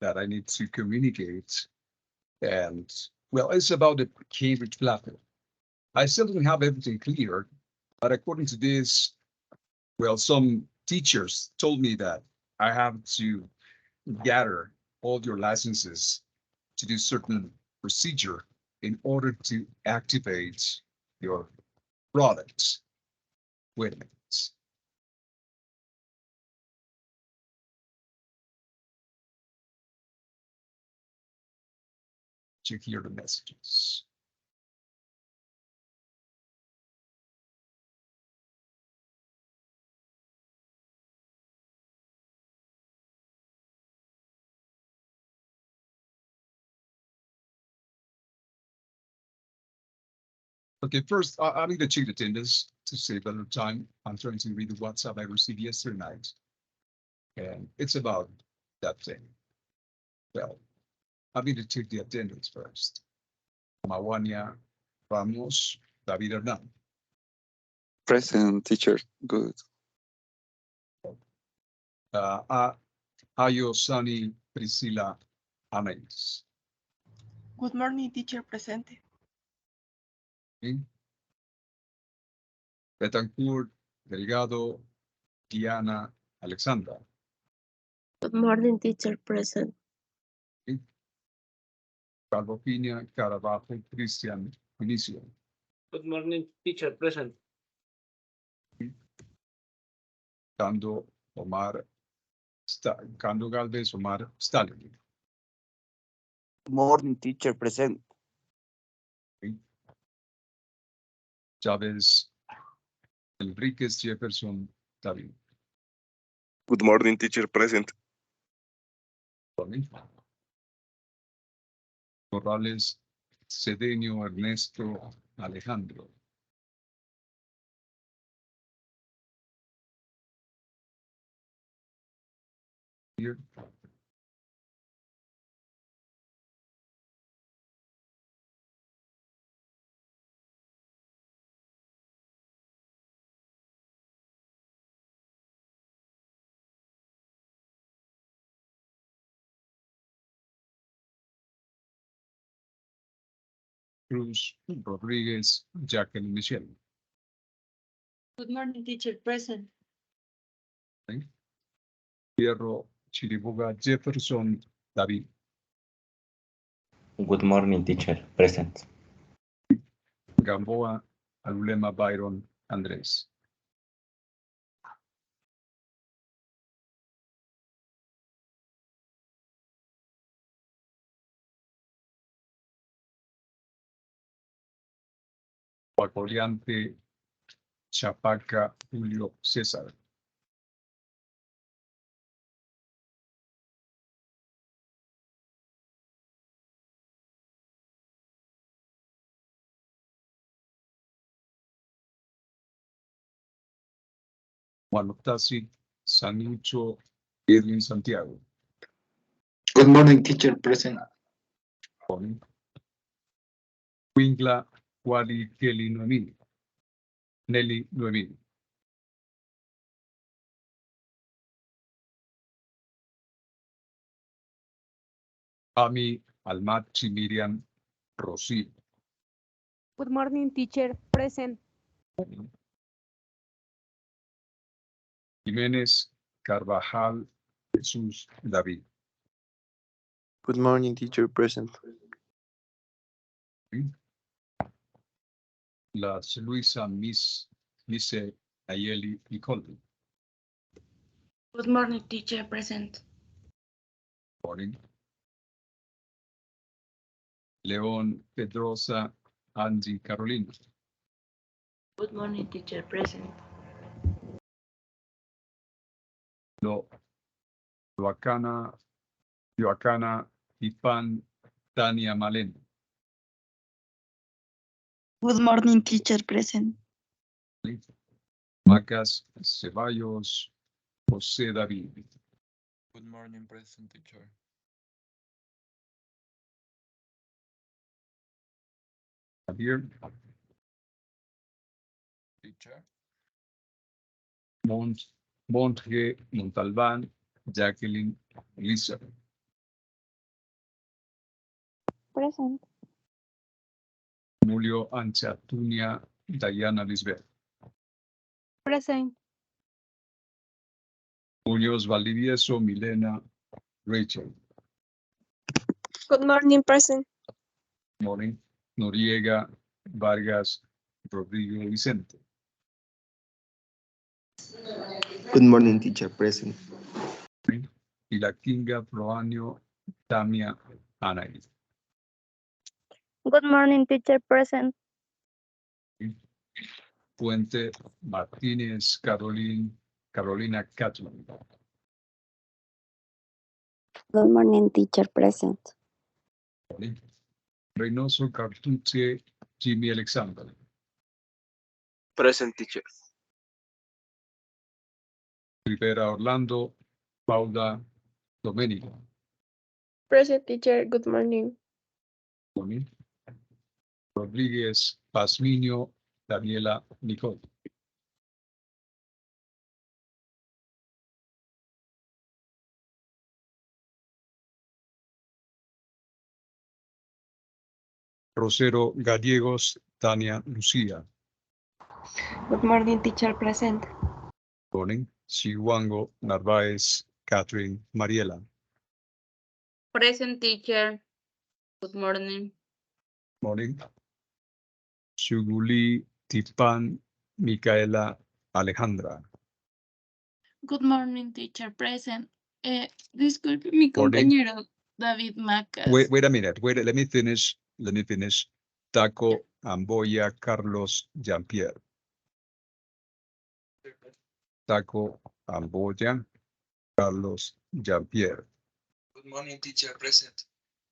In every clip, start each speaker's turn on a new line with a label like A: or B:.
A: that I need to communicate. And well, it's about the Cambridge platform. I still don't have everything clear, but according to this, well, some teachers told me that I have to gather all your licenses to do certain procedure in order to activate your products. Wait a minute. To hear the messages. Okay, first, I need to check the attendance to save a little time. I'm trying to read the WhatsApp I received yesterday night. And it's about that thing. Well, I need to check the attendance first. Mawania Ramos, David Hernan.
B: Present, teacher. Good.
A: Ayo Sani Priscila Amelis.
C: Good morning, teacher presente.
A: Betancourt Delgado Diana Alexandra.
D: Good morning, teacher present.
A: Calvo Piña Carabajo Cristian Inicio.
E: Good morning, teacher present.
A: Cando Omar Cando Galvez Omar Stalin.
F: Morning, teacher present.
A: Chávez Enriquez Jefferson David.
G: Good morning, teacher present.
A: Morales Cedeño Ernesto Alejandro. Here. Cruz Rodríguez Jacqueline Michelle.
H: Good morning, teacher present.
A: Fierro Chiriboga Jefferson David.
I: Good morning, teacher present.
A: Gamboa Alulema Byron Andrés. Guacoliante Chapaca Julio César. Juan Octasi Sanucho Edwin Santiago.
J: Good morning, teacher present.
A: Wingla Wally Kelly Noemí. Nelly Noemí. Ami Almachi Miriam Rossi.
K: Good morning, teacher present.
A: Jiménez Carvajal Jesús David.
B: Good morning, teacher present.
A: Las Luisa Mise Ayeli Nicole.
H: Good morning, teacher present.
A: Morning. León Pedrosa Angie Carolina.
H: Good morning, teacher present.
A: Joacana Ifan Tania Malen.
L: Good morning, teacher present.
A: Macas Ceballos José David.
M: Good morning, present teacher.
A: Javier.
M: Teacher.
A: Monge Montalbán Jacqueline Elizabeth.
K: Present.
A: Julio Anchatunia Diana Lisbeth.
K: Present.
A: Muñoz Valdivieso Milena Rachel.
D: Good morning, present.
A: Morning. Noriega Vargas Rodrigo Vicente.
B: Good morning, teacher. Present.
A: Y la Kinga Proaño Tamia Anaí.
K: Good morning, teacher. Present.
A: Puente Martínez Carolina Catlin.
D: Good morning, teacher. Present.
A: Reynoso Cartuche Jimmy Alexander.
B: Present, teacher.
A: Rivera Orlando Paula Domenico.
D: Present, teacher. Good morning.
A: Morning. Rodríguez Pazmiño Daniela Nicole. Rosero Gallegos Tania Lucía.
H: Good morning, teacher. Present.
A: Morning. Chihuango Narváez Catherine Mariela.
H: Present, teacher. Good morning.
A: Morning. Shuguli Tipan Micaela Alejandra.
H: Good morning, teacher. Present. Disculpe, mi
A: Morning.
H: compañero David Macas.
A: Wait a minute. Let me finish. Taco Amboya Carlos Jean-Pierre. Taco Amboya Carlos Jean-Pierre.
J: Good morning, teacher. Present.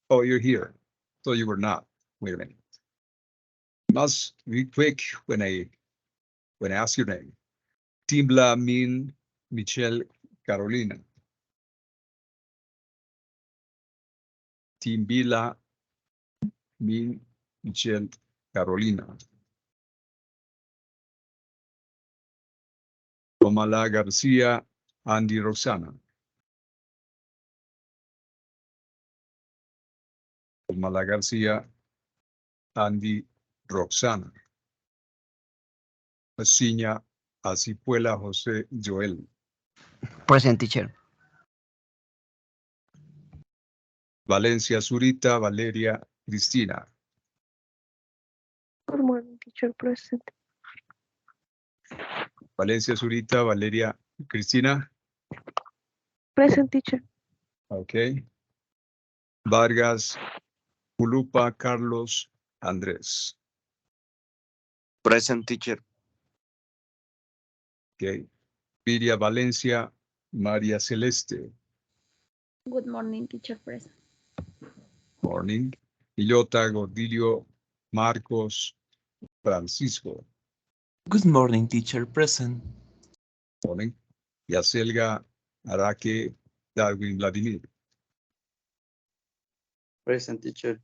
A: Oh, you're here. So you were not. Wait a minute. Must be quick when I ask your name. Timbla Min Michelle Carolina. Timbila Min Michelle Carolina. Tomala Garcia Andy Roxana. Tomala Garcia Andy Roxana. Masiña Asipuela José Joel.
J: Present, teacher.
A: Valencia Zurita Valeria Cristina.
D: Good morning, teacher. Present.
A: Valencia Zurita Valeria Cristina.
D: Present, teacher.
A: Okay. Vargas Pulupa Carlos Andrés.
B: Present, teacher.
A: Okay. Viria Valencia María Celeste.
H: Good morning, teacher. Present.
A: Morning. Illota Gordilio Marcos Francisco.
M: Good morning, teacher. Present.
A: Morning. Yaselga Araque Darwin Vladimir.
B: Present, teacher.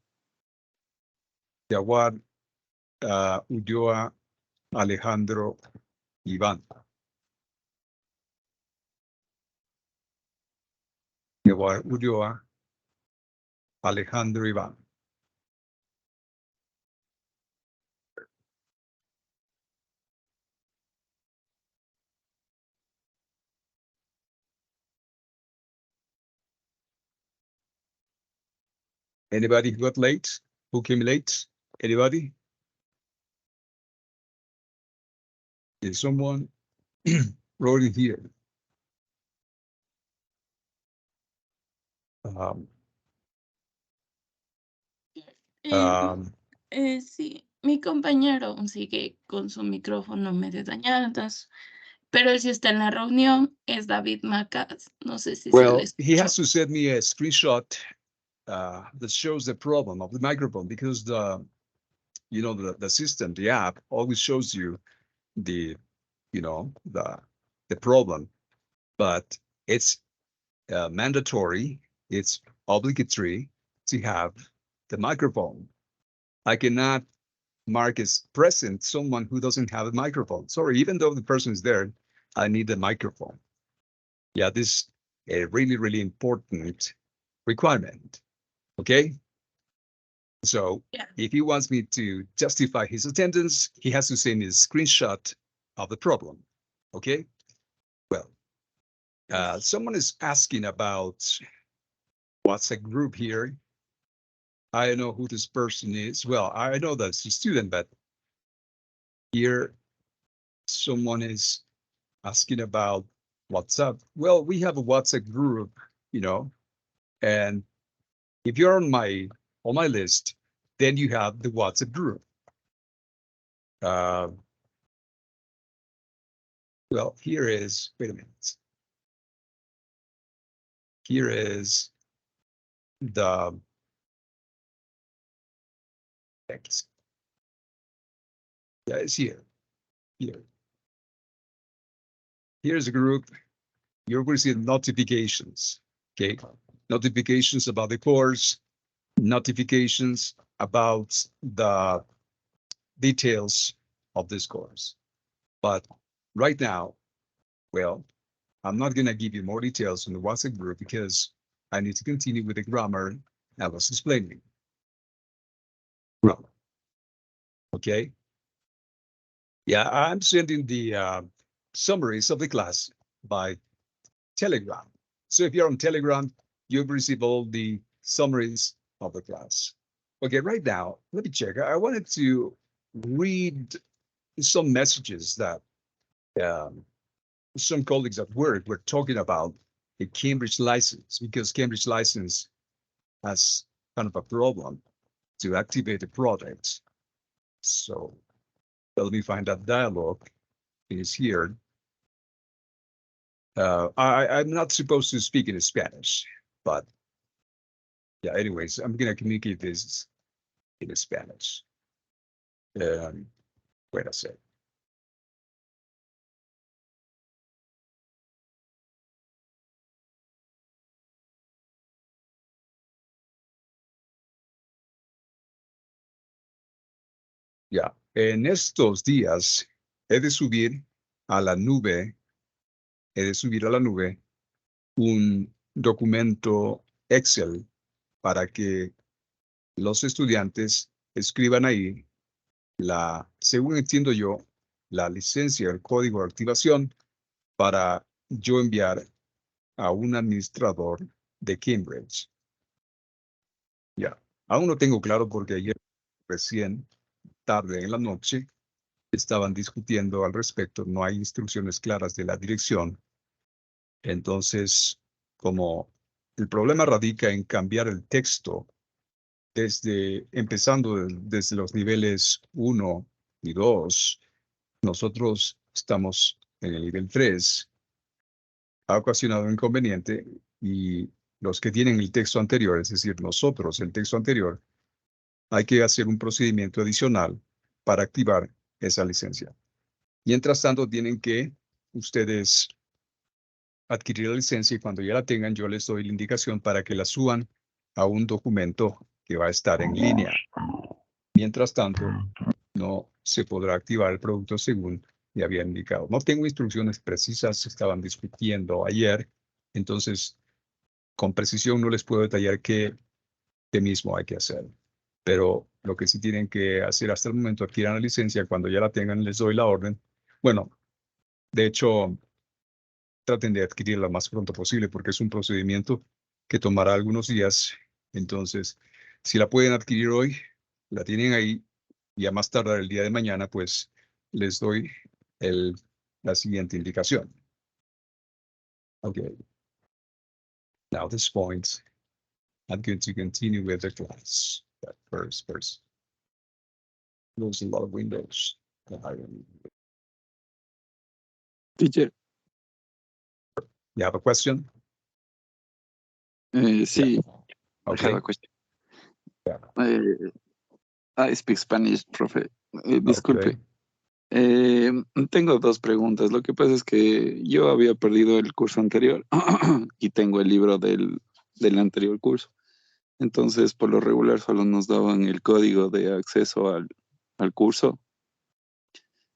A: Jaguar Ulloa Alejandro Iván. Jaguar Ulloa Alejandro Iván. Anybody who got late? Who came late? Anybody? Did someone wrote it here?
H: Sí, mi compañero sigue con su micrófono medio dañado, entonces, pero él sí está en la reunión, es David Macas, no sé si se le
A: Well, he
H: escuchó.
A: has to send me a screenshot that shows the problem of the microphone because the system, the app always shows you the problem, but it's mandatory, it's obligatory to have the microphone. I cannot mark as present someone who doesn't have a microphone. Sorry, even though the person is there, I need the microphone. Yeah, this is a really, really important requirement. Okay. So
H: Yeah.
A: if he wants me to justify his attendance, he has to send me a screenshot of the problem. Okay? Well, someone is asking about what's a group here. I don't know who this person is. Well, I know that's a student, but here someone is asking about WhatsApp. Well, we have a WhatsApp group, you know, and if you're on my list, then you have the WhatsApp group. Well, here is, wait a minute. Here is the text. Yeah, it's here. Here. Here's a group. You're going to see notifications. Okay. Notifications about the course, notifications about the details of this course. But right now, well, I'm not going to give you more details on the WhatsApp group because I need to continue with the grammar I was explaining. Grammar. Okay. Yeah, I'm sending the summaries of the class by Telegram. So if you're on Telegram, you'll receive all the summaries of the class. Okay, right now, let me check. I wanted to read some messages that some colleagues at work were talking about the Cambridge license, because Cambridge license has kind of a problem to activate the product. So let me find that dialogue. It is here. I'm not supposed to speak in Spanish, but yeah, anyways, I'm going to communicate this in Spanish. Wait a sec. Ya, en estos días he de subir a la nube, un documento Excel para que los estudiantes escriban ahí según entiendo yo, la licencia, el código de activación para yo enviar a un administrador de Cambridge. Ya, aún no tengo claro porque ayer recién tarde en la noche estaban discutiendo al respecto. No hay instrucciones claras de la dirección. Entonces, como el problema radica en cambiar el texto empezando desde los niveles 1 y 2, nosotros estamos en el nivel 3, ha ocasionado un inconveniente y los que tienen el texto anterior, es decir, nosotros, el texto anterior, hay que hacer un procedimiento adicional para activar esa licencia. Mientras tanto, tienen que ustedes adquirir la licencia y cuando ya la tengan, yo les doy la indicación para que la suban a un documento que va a estar en línea. Mientras tanto, no se podrá activar el producto según le había indicado. No tengo instrucciones precisas, estaban discutiendo ayer, entonces con precisión no les puedo detallar qué mismo hay que hacer. Pero lo que sí tienen que hacer hasta el momento, adquieran la licencia, cuando ya la tengan les doy la orden. Bueno, de hecho, traten de adquirirla lo más pronto posible porque es un procedimiento que tomará algunos días. Entonces, si la pueden adquirir hoy, la tienen ahí y a más tardar el día de mañana, pues les doy la siguiente indicación. Okay. Now at this point, I'm going to continue with the class. But first, there's a lot of windows.
B: Teacher,
A: You have a question?
B: sí, I
A: Okay.
B: have a question.
A: Yeah.
B: I speak Spanish, profe. Disculpe.
A: Okay.
B: Tengo dos preguntas. Lo que pasa es que yo había perdido el curso anterior y tengo el libro del anterior curso. Entonces, por lo regular, solo nos daban el código de acceso al curso.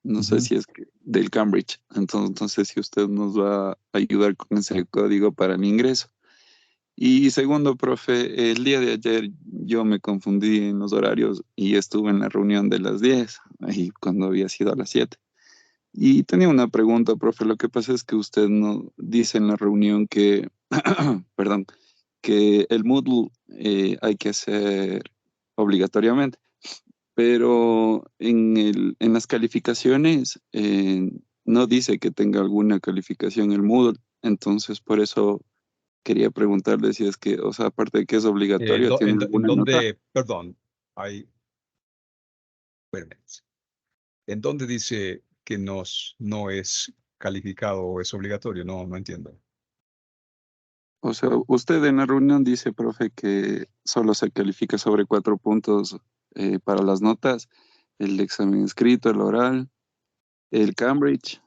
B: No sé si es del Cambridge. Entonces, no sé si usted nos va a ayudar con ese código para el ingreso. Y segundo, profe, el día de ayer yo me confundí en los horarios y estuve en la reunión de las 10, ahí cuando había sido a las 7. Y tenía una pregunta, profe. Lo que pasa es que usted no dice en la reunión que, perdón, que el Moodle hay que hacer obligatoriamente, pero en las calificaciones no dice que tenga alguna calificación el Moodle. Entonces, por eso quería preguntarle si es que, o sea, aparte de que es obligatorio, ¿tiene
A: En
B: alguna nota?
A: dónde, perdón, hay, wait a minute. ¿En dónde dice que no es calificado o es obligatorio? No, no entiendo.
B: O sea, usted en la reunión dice, profe, que solo se califica sobre 4 puntos para las notas, el examen escrito, el oral, el Cambridge,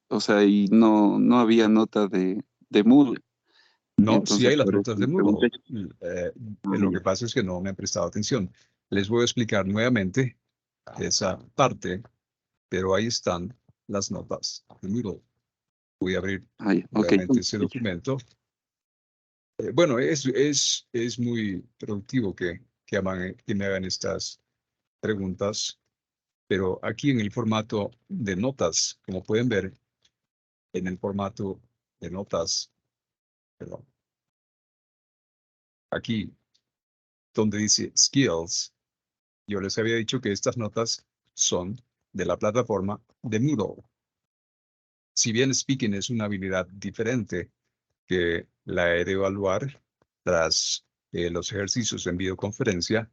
B: o sea, y no había nota de Moodle.
A: No, sí
B: Entonces,
A: hay las
B: por eso
A: notas de
B: le pregunté.
A: Moodle. Lo que pasa es que no me han prestado atención. Les voy a explicar nuevamente esa parte, pero ahí están las notas de Moodle. Voy a abrir
B: Ay, ok.
A: nuevamente ese documento. Bueno, es muy productivo que me hagan estas preguntas, pero aquí en el formato de notas, como pueden ver, en el formato de notas, perdón, aquí donde dice Skills, yo les había dicho que estas notas son de la plataforma de Moodle. Si bien Speaking es una habilidad diferente que la he de evaluar tras los ejercicios en videoconferencia,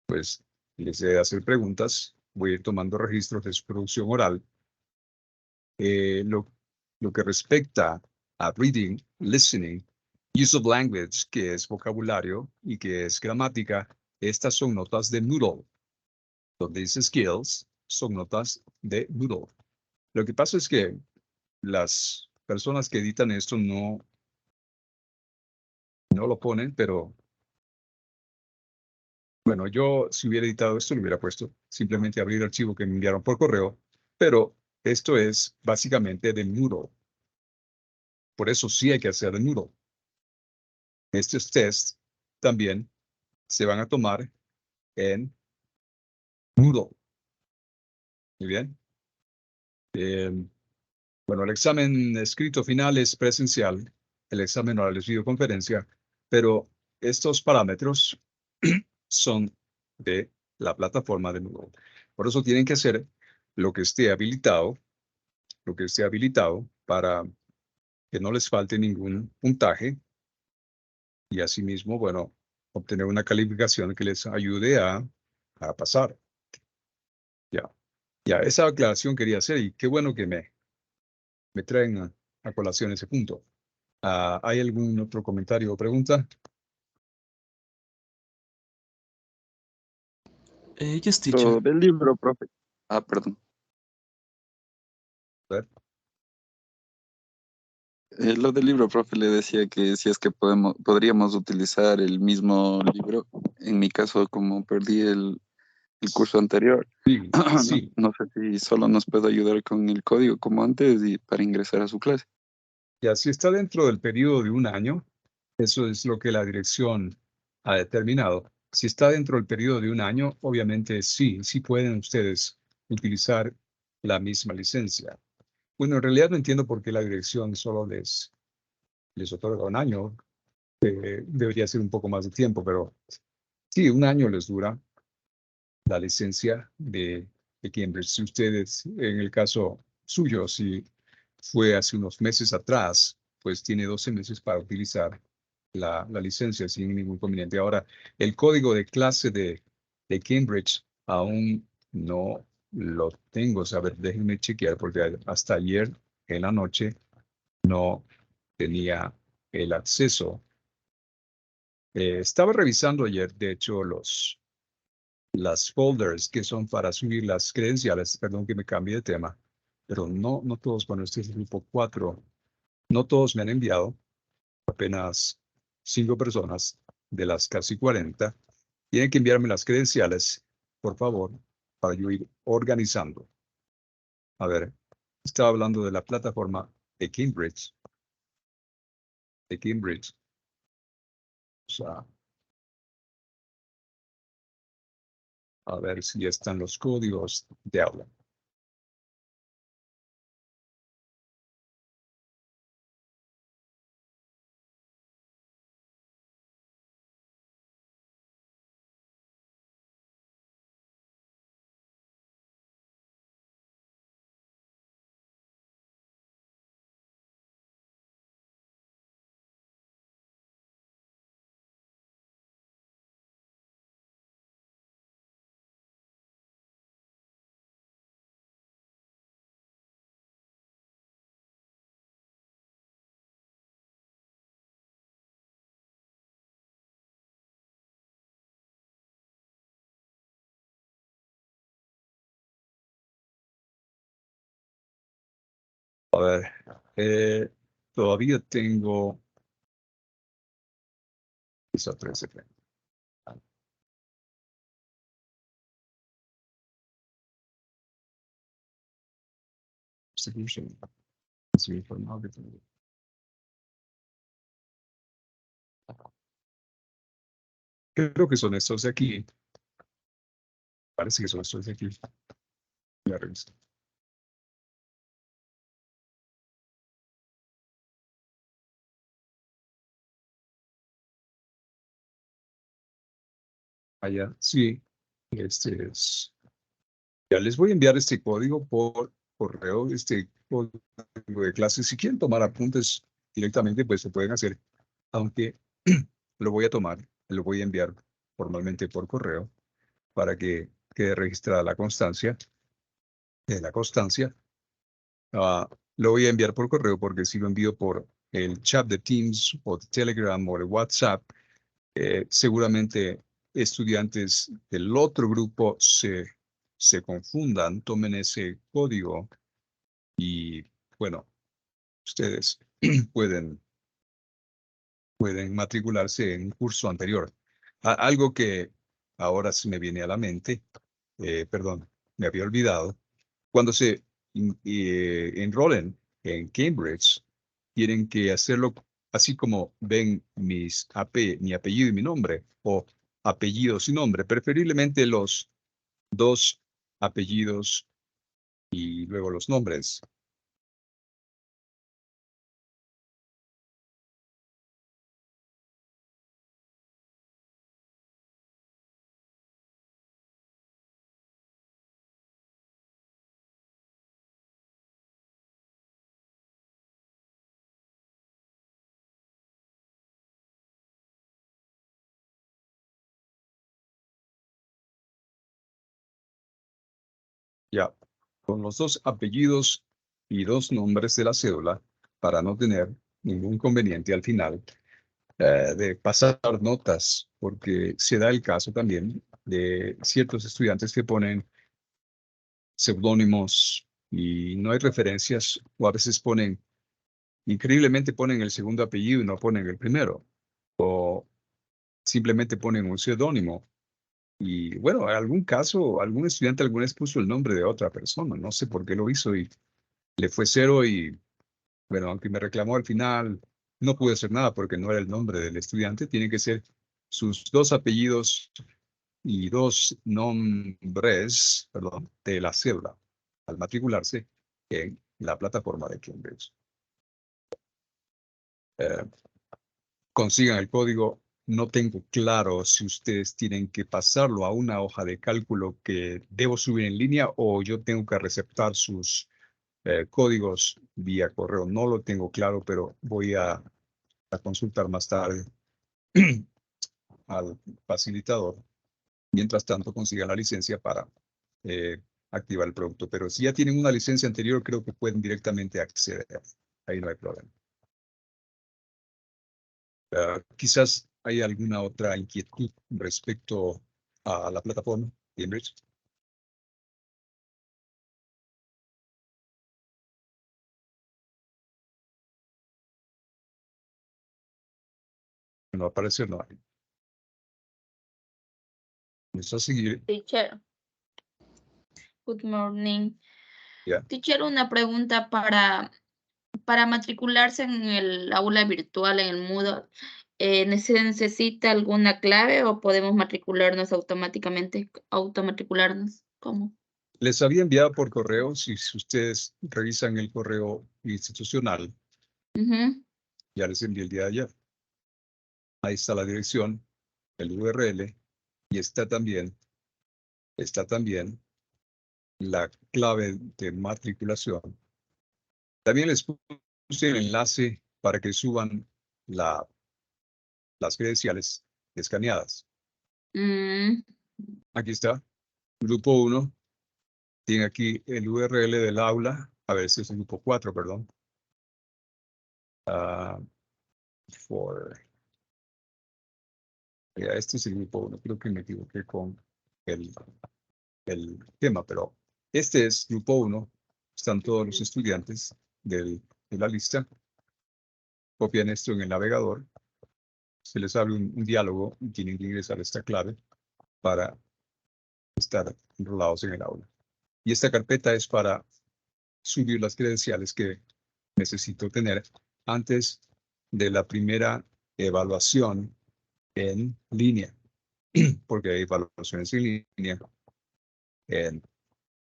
A: pues les he de hacer preguntas, voy a ir tomando registros de su producción oral. Eh, lo, lo que respecta a reading, listening, use of language, que es vocabulario y que es gramática, estas son notas de Moodle. Donde dice skills, son notas de Moodle. Lo que pasa es que las personas que editan esto no lo ponen, pero bueno, yo si hubiera editado esto, lo hubiera puesto simplemente abrir el archivo que me enviaron por correo, pero esto es básicamente de Moodle. Por eso sí hay que hacer de Moodle. Estos tests también se van a tomar en Moodle. Muy bien. Bueno, el examen escrito final es presencial, el examen oral es videoconferencia, pero estos parámetros son de la plataforma de Moodle. Por eso tienen que hacer lo que esté habilitado para que no les falte ningún puntaje y asimismo, bueno, obtener una calificación que les ayude a pasar. Ya, esa aclaración quería hacer y qué bueno que me traen a colación ese punto. ¿Hay algún otro comentario o pregunta?
M: Yes,
B: Lo
M: teacher.
B: del libro, profe. Ah, perdón.
A: A ver.
B: Lo del libro, profe, le decía que si es que podríamos utilizar el mismo libro. En mi caso, como perdí el curso anterior,
A: Sí, sí.
B: no sé si solo nos puede ayudar con el código como antes y para ingresar a su clase.
A: Ya, si está dentro del periodo de un año, eso es lo que la dirección ha determinado. Si está dentro del periodo de un año, obviamente sí pueden ustedes utilizar la misma licencia. Bueno, en realidad no entiendo por qué la dirección solo les otorga un año. Debería ser un poco más de tiempo, pero sí, un año les dura la licencia de Cambridge. Si ustedes, en el caso suyo, si fue hace unos meses atrás, pues tiene 12 meses para utilizar la licencia sin ningún inconveniente. Ahora, el código de clase de Cambridge aún no lo tengo. O sea, a ver, déjenme chequear porque hasta ayer en la noche no tenía el acceso. Estaba revisando ayer, de hecho, las folders que son para subir las credenciales. Perdón que me cambie de tema, pero no todos, bueno, este es el grupo 4, no todos me han enviado, apenas 5 personas de las casi 40. Tienen que enviarme las credenciales, por favor, para yo ir organizando. A ver, estaba hablando de la plataforma de Cambridge. de Cambridge. O sea, a ver si están los códigos de aula. A ver, todavía tengo esa 13. Execution. Sí, for marketing. Creo que son estos de aquí. Parece que son estos de aquí. Ya reviso. Allá, sí. Este es. Ya les voy a enviar este código por correo, este código de clase. Si quieren tomar apuntes directamente, pues se pueden hacer. Aunque lo voy a tomar, lo voy a enviar formalmente por correo para que quede registrada la constancia. De la constancia. Lo voy a enviar por correo porque si lo envío por el chat de Teams o de Telegram o de WhatsApp, seguramente estudiantes del otro grupo se confundan, tomen ese código y, bueno, ustedes pueden matricularse en un curso anterior. Algo que ahora se me viene a la mente, perdón, me había olvidado, cuando se enrolen en Cambridge, tienen que hacerlo así como ven mi apellido y mi nombre, o apellidos y nombre, preferiblemente los dos apellidos y luego los nombres. Ya, con los dos apellidos y dos nombres de la cédula, para no tener ningún inconveniente al final, de pasar notas, porque se da el caso también de ciertos estudiantes que ponen seudónimos y no hay referencias, o a veces increíblemente ponen el segundo apellido y no ponen el primero, o simplemente ponen un seudónimo. Y bueno, en algún caso, algún estudiante alguna vez puso el nombre de otra persona, no sé por qué lo hizo y le fue 0 y bueno, aunque me reclamó al final, no pude hacer nada porque no era el nombre del estudiante, tiene que ser sus dos apellidos y dos nombres, perdón, de la cédula al matricularse en la plataforma de Cambridge. Eh, Consigan el código. No tengo claro si ustedes tienen que pasarlo a una hoja de cálculo que debo subir en línea o yo tengo que receptar sus códigos vía correo. No lo tengo claro, pero voy a consultar más tarde al facilitador. Mientras tanto, consigan la licencia para activar el producto. Pero si ya tienen una licencia anterior, creo que pueden directamente acceder. Ahí no hay problema. Quizás hay alguna otra inquietud respecto a la plataforma Cambridge. No, al parecer no hay. Vamos a seguir.
H: Teacher. Good morning.
A: Ya.
H: Teacher, una pregunta para para matricularse en el aula virtual, en el Moodle, ¿se necesita alguna clave o podemos matricularnos automáticamente, automatricularnos? ¿Cómo?
A: Les había enviado por correo, si ustedes revisan el correo institucional,
H: Ujú.
A: ya les envié el día de ayer. Ahí está la dirección, el URL, y está también la clave de matriculación. También les puse el enlace para que suban las credenciales escaneadas.
H: Mm,
A: Aquí está, grupo 1, tiene aquí el URL del aula, a ver si es el grupo 4, perdón. Este es el grupo 1, creo que me equivoqué con el tema, pero este es grupo 1, están todos los estudiantes de la lista, copian esto en el navegador, se les abre un diálogo y tienen que ingresar esta clave para estar enrolados en el aula. Y esta carpeta es para subir las credenciales que necesito tener antes de la primera evaluación en línea, porque hay evaluaciones en línea.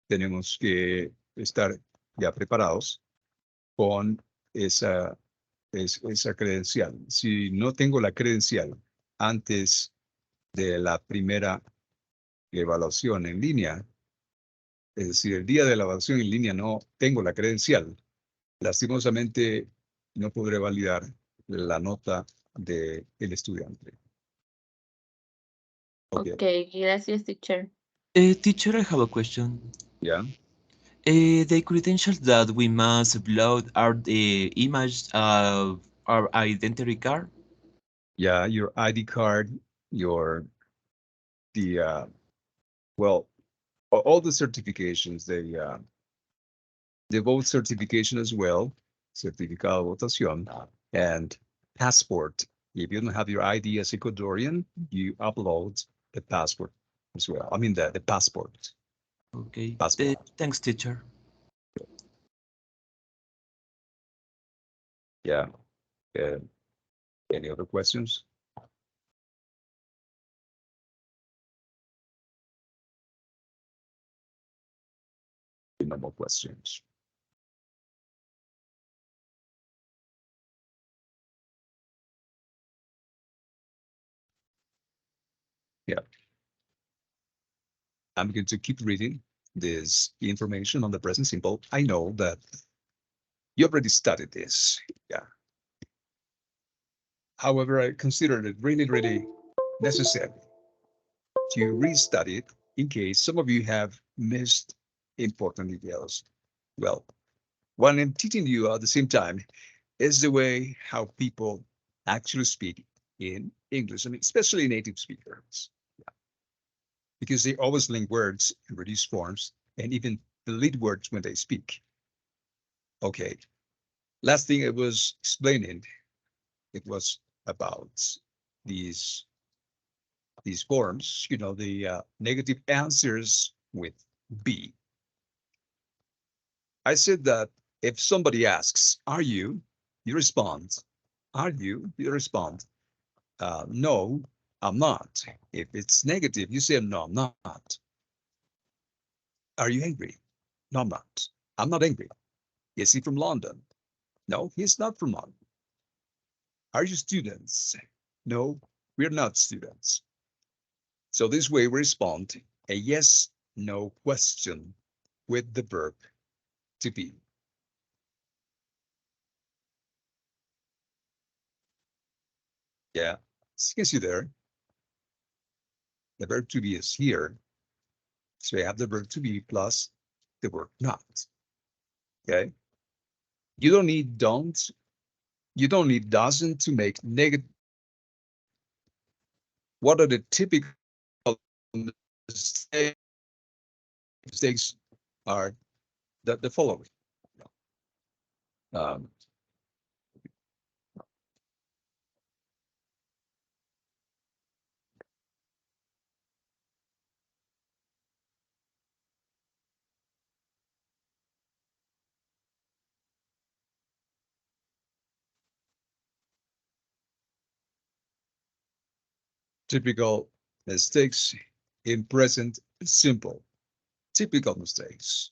A: Tenemos que estar ya preparados con esa credencial. Si no tengo la credencial antes de la primera evaluación en línea, es decir, el día de la evaluación en línea no tengo la credencial, lastimosamente no podré validar la nota del estudiante.
H: okay, gracias, teacher.
M: Teacher, I have a question.
A: Yeah.
M: The credentials that we must upload are the image of our identity card?
A: Yeah, your ID card, well, all the certifications, the vote certification as well, certificado de votación, and passport. If you don't have your ID as Ecuadorian, you upload the passport as well. I mean, the passport.
M: Okay.
A: Passport.
M: Thanks, teacher.
A: Yeah. Any other questions? No more questions. Yeah. I'm going to keep reading this information on the present simple. I know that you already studied this. Yeah. However, I considered it really, really necessary to restudy it in case some of you have missed important details. Well, what I'm teaching you at the same time is the way how people actually speak in English, I mean, especially native speakers, because they always link words and reduce forms and even delete words when they speak. Okay, last thing I was explaining, it was about these forms, you know, the negative answers with be. I said that if somebody asks, are you respond, are you respond, no, I'm not. If it's negative, you say, no, I'm not. Are you angry? No, I'm not. I'm not angry. Is he from London? No, he's not from London. Are you students? No, we're not students. So this way we respond a yes, no question with the verb to be. Yeah, as you can see there, the verb to be is here. So you have the verb to be plus the verb not. Okay. You don't need don't. You don't need doesn't to make negative. What are the typical mistakes? Mistakes are the following. Um, Typical mistakes in present simple. Typical mistakes.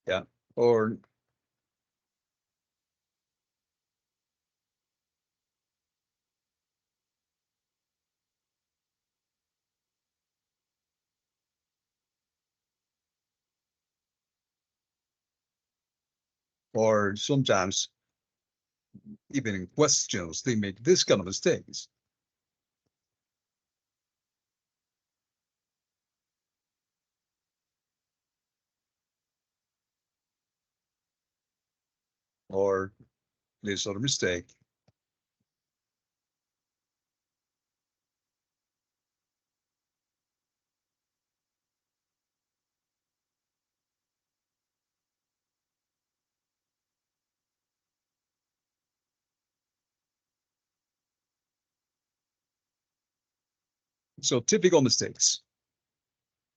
A: Yeah, or sometimes even in questions, they make this kind of mistakes. Or this other mistake. So typical mistakes.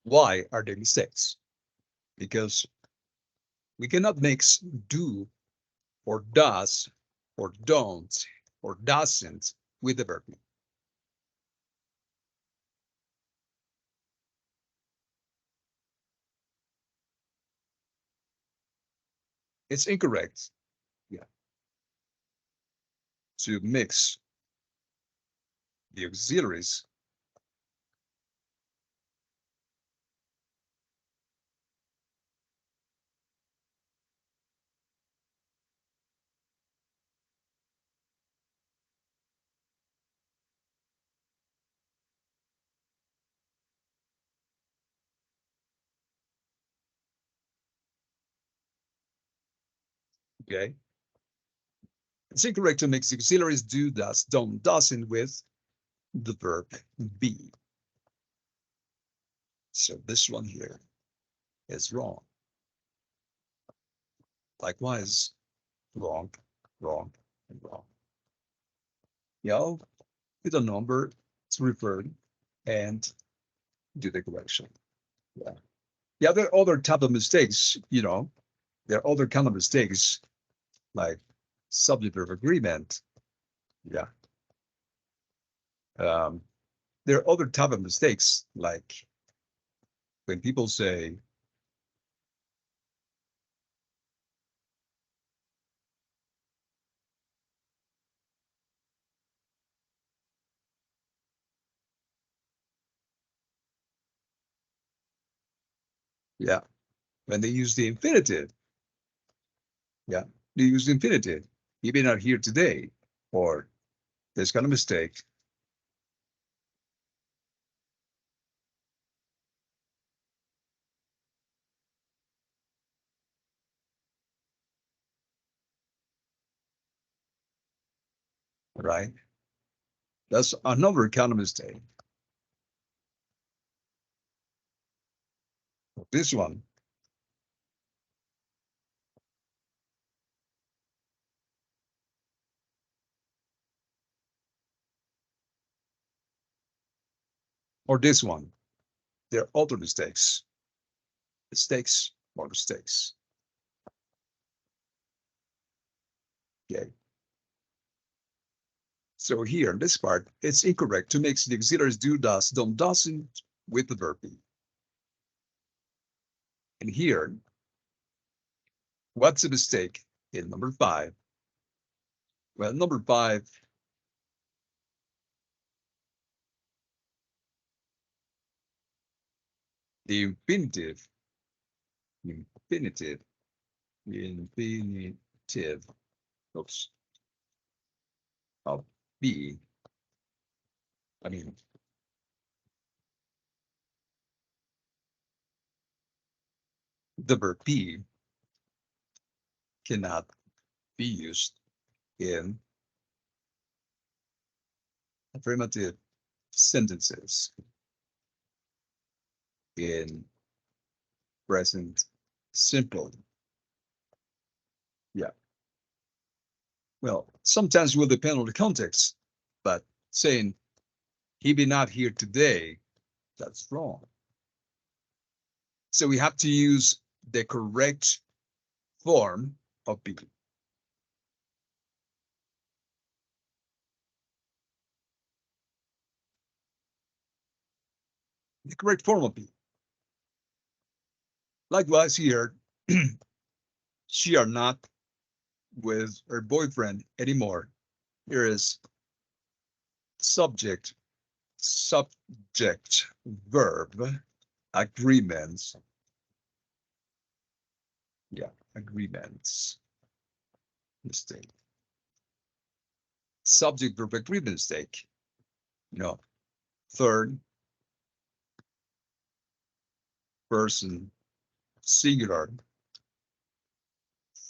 A: Why are they mistakes? Because we cannot mix do or does or don't or doesn't with the verb. It's incorrect, yeah, to mix the auxiliaries okay? It's incorrect to mix the auxiliaries do, does, don't, doesn't with the verb be. So this one here is wrong. Likewise, wrong, wrong, and wrong. Yeah, with a number to refer and do the correction. Yeah. Yeah, there are other type of mistakes, you know, there are other kind of mistakes like subject verb agreement. Yeah. There are other type of mistakes like when people say, yeah, when they use the infinitive. Yeah, they use the infinitive. He may not here today, or this kind of mistake. Right? That's another kind of mistake. This one. Or this one. There are other mistakes. Mistakes or mistakes. Okay. So here in this part, it's incorrect to mix the auxiliaries do, does, don't, doesn't with the verb be. And here, what's a mistake in number 5? Well, number 5, the infinitive, oops, of be, I mean, the verb be cannot be used in affirmative sentences in present simple. Yeah. Well, sometimes will depend on the context, but saying he be not here today, that's wrong. So we have to use the correct form of be. The correct form of be. Likewise here, she are not with her boyfriend anymore. Here is subject, verb, agreements. Yeah, agreements. Mistake. Subject verb agreement mistake. No. Third person singular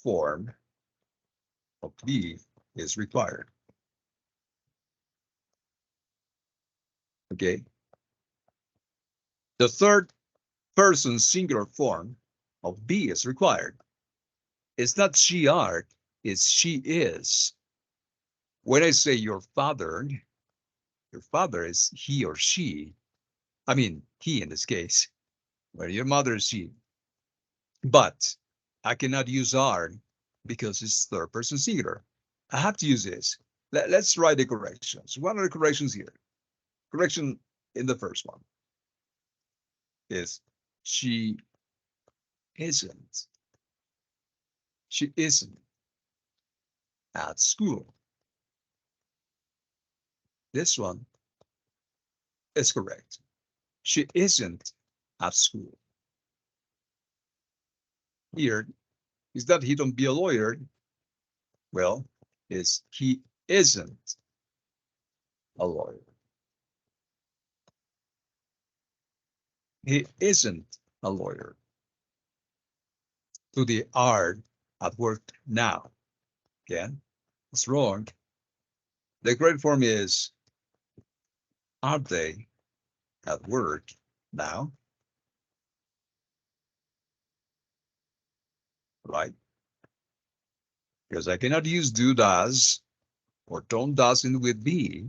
A: form of be is required. Okay. The third person singular form of be is required. It's not she are, it's she is. When I say your father is he or she. I mean, he in this case. When your mother is she. But I cannot use are because it's third person singular. I have to use this. Let's write the corrections. What are the corrections here? Correction in the first one is she isn't. She isn't at school. This one is correct. She isn't at school. Here is that he don't be a lawyer. Well, is he isn't a lawyer. He isn't a lawyer. To the are at work now. Again, it's wrong. The correct form is are they at work now? Right? Because I cannot use do does or don't does in with be.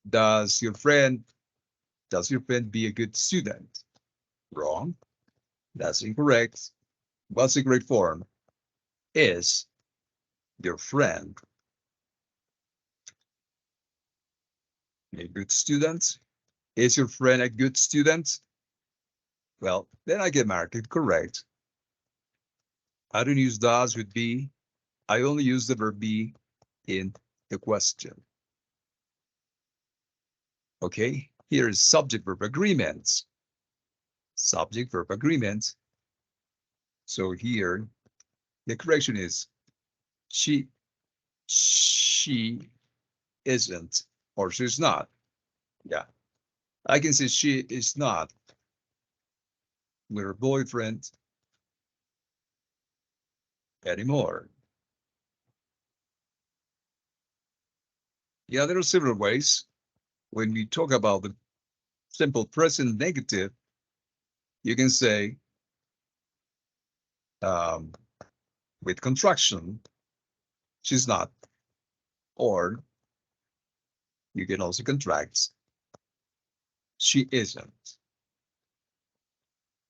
A: Does your friend be a good student? Wrong. That's incorrect. What's the correct form? Is your friend a good student? Is your friend a good student? Well, then I get marked it correct. I don't use does with be. I only use the verb be in the question. Okay, here is subject verb agreements. Subject verb agreement. So here, the correction is she isn't or she's not. Yeah, I can say she is not with her boyfriend anymore. Yeah, there are several ways. When we talk about the simple present negative, you can say with contraction, she's not, or you can also contract, she isn't.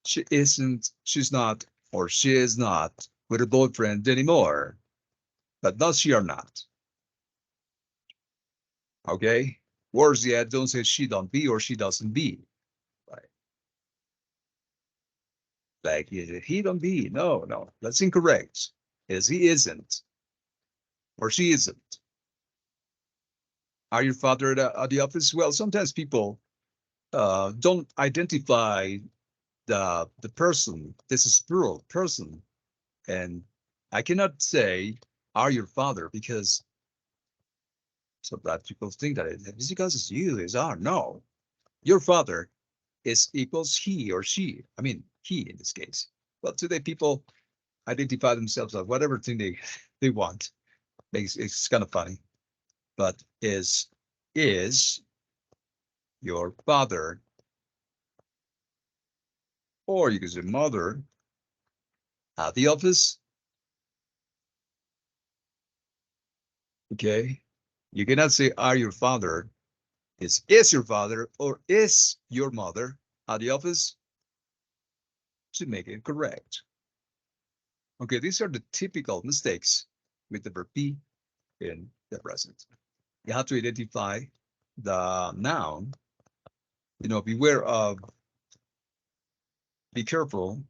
A: She isn't, she's not, or she is not with a boyfriend anymore. But does she or not? Okay? Words yet don't say she don't be or she doesn't be. Right? Like he don't be. No, that's incorrect. Is he isn't. Or she isn't. Are your father at the office? Well, sometimes people don't identify the person. This is plural person. And I cannot say, are your father, because so that people think that it's because it's you, is are. No, your father is equals he or she. I mean, he in this case. But today people identify themselves as whatever thing they want. It's kind of funny. But is your father, or you can say mother, at the office? Okay. You cannot say are your father. It's is your father or is your mother at the office to make it correct. Okay, these are the typical mistakes with the verb be in the present. You have to identify the noun. You know, beware of, be careful.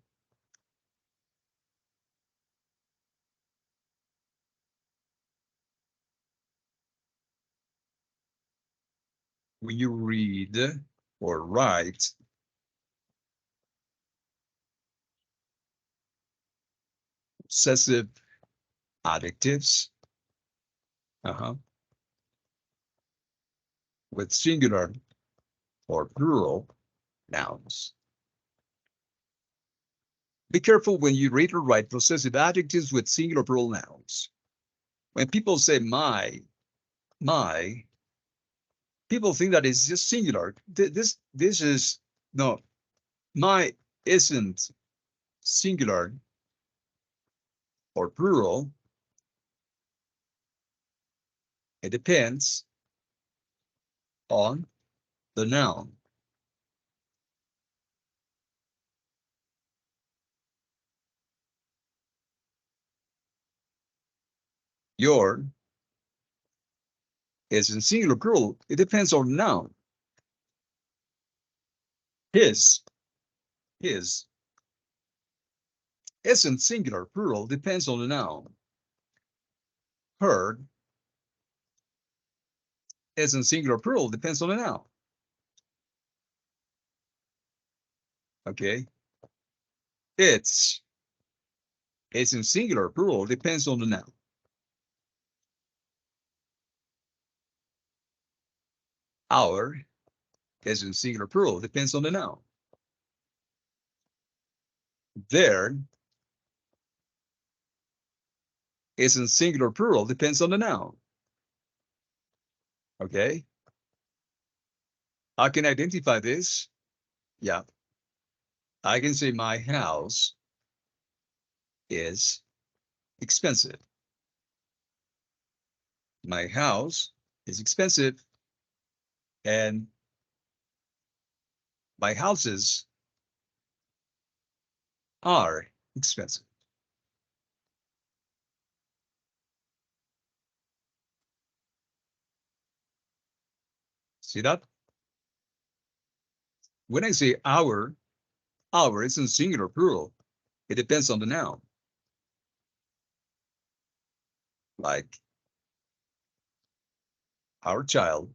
A: When you read or write possessive adjectives with singular or plural nouns. Be careful when you read or write possessive adjectives with singular plural nouns. When people say my, people think that it's just singular. This is, no, my isn't singular or plural. It depends on the noun. Your is in singular plural. It depends on the noun. His isn't singular plural. Depends on the noun. Her isn't singular plural. Depends on the noun. Okay. It's in singular plural. Depends on the noun. Our is in singular plural. Depends on the noun. Their is in singular plural. Depends on the noun. Okay. I can identify this. Yeah. I can say my house is expensive. My house is expensive. And my houses are expensive. See that? When I say our is in singular plural. It depends on the noun. Like our child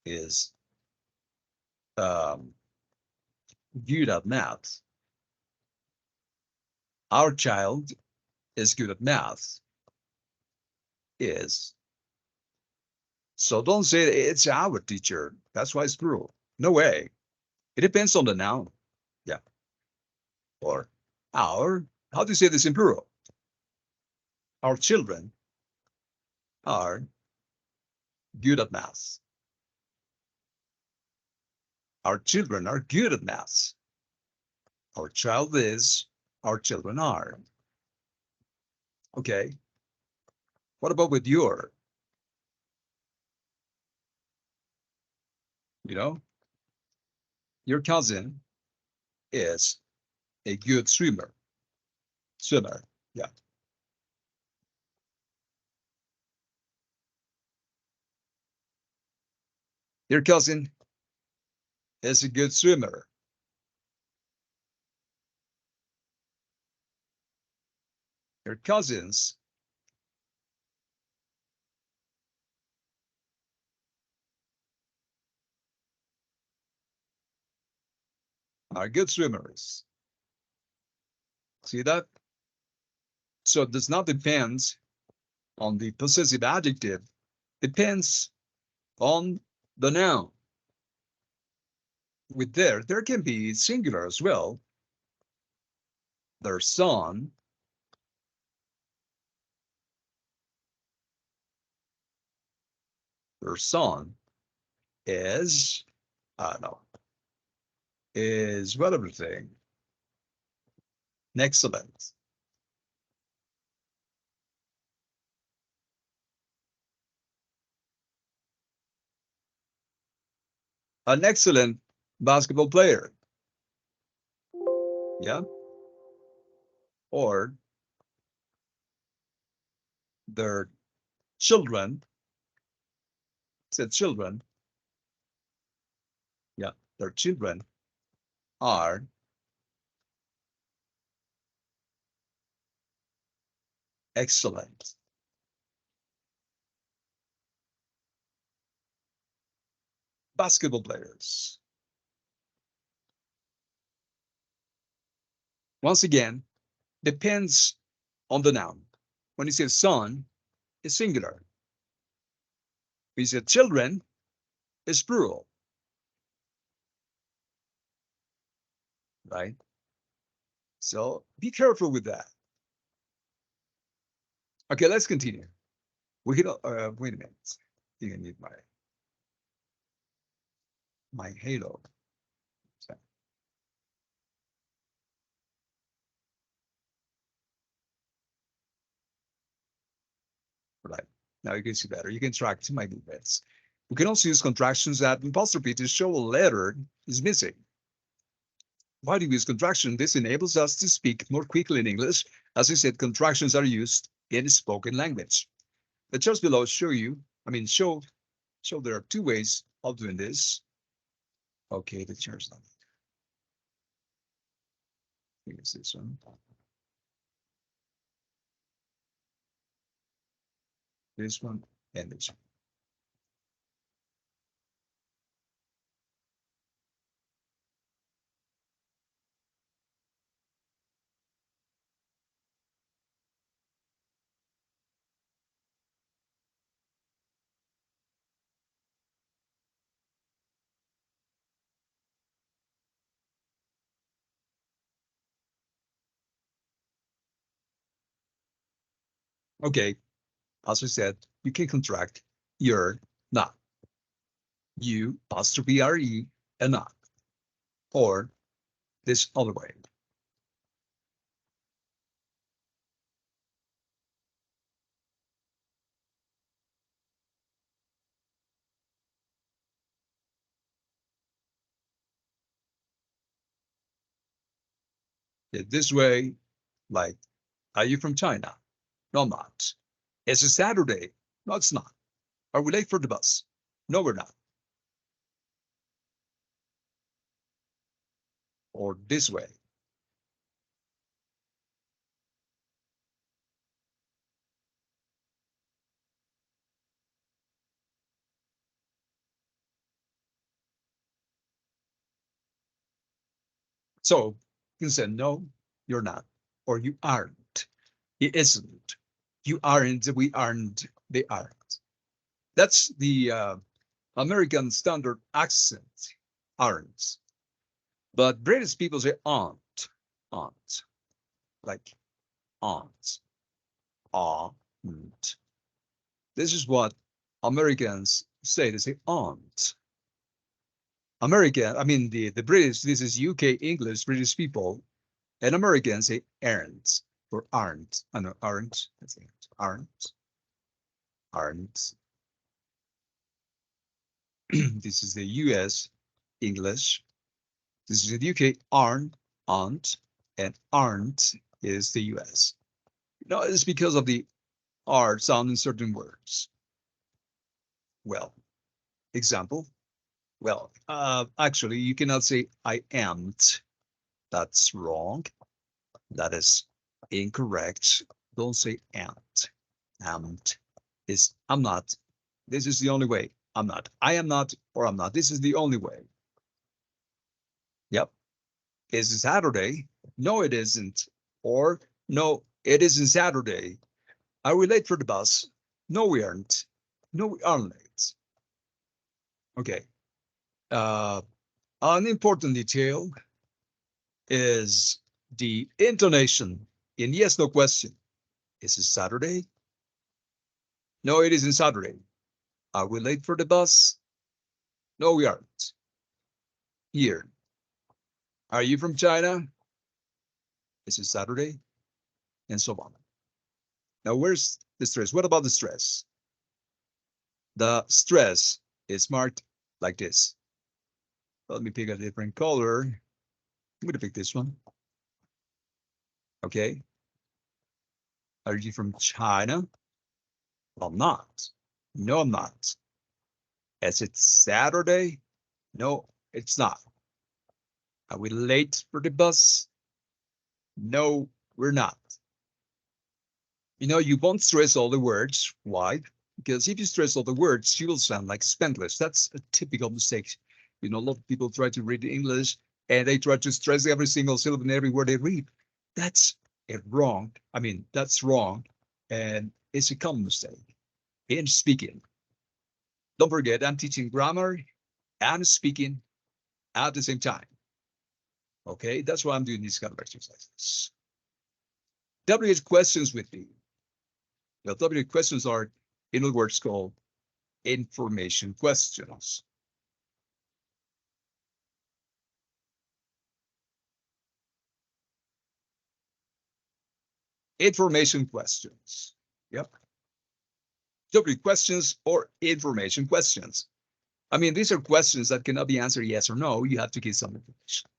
A: is good at math. Our child is good at math. Is. So don't say it's our teacher. That's why it's plural. No way. It depends on the noun. Yeah. Or our. How do you say this in plural? Our children are good at math. Our children are good at math. Our child is, our children are. Okay. What about with your? You know, your cousin is a good swimmer. Yeah. Your cousin is a good swimmer. Your cousins are good swimmers. See that? So it does not depend on the possessive adjective. Depends on the noun. With there can be singular as well. Their son is, I don't know, is what everything. Excellent. an excellent basketball player. Yeah. Or their children, said children. Yeah, their children are excellent. Basketball players. Once again, depends on the noun. When you say son, it's singular. When you say children, it's plural. Right? So be careful with that. Okay, let's continue. We can, wait a minute. I think I need my halo. So, right. Now you can see better. You can track to my movements. We can also use contractions that apostrophe to show a letter is missing. Why do we use contraction? This enables us to speak more quickly in English. As I said, contractions are used in spoken language. The charts below show there are two ways of doing this. Okay, the charts. I think it's this one. This one and this one. Okay, as I said, you can contract you're not. You apostrophe RE and not. Or this other way. This way, like, are you from China? No, I'm not. It's a Saturday. No, it's not. Are we late for the bus? No, we're not. Or this way. So you can say, no, you're not, or you aren't. It isn't. You aren't, we aren't, they aren't. That's the American standard accent, aren't. But British people say aunt, aunt, like aunt, aunt. This is what Americans say. They say aunt. American, I mean the British, this is UK English, British people, and Americans say aren't or aren't. I know aren't, that's it, aren't, aren't. This is the US English. This is the UK aren't, and aren't is the US. No, it's because of the R sound in certain words. Well, example. Well, actually, you cannot say I am't. That's wrong. That is incorrect. Don't say am't. Am't is I'm not. This is the only way. I'm not. I am not, or I'm not. This is the only way. Yep. Is it Saturday? No, it isn't. Or no, it isn't Saturday. Are we late for the bus? No, we aren't. No, we aren't late. Okay. An important detail is the intonation in yes, no question. Is it Saturday? No, it isn't Saturday. Are we late for the bus? No, we aren't. Here. Are you from China? Is it Saturday? And so on. Now, where's the stress? What about the stress? The stress is marked like this. Let me pick a different color. I'm going to pick this one. Okay. Are you from China? I'm not. No, I'm not. Is it Saturday? No, it's not. Are we late for the bus? No, we're not. You know, you won't stress all the words. Why? Because if you stress all the words, you will sound like Spanglish. That's a typical mistake. You know, a lot of people try to read English and they try to stress every single syllable in every word they read. That's wrong. I mean, that's wrong. And it's a common mistake in speaking. Don't forget, I'm teaching grammar and speaking at the same time. Okay, that's why I'm doing these kind of exercises. WH questions with me. Well, WH questions are, in other words, called information questions. Information questions. Yep. WH questions or information questions. I mean, these are questions that cannot be answered yes or no. You have to give some information.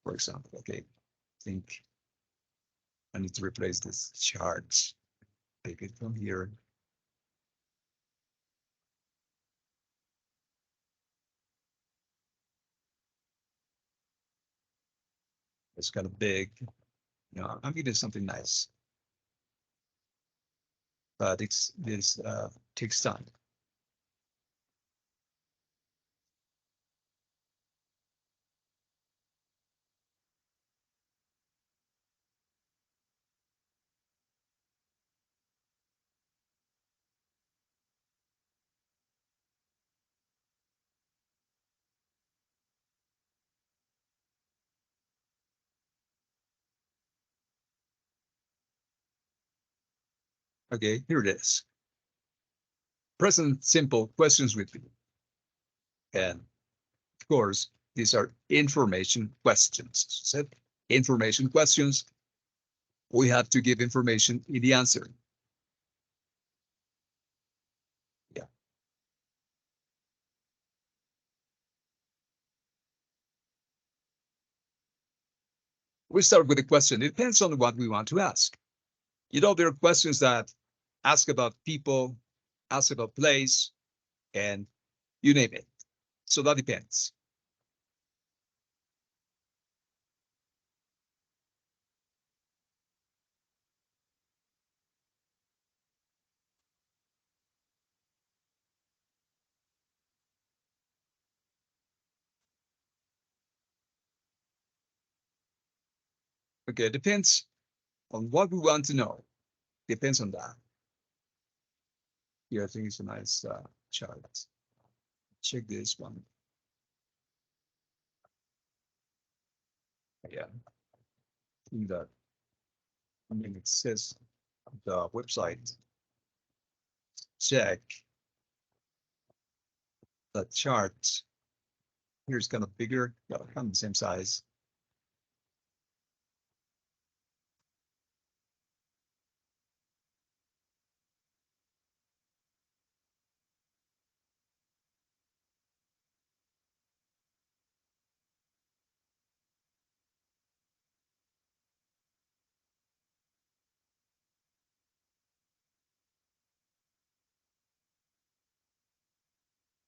A: For example, okay, I think I need to replace this chart. Take it from here. It's kind of big. You know, I'm getting something nice. But this takes time. Okay, here it is. Present simple questions with me. And of course, these are information questions. As I said, information questions. We have to give information in the answer. Yeah. We start with a question. It depends on what we want to ask. You know, there are questions that ask about people, ask about place, and you name it. So that depends. Okay, it depends on what we want to know. Depends on that. Here, I think it's a nice chart. Check this one. Yeah. I think that, I mean, it says the website. Check the chart. Here's kind of bigger, kind of the same size.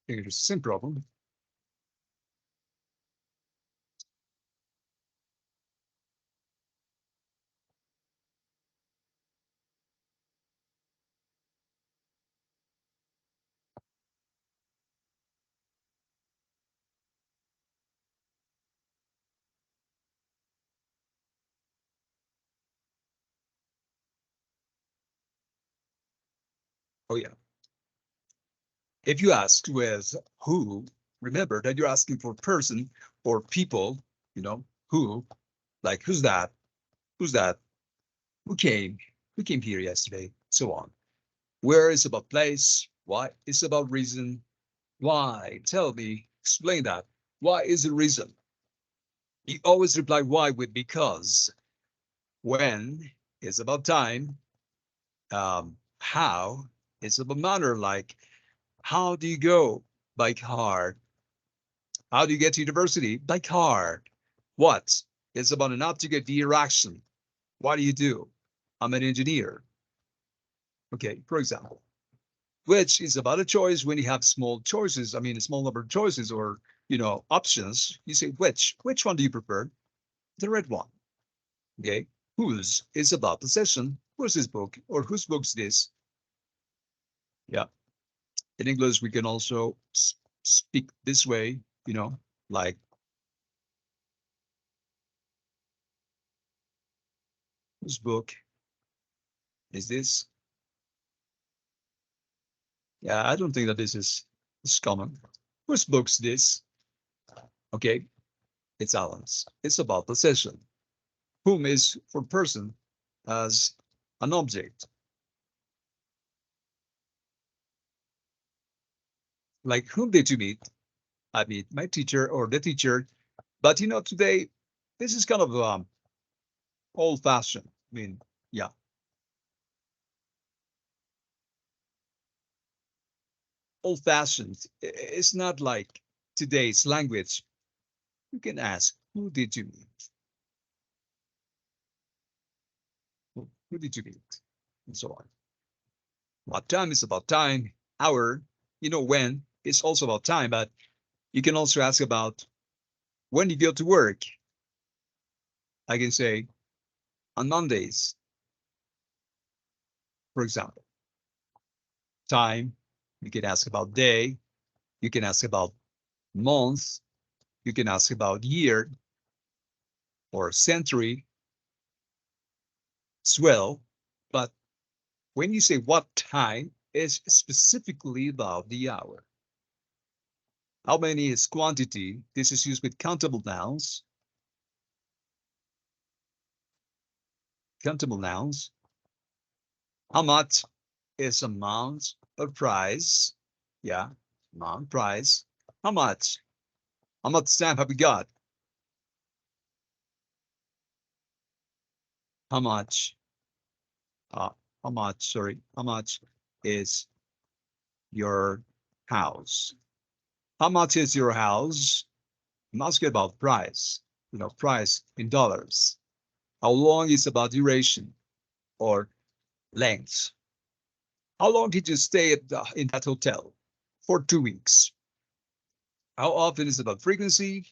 A: Here's the same problem. Oh, yeah. If you ask with who, remember that you're asking for person or people, you know, who, like who's that? Who's that? Who came? Who came here yesterday? So on. Where is about place? Why? It's about reason. Why? Tell me, explain that. Why is the reason? You always reply why with because. When is about time. How is about manner, like how do you go by car? How do you get to university? By car. What? It's about an object of direction. What do? I'm an engineer. Okay, for example. Which is about a choice when you have small choices. I mean, a small number of choices or, options. You say, which one do you prefer? The red one. Okay. Whose is about possession. Who's this book or whose book's this? Yeah. In English, we can also speak this way, like whose book is this? Yeah, I don't think that this is common. Whose book's this? Okay, it's Alan's. It's about possession. Whom is for person as an object. Like whom did you meet? I meet my teacher or the teacher. But today, this is kind of old-fashioned. I mean, yeah. Old-fashioned. It's not like today's language. You can ask, who did you meet? Who did you meet? And so on. What time is about time. Hour, when it's also about time, but you can also ask about when you go to work. I can say on Mondays, for example. Time, you can ask about day, you can ask about month, you can ask about year or century as well. But when you say what time, it's specifically about the hour. How many is quantity? This is used with countable nouns. Countable nouns. How much is amount of price? Yeah, amount, price. How much? How much stamp have we got? How much? How much is your house? How much is your house? I'm asking about price, price in dollars. How long is about duration or length? How long did you stay in that hotel? For 2 weeks. How often is about frequency?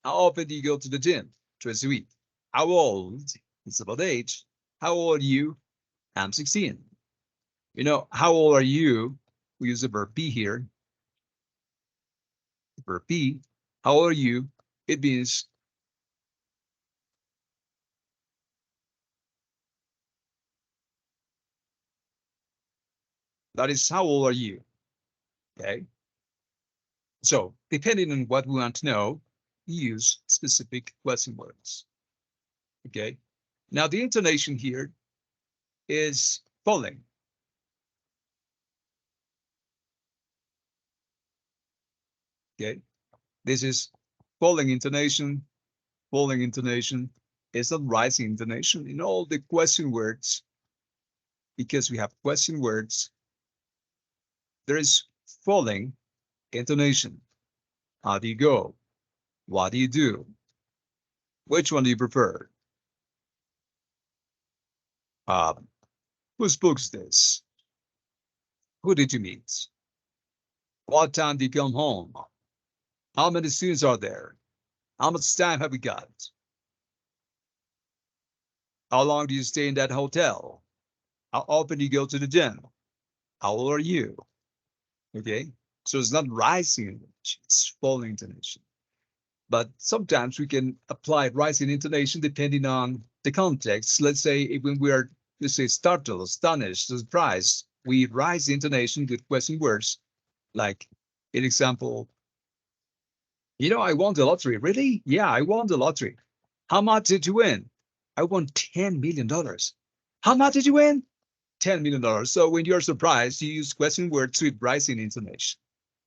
A: How often do you go to the gym? Twice a week. How old? It's about age. How old are you? I'm 16. How old are you? We use the verb be here. The verb be. How old are you? It means that is how old are you? Okay. So depending on what we want to know, we use specific question words. Okay. Now the intonation here is falling. Okay. This is falling intonation. Falling intonation is not rising intonation in all the question words. Because we have question words, there is falling intonation. How do you go? What do you do? Which one do you prefer? Whose book's this? Who did you meet? What time do you come home? How many students are there? How much time have we got? How long do you stay in that hotel? How often do you go to the gym? How old are you? Okay, so it's not rising, it's falling intonation. But sometimes we can apply rising intonation depending on the context. Let's say when we are, let's say, startled, astonished, surprised, we rise the intonation with question words. Like, in example, I won the lottery. Really? Yeah, I won the lottery. How much did you win? I won $10 million. How much did you win? $10 million. So when you're surprised, you use question words with rising intonation.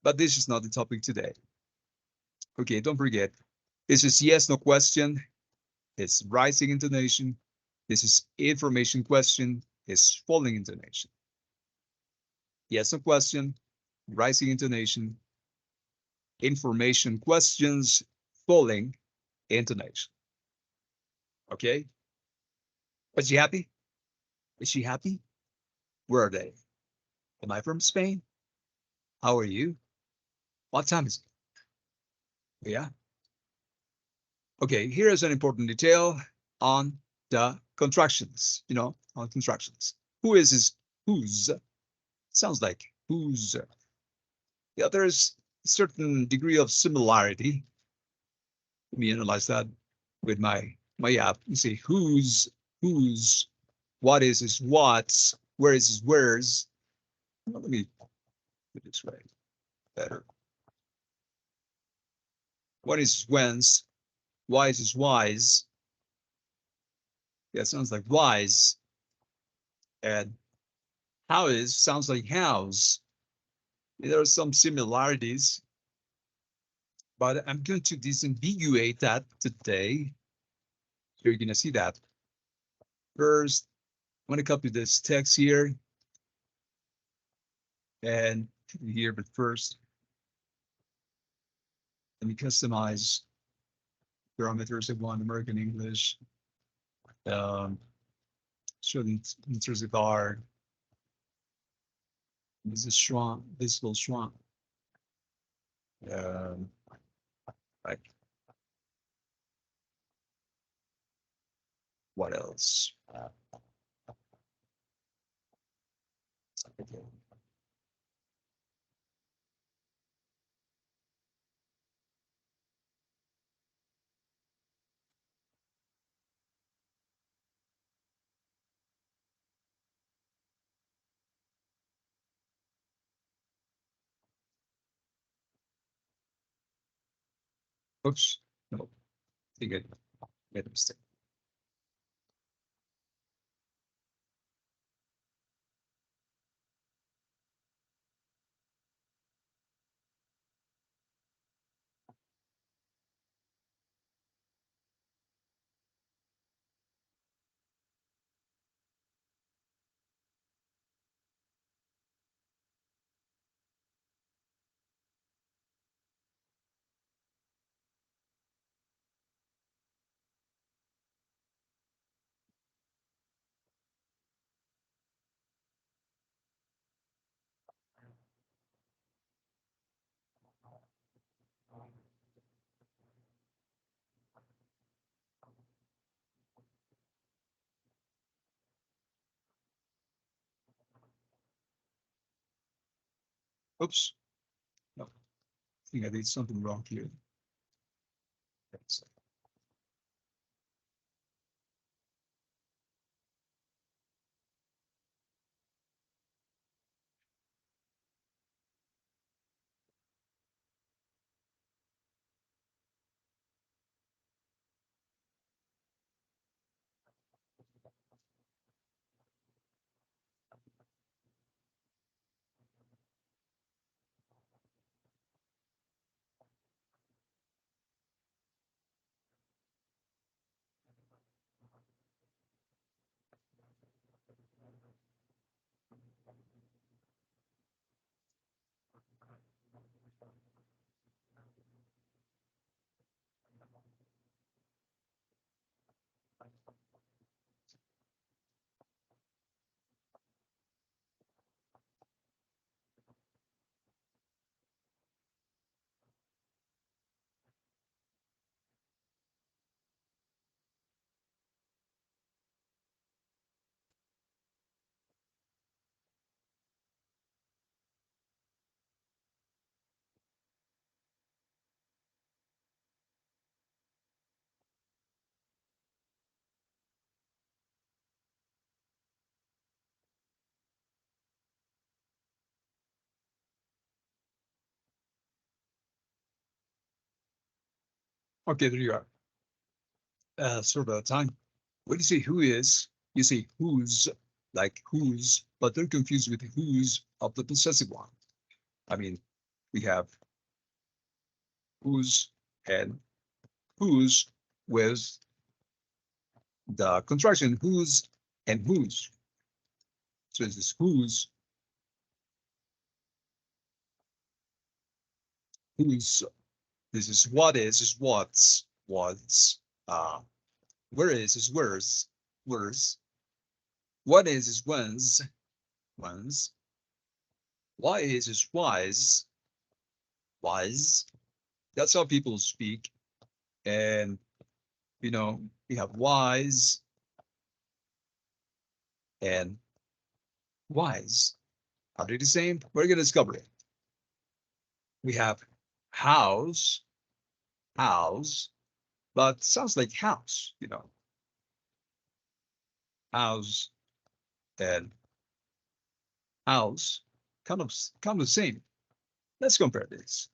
A: But this is not the topic today. Okay, don't forget. This is yes, no question. It's rising intonation. This is information question. It's falling intonation. Yes, no question. Rising intonation. information questions following intonation. Okay? Is she happy? Is she happy? Where are they? Am I from Spain? How are you? What time is it? Yeah. Okay, here is an important detail on the contractions, on contractions. Who is whose? Sounds like whose. Yeah, there's a certain degree of similarity. Let me analyze that with my app. You see whose, what is what's, where is where's. Well, let me put it this way, better. What is whence, why is why's. Yeah, it sounds like why's. And how is sounds like how's. There are some similarities, but I'm going to disambiguate that today. You're going to see that. First, I'm going to copy this text here and here, but first, let me customize parameters. I want American English. Show the intrinsic R. This is shrunk. This will shrunk. Right. What else? Okay. Oops. No. I think I made a mistake. Oops. No. I think I did something wrong here. Okay, there you are. Sort of time. When you say who is, you say whose, like whose, but they're confused with whose of the possessive one. I mean, we have whose and whose with the contraction whose and whose. So this is whose. whose. This is what is what's, where is where's, what is when's, why is why's, That's how people speak. And, you know, we have whys and whys. Are they the same? We're going to discover it. We have house, but sounds like house, you know. House and house, kind of the same. Let's compare this.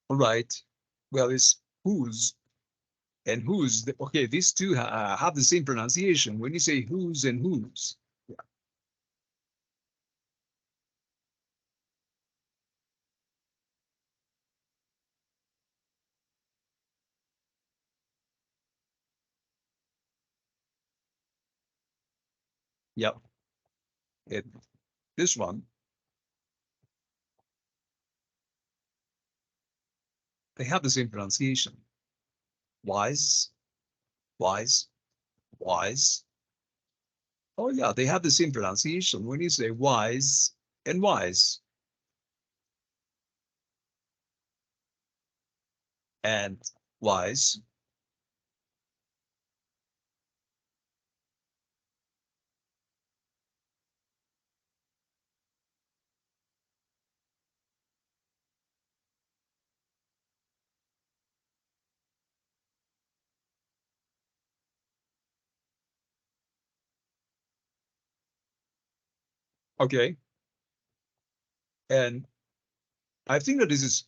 A: All right. Well, it's whose and whose. Okay, these two have the same pronunciation. When you say whose and whose. Yeah. Yep. This one, they have the same pronunciation. Wise, wise, wise. Oh yeah, they have the same pronunciation. When you say wise and wise. And wise. Okay. And I think that this is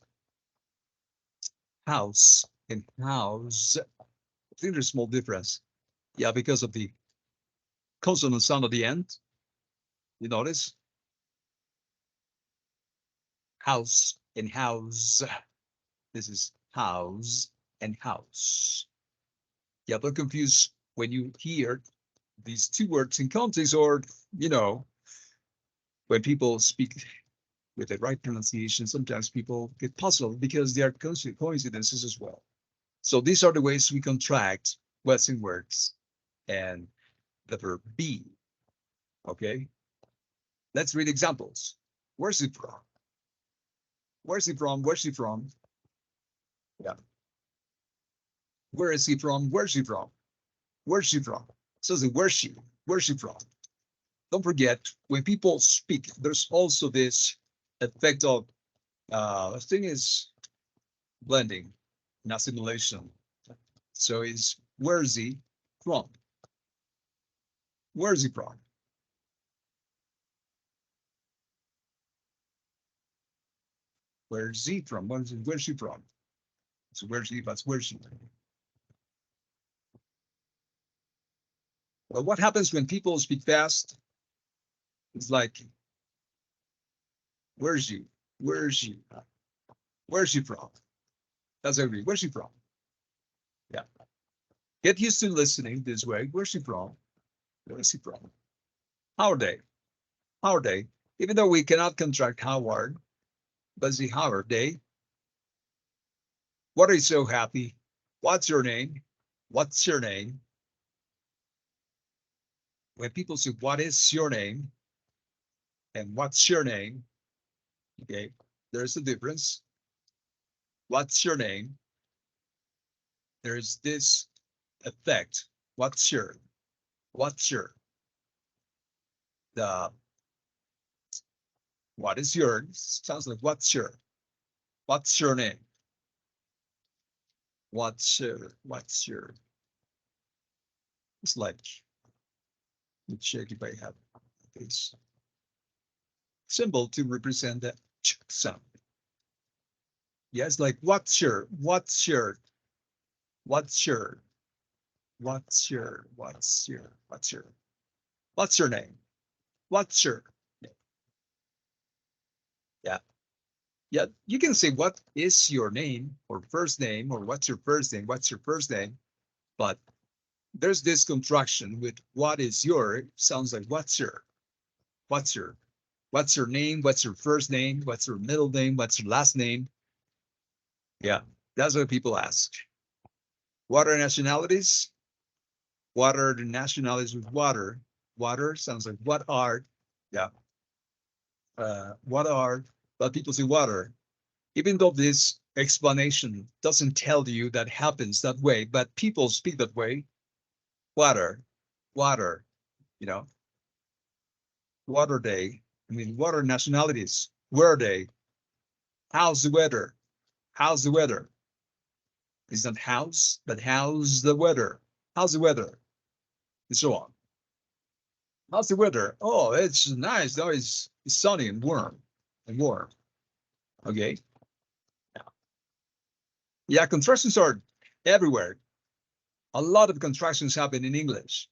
A: house and house. I think there's a small difference. Yeah, because of the consonant sound at the end. You notice? House and house. This is house and house. Yeah, don't confuse when you hear these two words in context, or, you know, when people speak with the right pronunciation, sometimes people get puzzled because they are coincidences as well. So these are the ways we contract Western words and the verb be. Okay, let's read examples. Where's it from? Where's he from? Where's she from? Yeah. Where is he from? Where's she from? Where's she from? So the where's she? Where's she from? Don't forget, when people speak, there's also this effect of the thing is blending and assimilation. So is where's he from? Where's he from? Where's he from? Where's she from? So where's he? But where's she? Well, what happens when people speak fast? It's like, where's you? Where's you? Where's she from? That's agree. Where's she from? Yeah. Get used to listening this way. Where's she from? Where's she from? How are they? How are they? Even though we cannot contract Howard, but see, how are they? What are you so happy? What's your name? What's your name? When people say, what is your name? And what's your name? Okay, there's a difference. What's your name? There's this effect. What's your? The what is yours? Sounds like what's your name? What's your? It's like, let's check if I have this symbol to represent that sound. Yes, like what's your name? What's your? Yeah. Yeah, you can say what is your name or first name or what's your first name, what's your first name, but there's this contraction with what is your, sounds like what's your, what's your, what's your name, what's your first name, what's your middle name, what's your last name. Yeah, that's what people ask. What are nationalities? What are the nationalities with water? Water sounds like what are, yeah. What are, but people say water. Even though this explanation doesn't tell you that happens that way, but people speak that way. Water, water, you know, what are they? I mean, what are nationalities? Where are they? How's the weather? How's the weather? It's not house, but how's the weather? How's the weather? And so on. How's the weather? Oh, it's nice. No, it's sunny and warm and warm. Okay. Yeah, contractions are everywhere. A lot of contractions happen in English.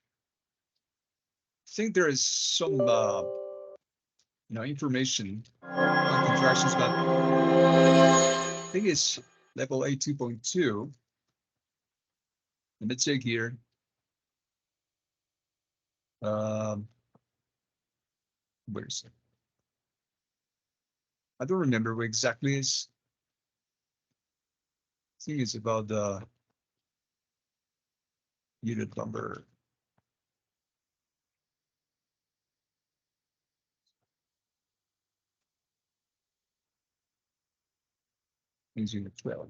A: I think there is some information on contractions, but I think it's level A 2.2. Let me check here. Where is it? I don't remember what exactly is. I think it's about the unit number. Is unit 12.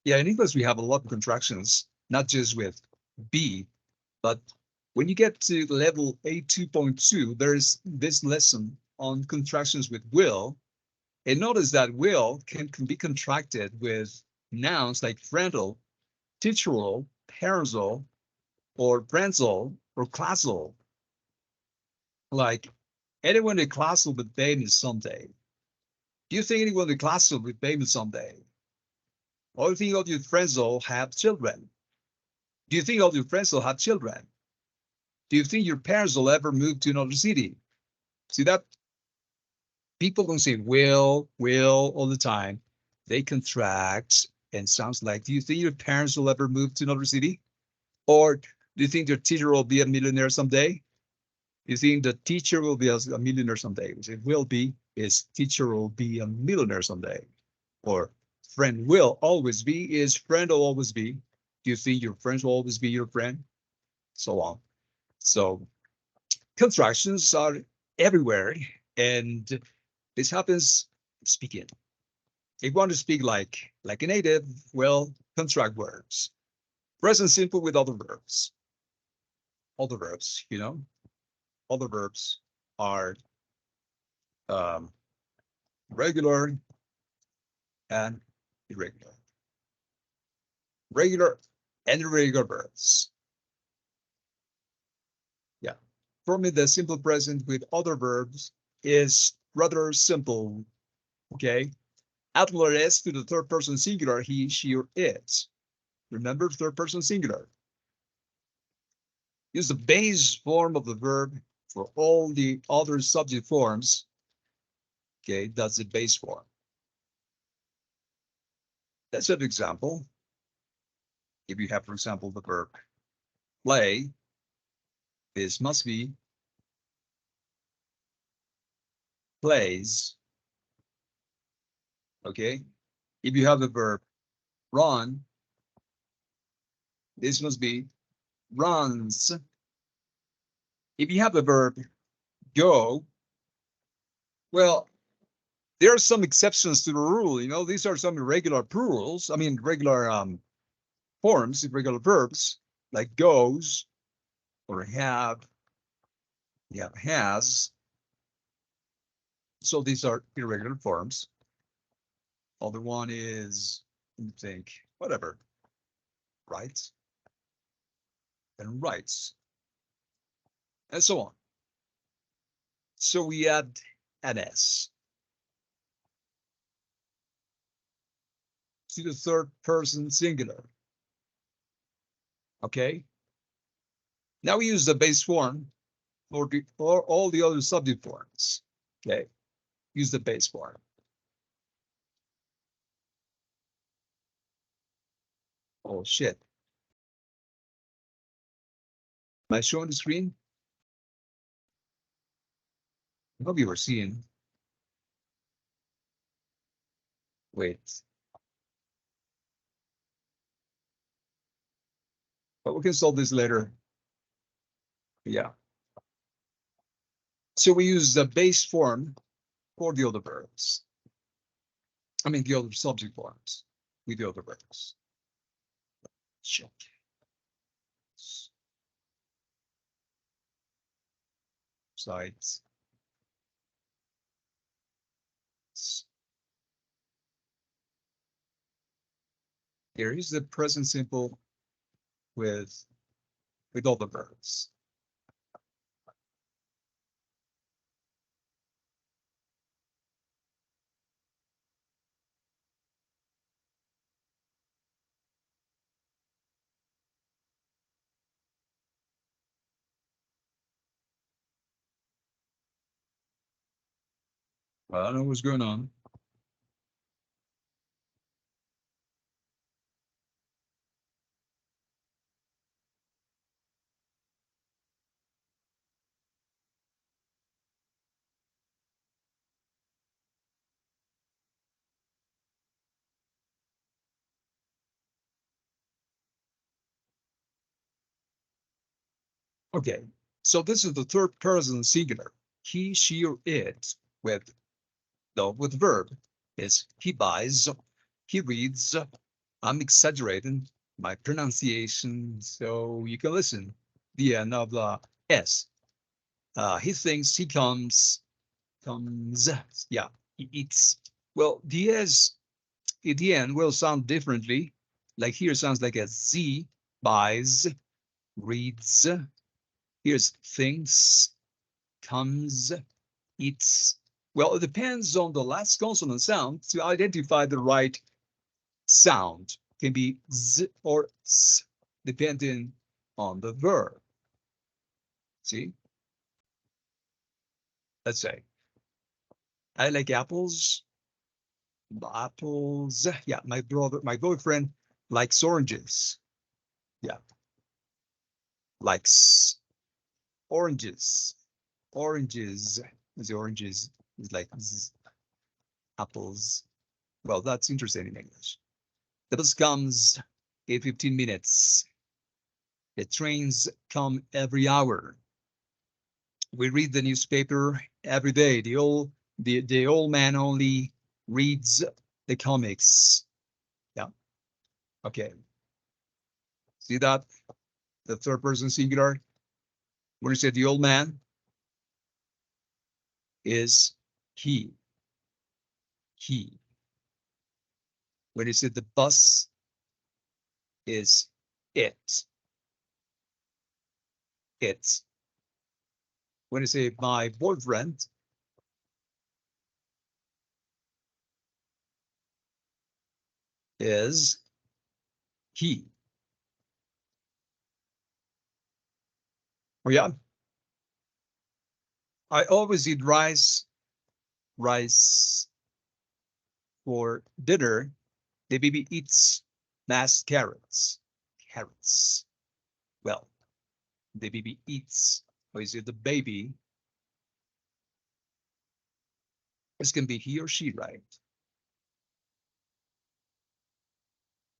A: Yeah, in English we have a lot of contractions, not just with be, but when you get to level A 2.2, there's this lesson on contractions with will. And notice that will can be contracted with nouns like friendal, teacheral, parental, or parental, or classal. Like anyone in classal with baby someday. Do you think anyone in classal with baby someday? Or do you think all your friends will have children? Do you think all your friends will have children? Do you think your parents will ever move to another city? See that? People don't say will all the time. They contract and sounds like, do you think your parents will ever move to another city? Or do you think your teacher will be a millionaire someday? You think the teacher will be a millionaire someday? It will be, is teacher will be a millionaire someday. Or friend will always be, is friend will always be. Do you think your friends will always be your friend? So on. So contractions are everywhere. And this happens speaking. If you want to speak like a native, well, contract verbs. Present simple with other verbs. Other verbs, other verbs are regular and irregular. Regular and irregular verbs. Yeah. For me, the simple present with other verbs is rather simple. Okay. Add s to the third person singular, he, she, or it. Remember third person singular. Use the base form of the verb for all the other subject forms. Okay, that's the base form. That's an example. If you have, for example, the verb play, this must be plays. Okay. If you have the verb run, this must be runs. If you have the verb go, well, there are some exceptions to the rule. These are some irregular plurals. I mean, regular forms, irregular verbs like goes or have. You have has. So these are irregular forms. Other one is, let me think, whatever. Writes and writes. And so on. So we add an S to the third person singular. Okay. Now we use the base form for all the other subject forms. Okay. Use the base form. Oh shit. Am I showing the screen? I hope you were seeing. Wait. But we can solve this later. Yeah. So we use the base form for the other verbs. I mean, the other subject forms with the other verbs. Check. Sides. Here is the present simple with all the verbs. I don't know what's going on. Okay, so this is the third person singular. He, she, or it with verb is he buys, he reads. I'm exaggerating my pronunciation, so you can listen. The end of the S. He thinks, he comes, yeah, he eats. Well, the S at the end will sound differently. Like here sounds like a Z, buys, reads. Here's thinks, comes, eats. Well, it depends on the last consonant sound to identify the right sound. Can be Z or S, depending on the verb. See? Let's say, I like apples. Apples. Yeah, my boyfriend likes oranges. Yeah. Likes oranges. Oranges. The oranges is like apples. Well, that's interesting in English. The bus comes in 15 minutes. The trains come every hour. We read the newspaper every day. The old man only reads the comics. Yeah. Okay. See that? The third person singular. When you say the old man is he. He. When you say the bus is it. It. When you say my boyfriend is he. Oh yeah. I always eat rice for dinner. The baby eats mashed carrots. Carrots. Well, the baby eats, or is it the baby? This can be he or she, right?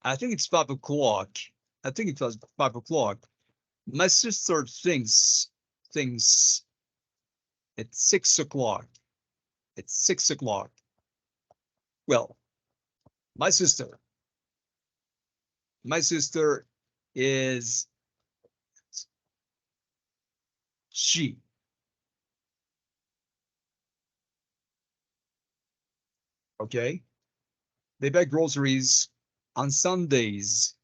A: I think it's 5 o'clock. I think it was 5 o'clock. My sister thinks it's 6 o'clock. It's 6 o'clock. Well, my sister is she. Okay. They buy groceries on Sundays.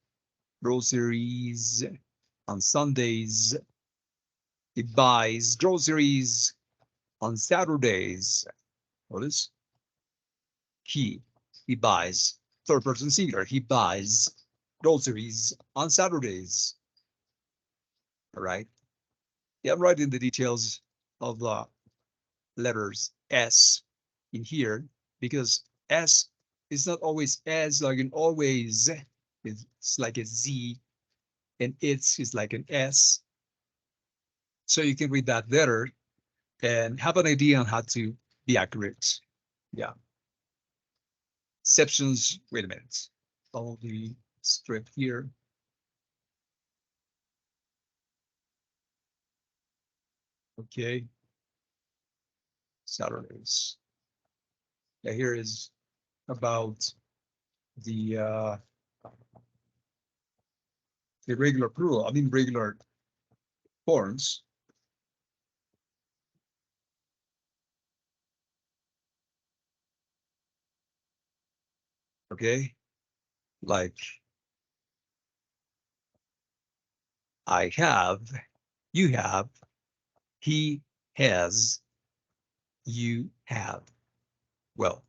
A: Groceries on Sundays. It buys groceries on Saturdays. Notice he buys, third person singular, he buys groceries on Saturdays. All right. Yeah, I'm writing the details of the letters S in here because S is not always S like an always. It's like a Z, and it's is like an S. So you can read that letter and have an idea on how to be accurate. Yeah. Exceptions, wait a minute. Follow the strip here. Okay. Saturdays. Yeah, here is about the regular plural, I mean regular forms. Okay, like I have, you have, he has, you have. Well,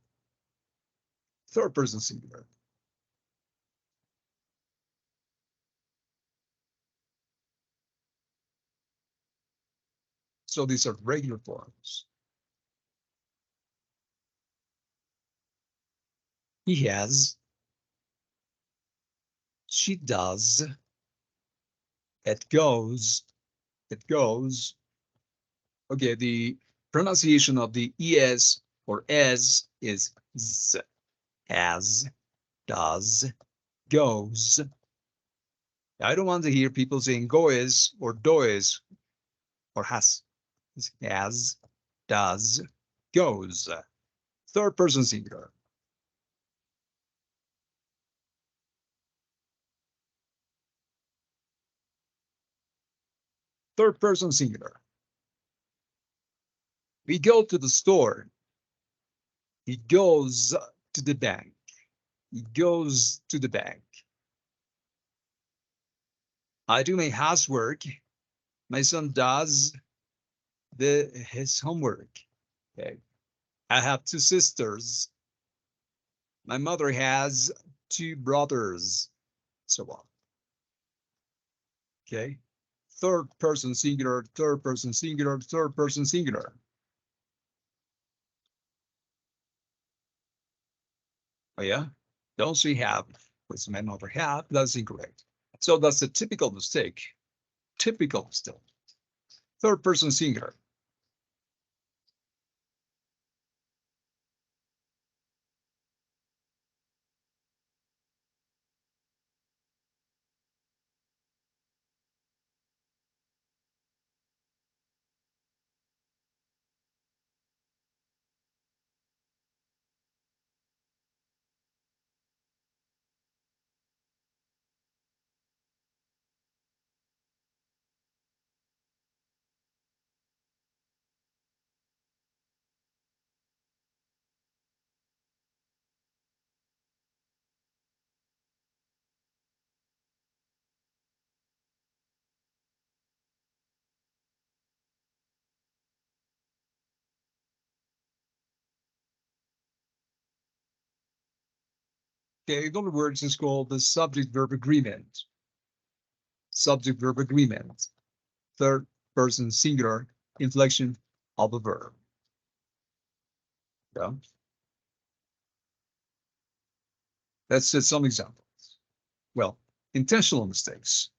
A: third person singular. So these are regular forms. He has, she does, it goes, it goes. Okay, the pronunciation of the es or es is z, has, does, goes. I don't want to hear people saying goes or does or has. It's has, does, goes. Third person singular. Third person singular. We go to the store. He goes to the bank. He goes to the bank. I do my housework. My son does his homework. Okay. I have two sisters. My mother has two brothers. So on. Okay. Third person singular, third person singular, third person singular. Oh yeah, don't she have? With my mother have, that's incorrect. So that's a typical mistake. Typical still. Third person singular. Okay, in other words, it's called the subject verb agreement. Subject verb agreement. Third person singular inflection of a verb. Yeah. That's just some examples. Well, intentional mistakes.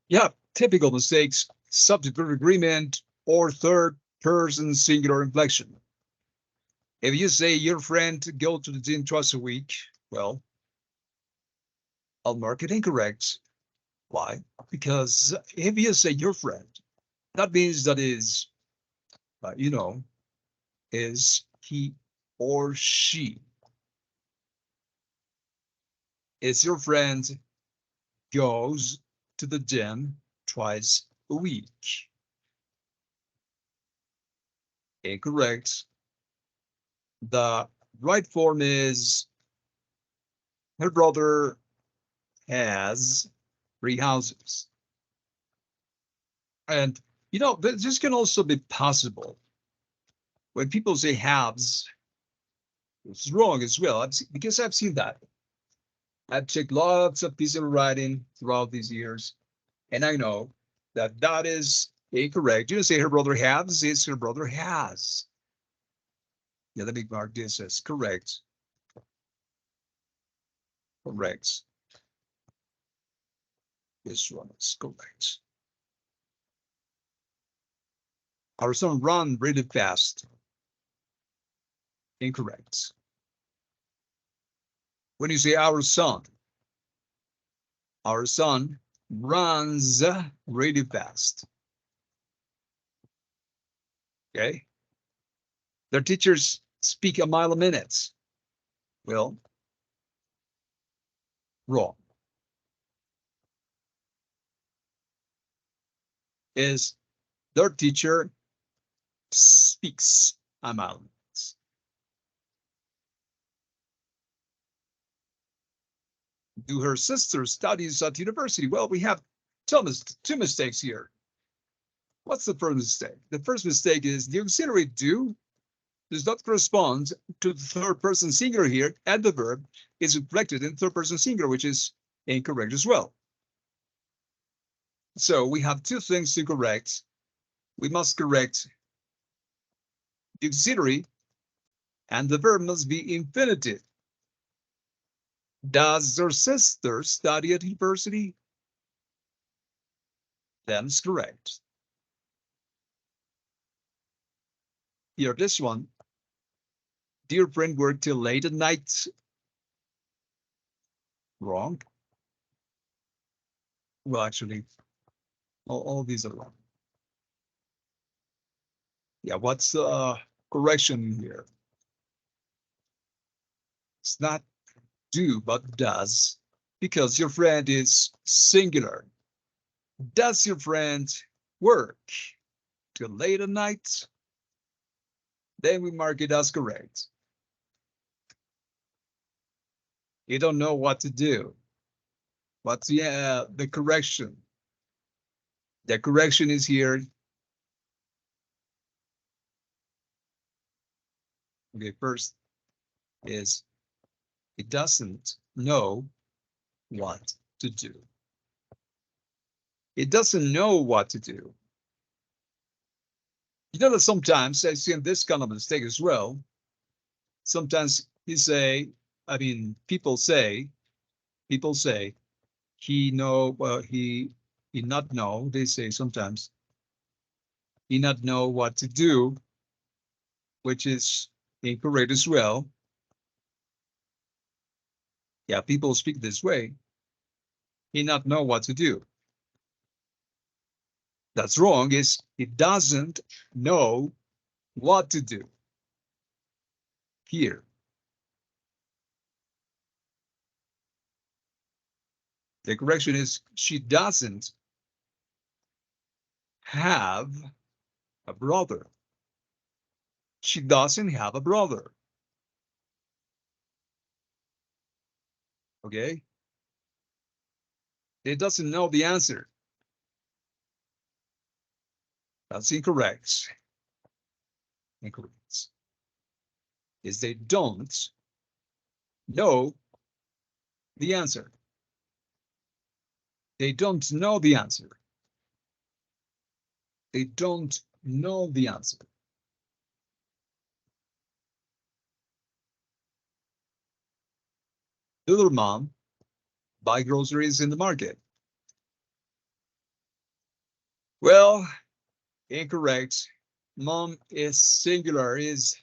A: Yeah, typical mistakes, subject-verb agreement, or third-person singular inflection. If you say your friend go to the gym twice a week, well, I'll mark it incorrect. Why? Because if you say your friend, that means that is, is he or she. Is your friend goes to the gym twice a week? Incorrect. The right form is her brother has 3 houses. And, this can also be possible. When people say halves, it's wrong as well, because I've seen that. I've checked lots of pieces of writing throughout these years, and I know that that is incorrect. You don't say her brother has, it's her brother has. Yeah, let me mark this as correct. Correct. This one is correct. Our son run really fast. Incorrect. When you say our son runs really fast. Okay. Their teachers speak a mile a minute. Well, wrong. Is their teacher speaks a mile a minute. Do her sister studies at university? Well, we have two mistakes here. What's the first mistake? The first mistake is the auxiliary do does not correspond to the third person singular here, and the verb is reflected in third person singular, which is incorrect as well. So we have two things to correct. We must correct the auxiliary, and the verb must be infinitive. Does her sister study at university? That's correct. Here, this one. Dear friend work till late at night. Wrong. Well, actually, all these are wrong. Yeah, what's the correction here? It's not do, but does, because your friend is singular. Does your friend work till late at night? Then we mark it as correct. You don't know what to do. What's the correction? The correction is here. Okay, first is it doesn't know what to do. It doesn't know what to do. You know that sometimes I see this kind of mistake as well. Sometimes people say, he know, well, he not know. They say sometimes he not know what to do, which is incorrect as well. Yeah, people speak this way. He not know what to do. That's wrong. Is he doesn't know what to do. Here. The correction is she doesn't have a brother. She doesn't have a brother. Okay? It doesn't know the answer. That's incorrect. Incorrect. Is they don't know the answer. They don't know the answer. They don't know the answer. Little mom buy groceries in the market. Well, incorrect. Mom is singular, is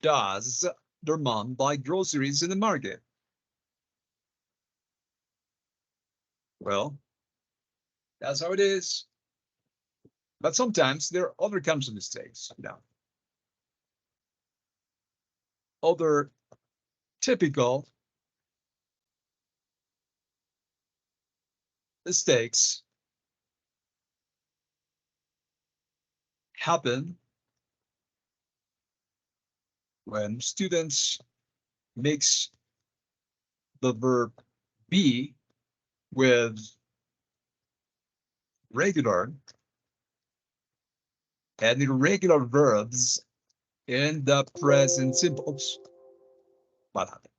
A: does their mom buy groceries in the market? Well, that's how it is. But sometimes there are other kinds of mistakes, Other typical mistakes happen when students mix the verb be with regular and irregular verbs in the present simples. What happened?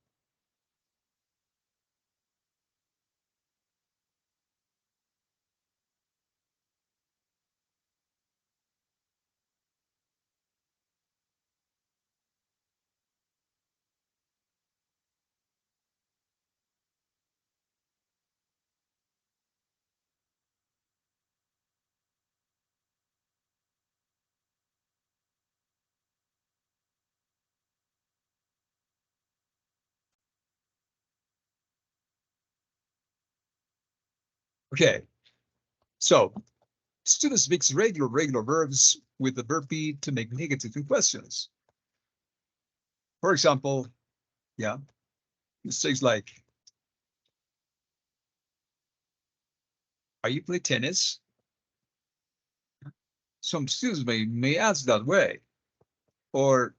A: Okay, so students mix regular verbs with the verb be to make negative in questions. For example, mistakes like, are you play tennis? Some students may ask that way. Or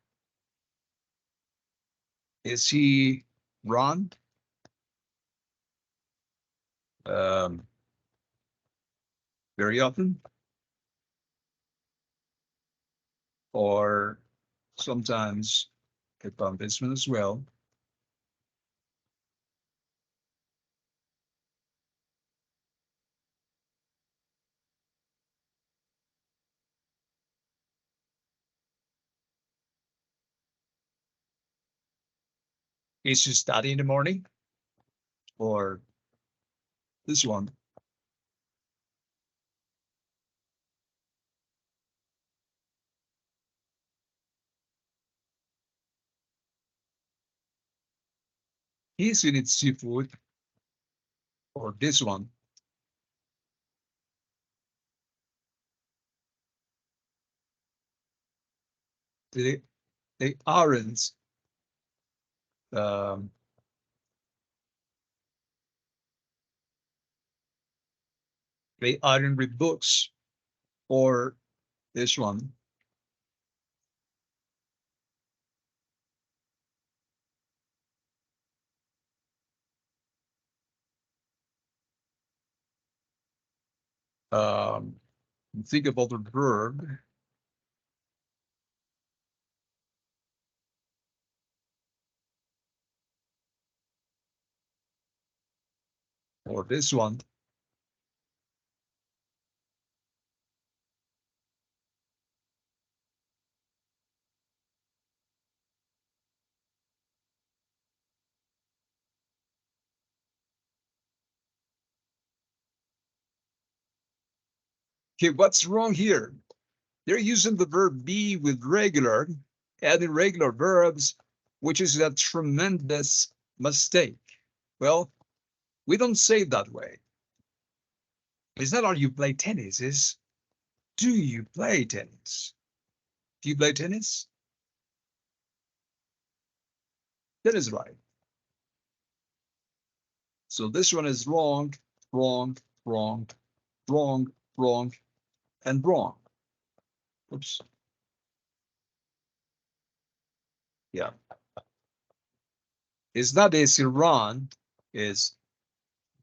A: is he run? Very often? Or sometimes I found this one as well. Is she study in the morning? Or this one? He's in its seafood. Or this one? They aren't um, they aren't read books. Or this one? Um, think about the verb. Or this one. Okay, what's wrong here? They're using the verb be with regular and irregular verbs, which is a tremendous mistake. Well, we don't say it that way. It's not, are you play tennis? It's, do you play tennis? Do you play tennis? That is right. So this one is wrong, wrong, wrong, wrong, wrong, and wrong. Oops. Yeah. It's not is he run, is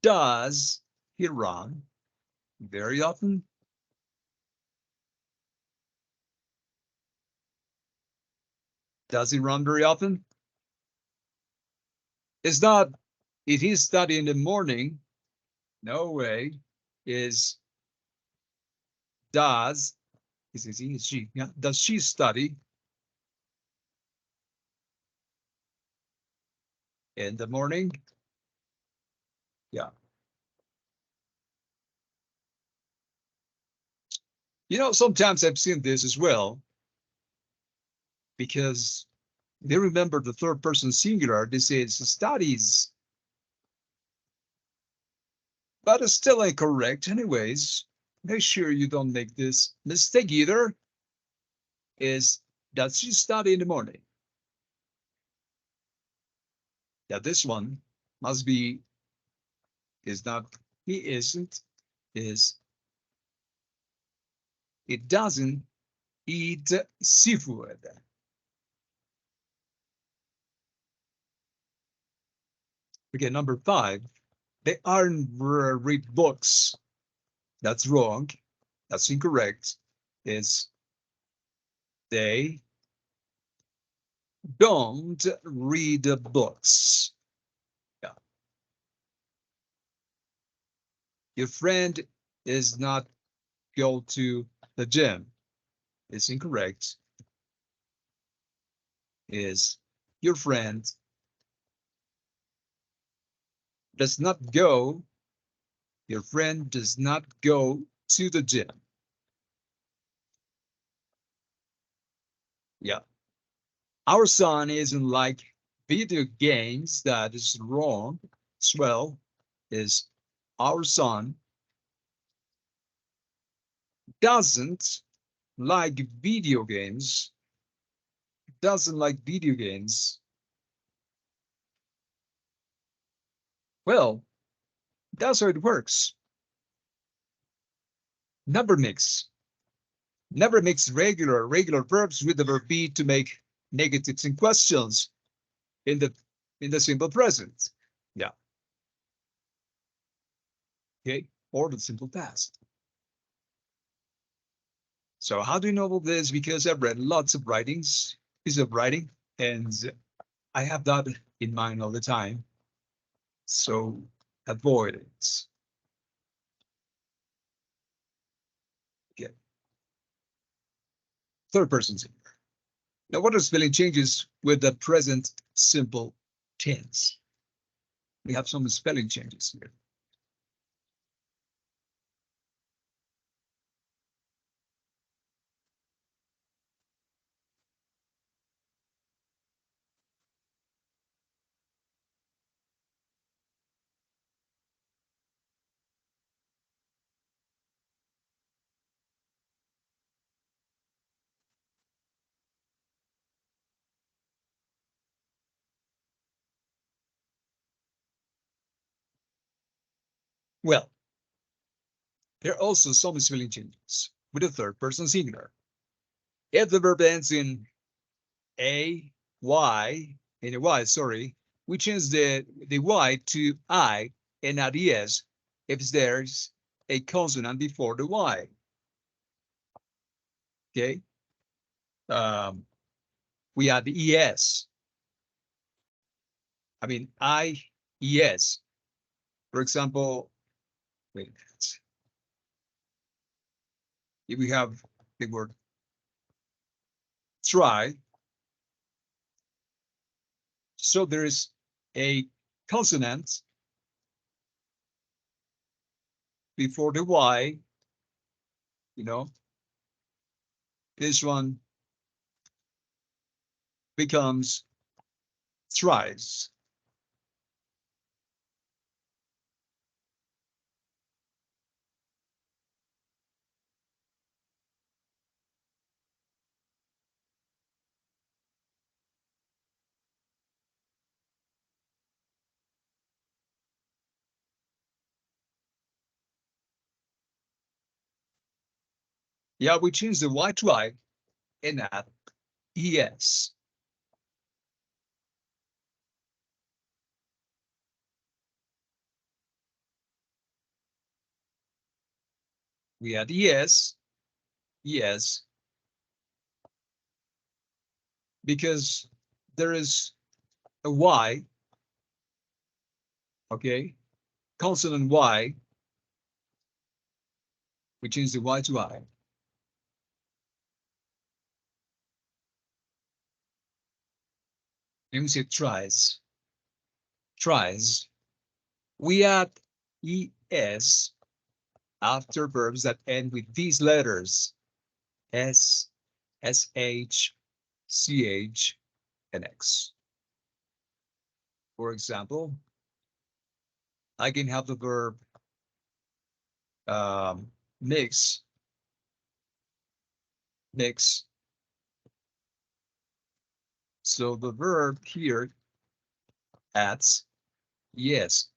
A: does he run very often? Does he run very often? It's not, if he study in the morning, no way, is does, is he, is she, yeah, does she study in the morning? Yeah. You know, sometimes I've seen this as well because they remember the third person singular. They say it's studies, but it's still incorrect anyways. Make sure you don't make this mistake either. Is does she study in the morning? Yeah, this one must be is not, he isn't, is it doesn't eat seafood. Okay, number 5, they aren't read books. That's wrong. That's incorrect. Is they don't read books. Yeah. Your friend is not go to the gym. It's incorrect. Is your friend does not go, your friend does not go to the gym. Yeah. Our son isn't like video games. That is wrong as well. Is our son doesn't like video games. Doesn't like video games. Well, that's how it works. Never mix. Never mix regular verbs with the verb be to make negatives and questions in the simple present. Yeah. Okay, or the simple past. So how do you know about this? Because I've read lots of pieces of writing, and I have that in mind all the time. So avoid it. Okay. Third person singular. Now, what are spelling changes with the present simple tense? We have some spelling changes here. Well, there are also some spelling changes with the third person singular. If the verb ends in a, y, in a y, sorry, we change the y to I and not es if there's a consonant before the y. Okay. We add es. I mean, es. For example, wait a minute. If we have the word try, so there is a consonant before the y, you know, this one becomes tries. Yeah, we change the y to I and add es. We add es, because there is a y, okay, consonant y, we change the y to I. And we say tries. We add es after verbs that end with these letters. S, SH, CH, and X. For example, I can have the verb mix, mix. So the verb here adds, yes,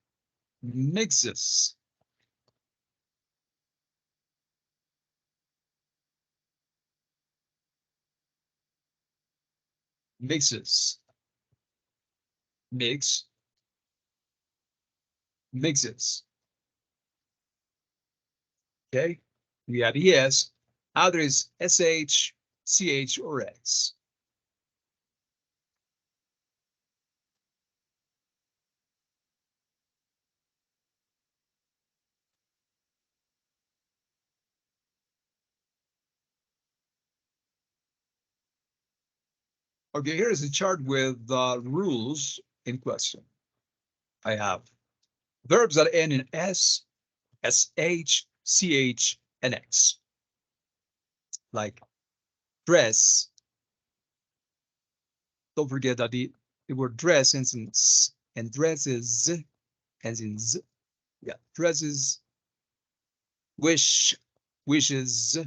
A: mixes. Mixes. Mix. Mixes. Okay, we have yes, either is SH, CH, or X. Okay, here's a chart with the rules in question. I have verbs that end in S, SH, CH, and X. Like dress. Don't forget that the word dress ends in S, and dresses ends in Z. Yeah, dresses, wish, wishes,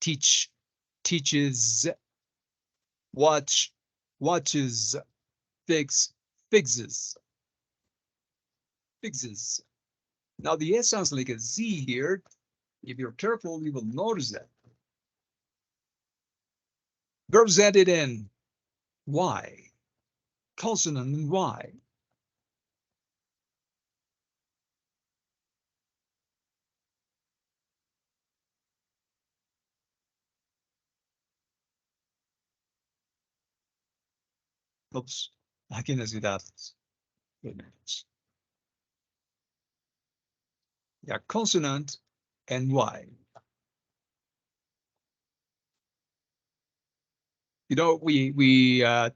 A: teach, teaches, watch, watches, fix, fixes, fixes. Now the S sounds like a Z here. If you're careful, you will notice that. Verbs ended in Y, consonant in Y. Oops, I cannot see that. Yeah, consonant and Y. You know, we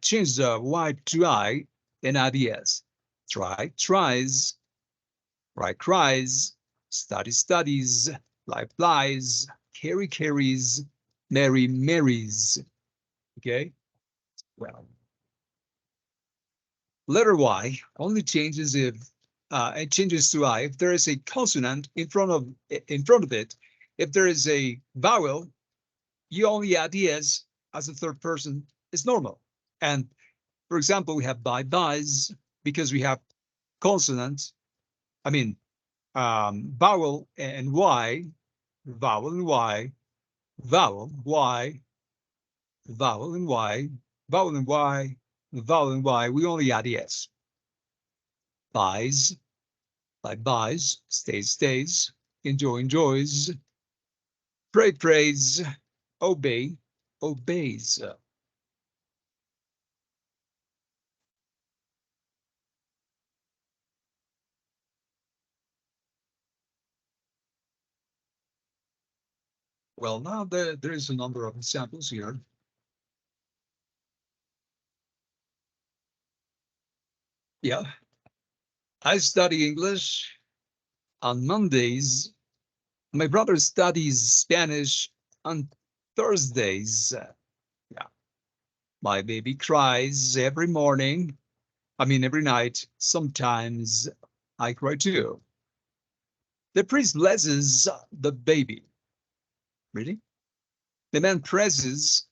A: changed the Y to I and IDS. Try, tries, cry, cries, study, studies, life, lies, carry, carries, marry, marries. Okay, well, letter Y only changes if it changes to I if there is a consonant in front of it. If there is a vowel, you only add es as a third person. It's normal. And for example, we have bye byes because we have consonants. I mean, vowel and Y, vowel and Y, vowel, Y, vowel and Y, vowel and Y, vowel and Y. We only add es. Buys, like buys, stays, stays, enjoy, enjoys, pray, prays, obey, obeys. Well, now there is a number of examples here. Yeah, I study English on Mondays. My brother studies Spanish on Thursdays. Yeah, my baby cries every morning. I mean, every night. Sometimes I cry too. The priest blesses the baby. Really? The man presses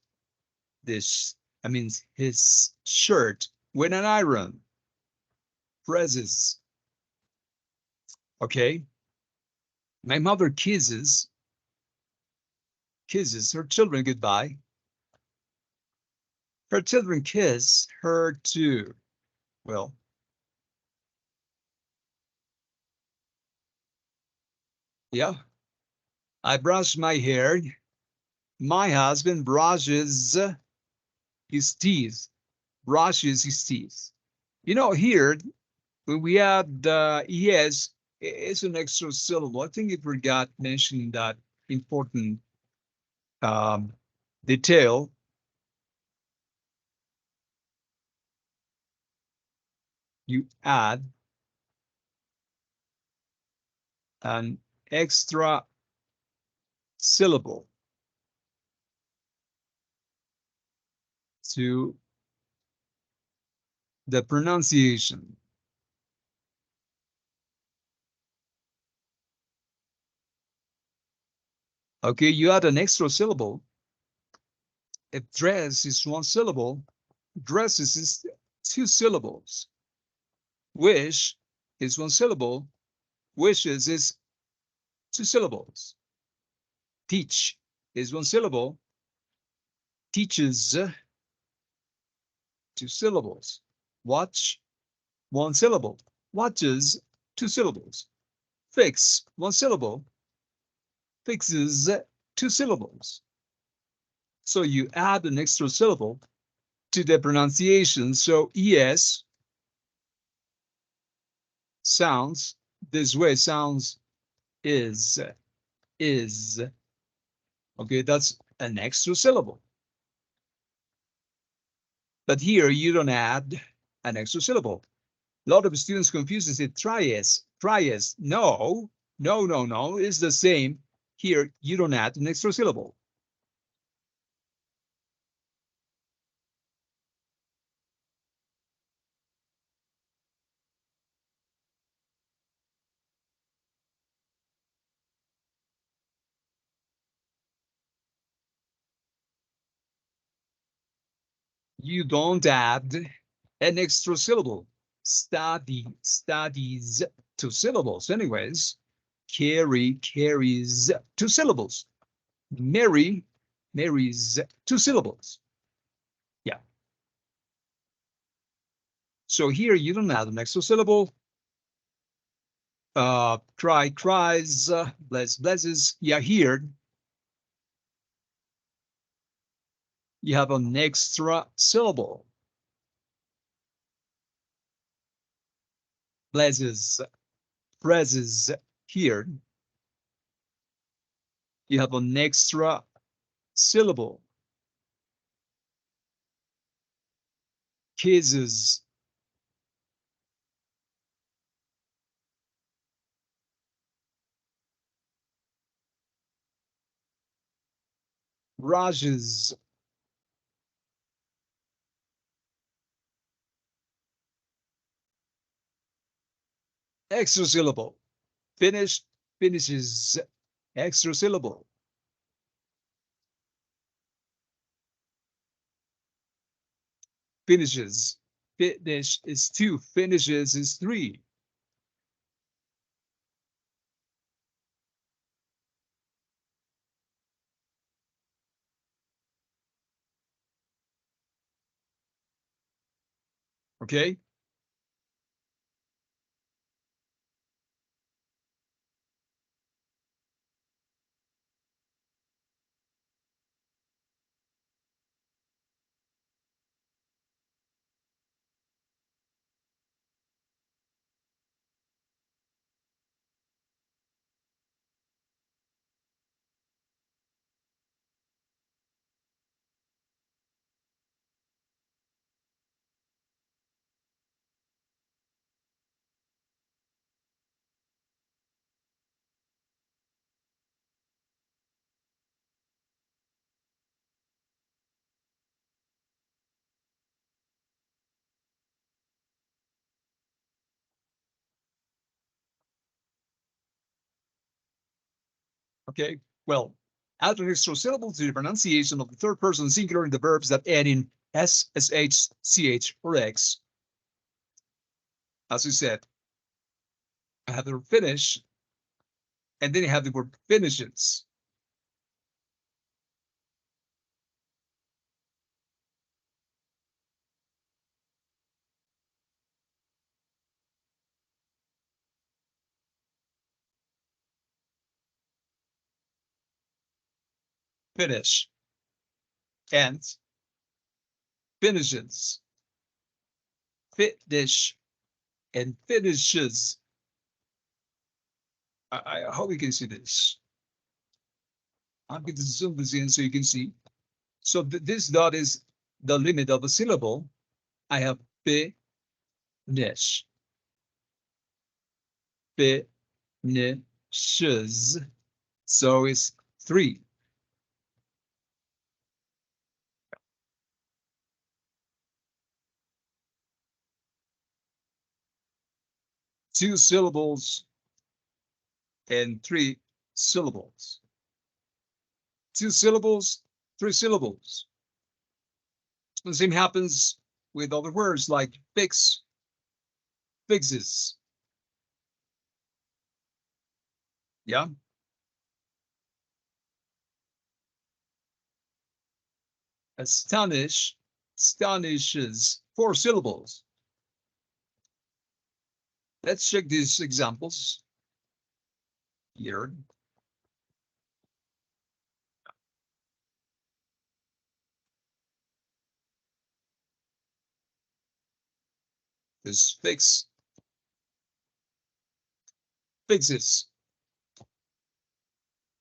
A: this, I mean, his shirt with an iron. Presses. Okay. My mother kisses her children goodbye. Her children kiss her too. Well, yeah. I brush my hair. My husband brushes his teeth. Brushes his teeth. You know, here, when we add es, it's an extra syllable. I think it forgot mentioning that important detail. You add an extra syllable. to the pronunciation. Okay, you add an extra syllable. If dress is one syllable, dresses is two syllables. Wish is one syllable, wishes is two syllables. Teach is one syllable, teaches two syllables. Watch, one syllable, watches two syllables. Fix, one syllable, fixes two syllables. So you add an extra syllable to the pronunciation. So es sounds this way, sounds is. Okay, that's an extra syllable. But here you don't add an extra syllable. A lot of students confuse it, tries. No, it's the same. Here you don't add an extra syllable. You don't add an extra syllable. Study, studies, two syllables. Anyways, carry, carries, two syllables. Marry, marries, two syllables. Yeah. So here you don't add an extra syllable. Cry, cries, bless, blesses. Yeah, here you have an extra syllable. Blesses, presses. Here you have an extra syllable. Kisses. Rajas. Extra syllable. Finished, finishes. Extra syllable. Finishes. Finish is two. Finishes is three. Okay. Okay, well, add an extra syllable to the pronunciation of the third person singular in the verbs that end in s, sh, ch, or x. As we said, I have the word finish, and then you have the word finishes. Finish and finishes. Finish and finishes. I hope you can see this. I'm going to zoom this in so you can see. So this dot is the limit of a syllable. I have finish. Finishes. So it's three. 2 syllables and 3 syllables. 2 syllables, 3 syllables. The same happens with other words like fix, fixes. Yeah. Astonish, astonishes, 4 syllables. Let's check these examples here. This fix, fixes,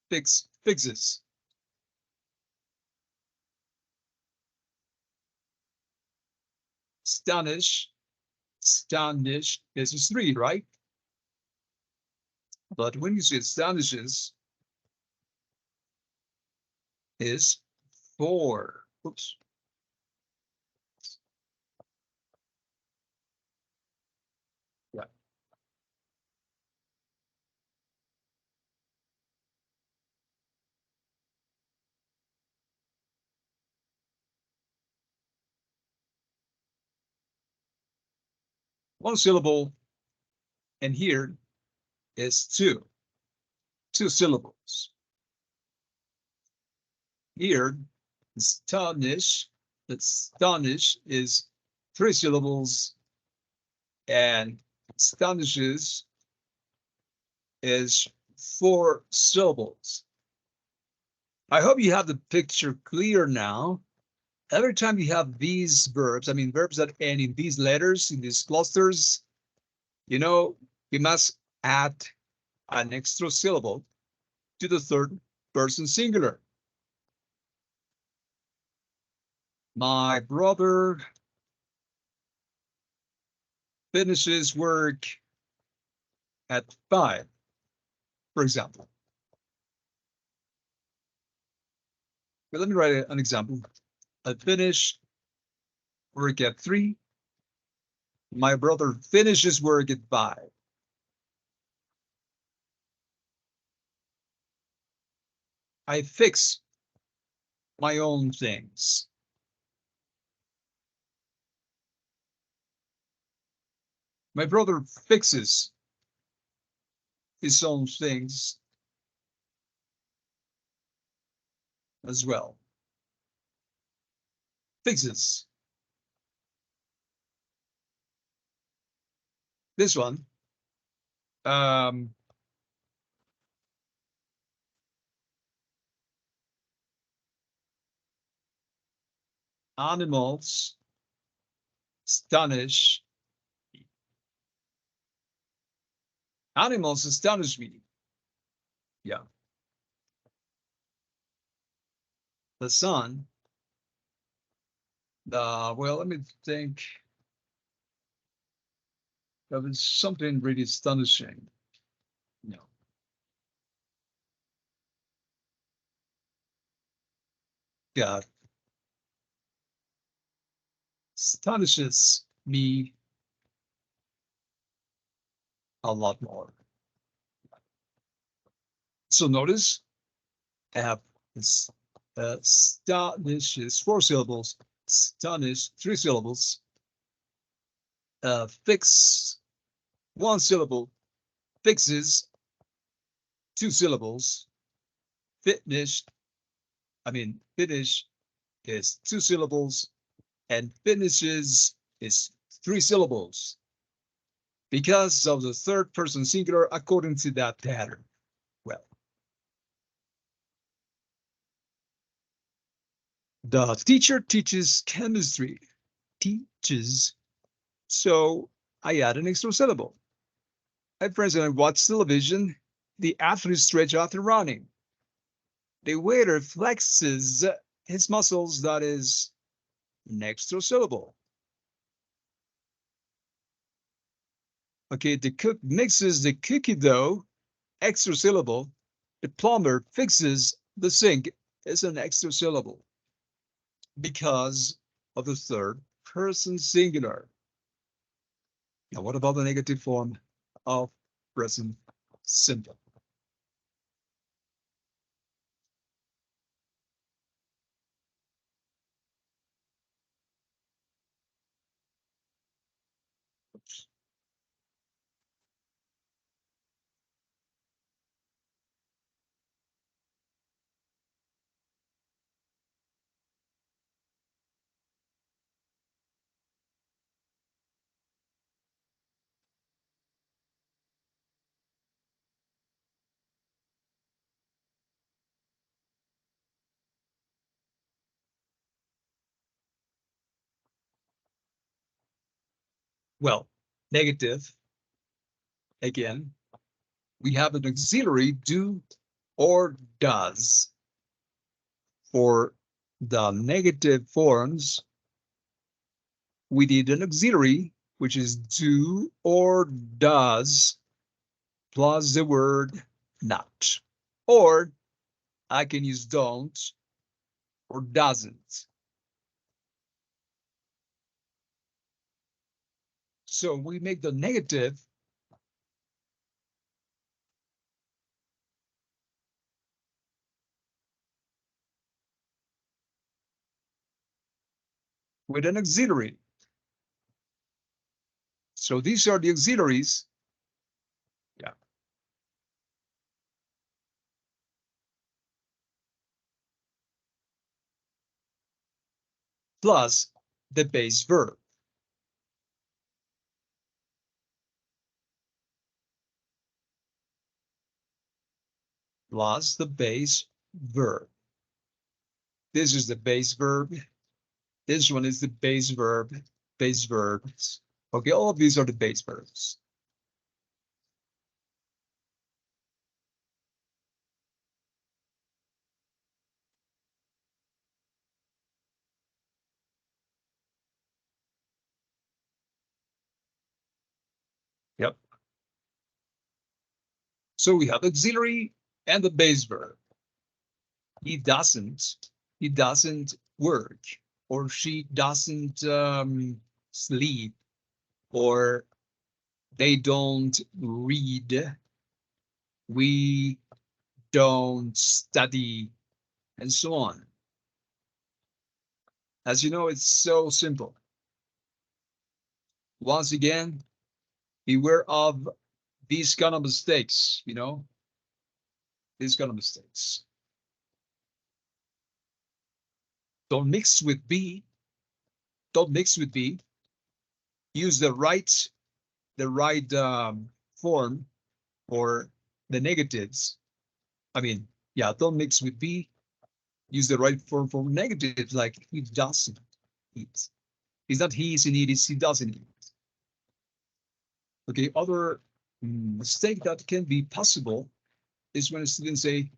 A: fix, fixes. Astonish, astonish is 3, right? But when you say astonishes, is 4. Oops. Yeah. One syllable, and here is 2. 2 syllables. Here, astonish, astonish is 3 syllables, and astonishes is 4 syllables. I hope you have the picture clear now. Every time you have these verbs, I mean verbs that end in these letters, in these clusters, you know, you must add an extra syllable to the third person singular. My brother finishes work at 5, for example. But let me write an example. I finish work at 3. My brother finishes work at 5. I fix my own things. My brother fixes his own things as well. Fixes. This one. Animals astonish. Animals astonish me. Yeah. The sun. Well, let me think. That was something really astonishing. No. God. Astonishes me a lot more. So notice I have this astonishes 4 syllables, astonish 3 syllables, fix 1 syllable, fixes 2 syllables, finish is 2 syllables, and finishes is 3 syllables because of the third person singular according to that pattern. Well, the teacher teaches chemistry, teaches, so I add an extra syllable. At present, I watch television. The athlete stretch after running. The waiter flexes his muscles, that is an extra syllable. Okay, the cook mixes the cookie dough, extra syllable. The plumber fixes the sink is an extra syllable because of the third person singular. Now, what about the negative form? of present simple. Well, negative, again, we have an auxiliary do or does. For the negative forms, we need an auxiliary, which is do or does, plus the word not. Or I can use don't or doesn't. So we make the negative with an auxiliary. So these are the auxiliaries. Yeah. Plus the base verb. Plus the base verb. This is the base verb. This one is the base verb, base verbs. Okay, all of these are the base verbs. Yep. So we have auxiliary and the base verb. He doesn't work, or she doesn't sleep, or they don't read, we don't study, and so on. As you know, it's so simple. Once again, beware of these kind of mistakes, you know, these kind of mistakes. Don't mix with B. Don't mix with B. Use the right form for the negatives. I mean, yeah, don't mix with B. Use the right form for negatives, like he doesn't eat. It's not he isn't eat, it's he doesn't eat. Okay, other mistake that can be possible is when a student say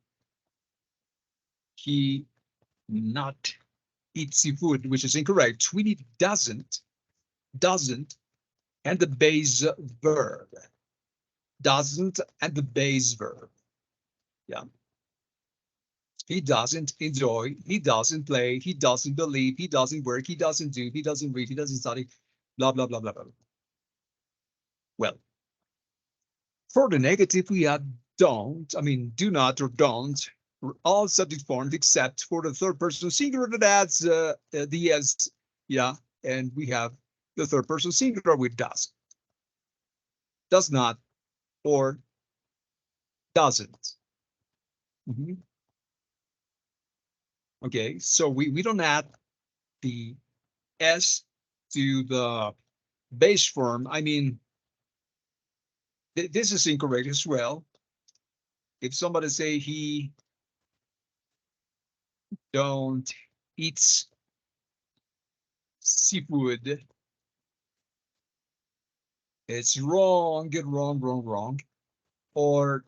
A: he not eat seafood, which is incorrect. We need doesn't, and the base verb. Doesn't and the base verb. Yeah. He doesn't enjoy, he doesn't play, he doesn't believe, he doesn't work, he doesn't do, he doesn't read, he doesn't study, blah, blah, blah, blah, blah. Well, for the negative, we have don't, I mean, do not or don't, all subject forms except for the third person singular that adds the s, yeah, and we have the third person singular with does not, or doesn't. Mm-hmm. Okay, so we don't add the s to the base form. I mean, this is incorrect as well. If somebody say he don't eat seafood, it's wrong, wrong. Or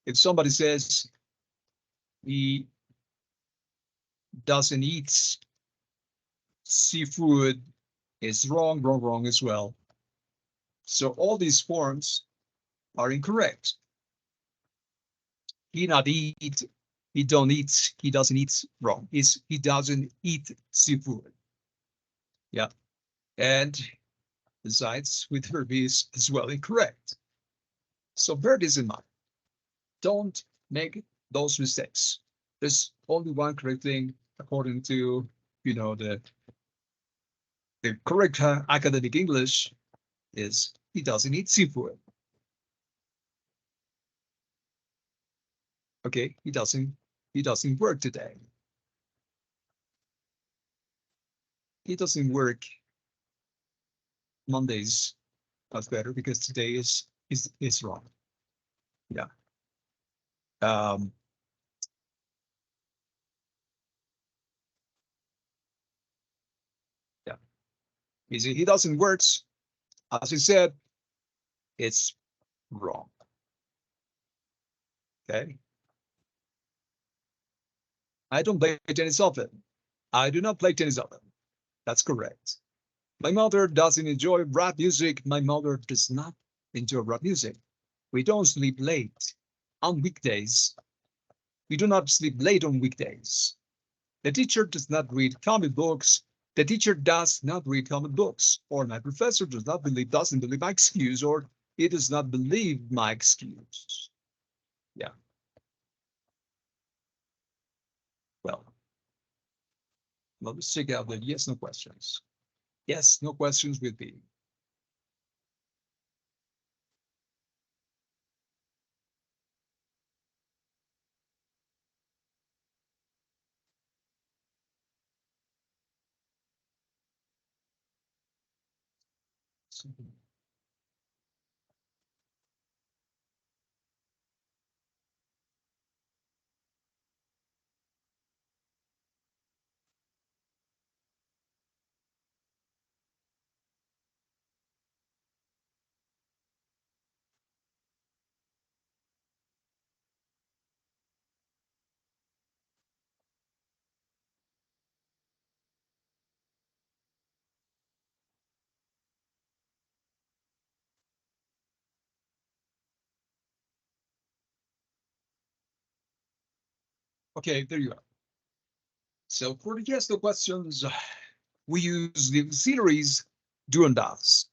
A: if somebody says he doesn't eat seafood, it's wrong as well. So all these forms are incorrect. He not eat, he don't eat, he doesn't eat, wrong. He doesn't eat seafood. Yeah. And Besides, with verb is as well incorrect. So bear this in mind. Don't make those mistakes. There's only one correct thing according to, the correct academic English is he doesn't eat seafood. Okay, he doesn't work today. He doesn't work Mondays. That's better because today is wrong. Yeah. Yeah. You see, he doesn't work. As I said, it's wrong. Okay. I don't play tennis often. I do not play tennis often. That's correct. My mother doesn't enjoy rap music. My mother does not enjoy rap music. We don't sleep late on weekdays. We do not sleep late on weekdays. The teacher does not read comic books. The teacher does not read comic books. Or my professor doesn't believe my excuse, or he does not believe my excuse. Yeah. Well, let's check out the yes, no questions. Yes, no questions with B. Okay, there you go. So for the yes, no questions, we use the auxiliaries do and does.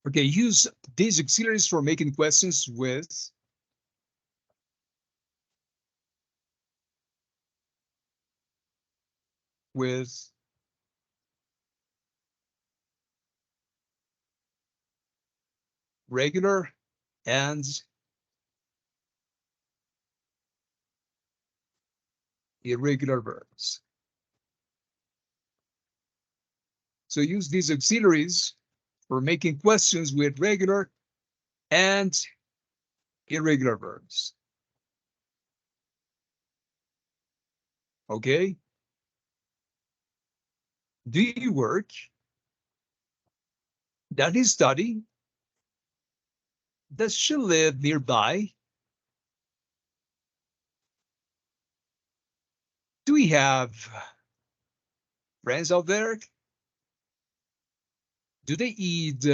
A: Okay, use these auxiliaries for making questions with regular and irregular verbs. So use these auxiliaries for making questions with regular and irregular verbs. Okay? Do you work? Does he study? Does she live nearby? Do we have friends out there? Do they eat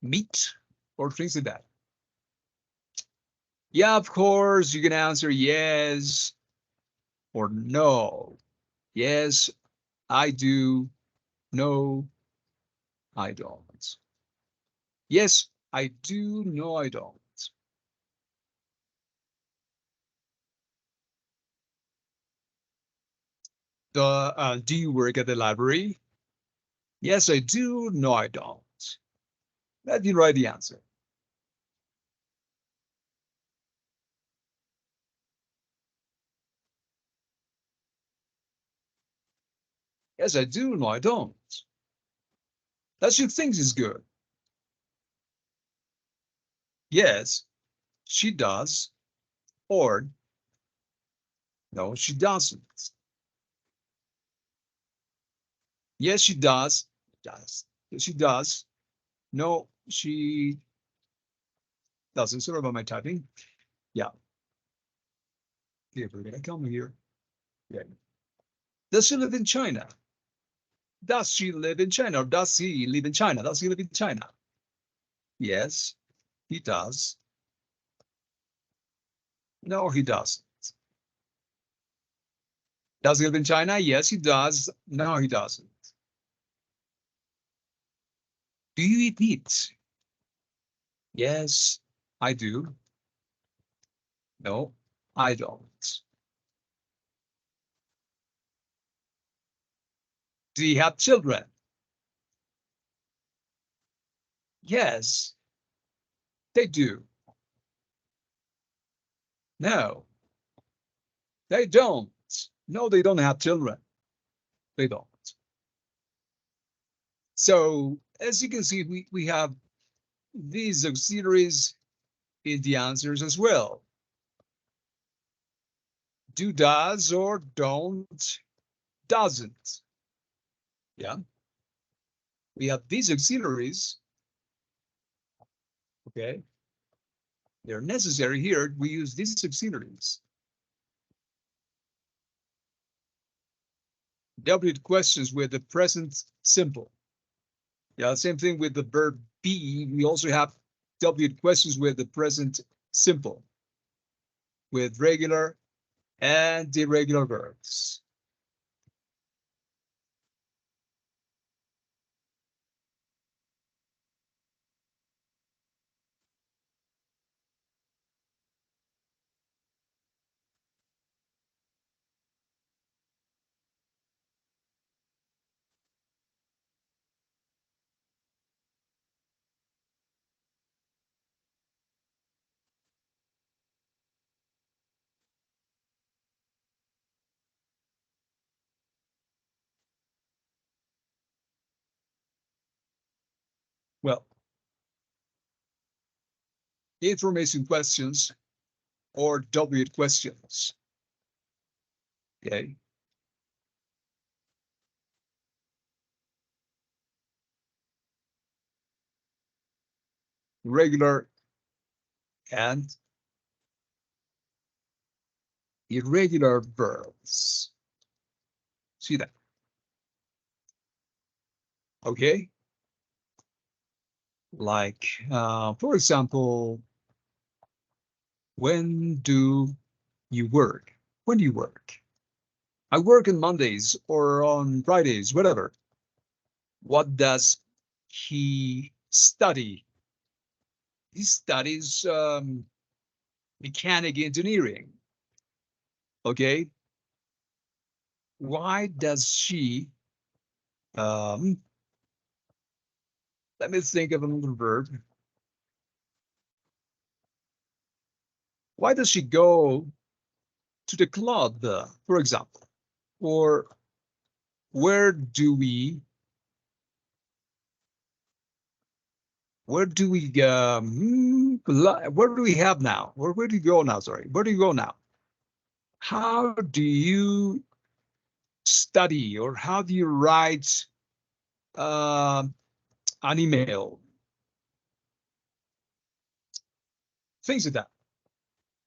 A: meat or things like that? Yeah, of course, you can answer yes or no. Yes, I do. No, I don't. Yes, I do. No, I don't. Do you work at the library? Yes, I do. No, I don't. That didn't write the answer. Yes, I do. No, I don't. That she thinks is good. Yes, she does. Or no, she doesn't. Yes, she does. Does. Yes, she does. No, she doesn't. Sorry about my typing. Yeah. Okay, we're gonna come here. Yeah. Does she live in China? Does she live in China? Or does he live in China? Does he live in China? Yes, he does. No, he doesn't. Does he live in China? Yes, he does. No, he doesn't. Do you eat meat? Yes, I do. No, I don't. Do you have children? Yes, they do. No, they don't. No, they don't have children. They don't. So as you can see, we have these auxiliaries in the answers as well. Do, does, or don't, doesn't. Yeah. We have these auxiliaries. Okay. They're necessary here. We use these auxiliaries. W questions with the present simple. Yeah, same thing with the verb be. We also have W questions with the present simple, with regular and irregular verbs. Well, information questions or W questions. Okay. Regular and irregular verbs. See that? Okay. Like, for example, when do you work? When do you work? I work on Mondays or on Fridays, whatever. What does he study? He studies mechanic engineering. Okay. Why does she, let me think of another verb. Why does she go to the club, for example? Or where do we where do we have now? Where do you go now? Sorry, where do you go now? How do you study, or how do you write an email? Things like that.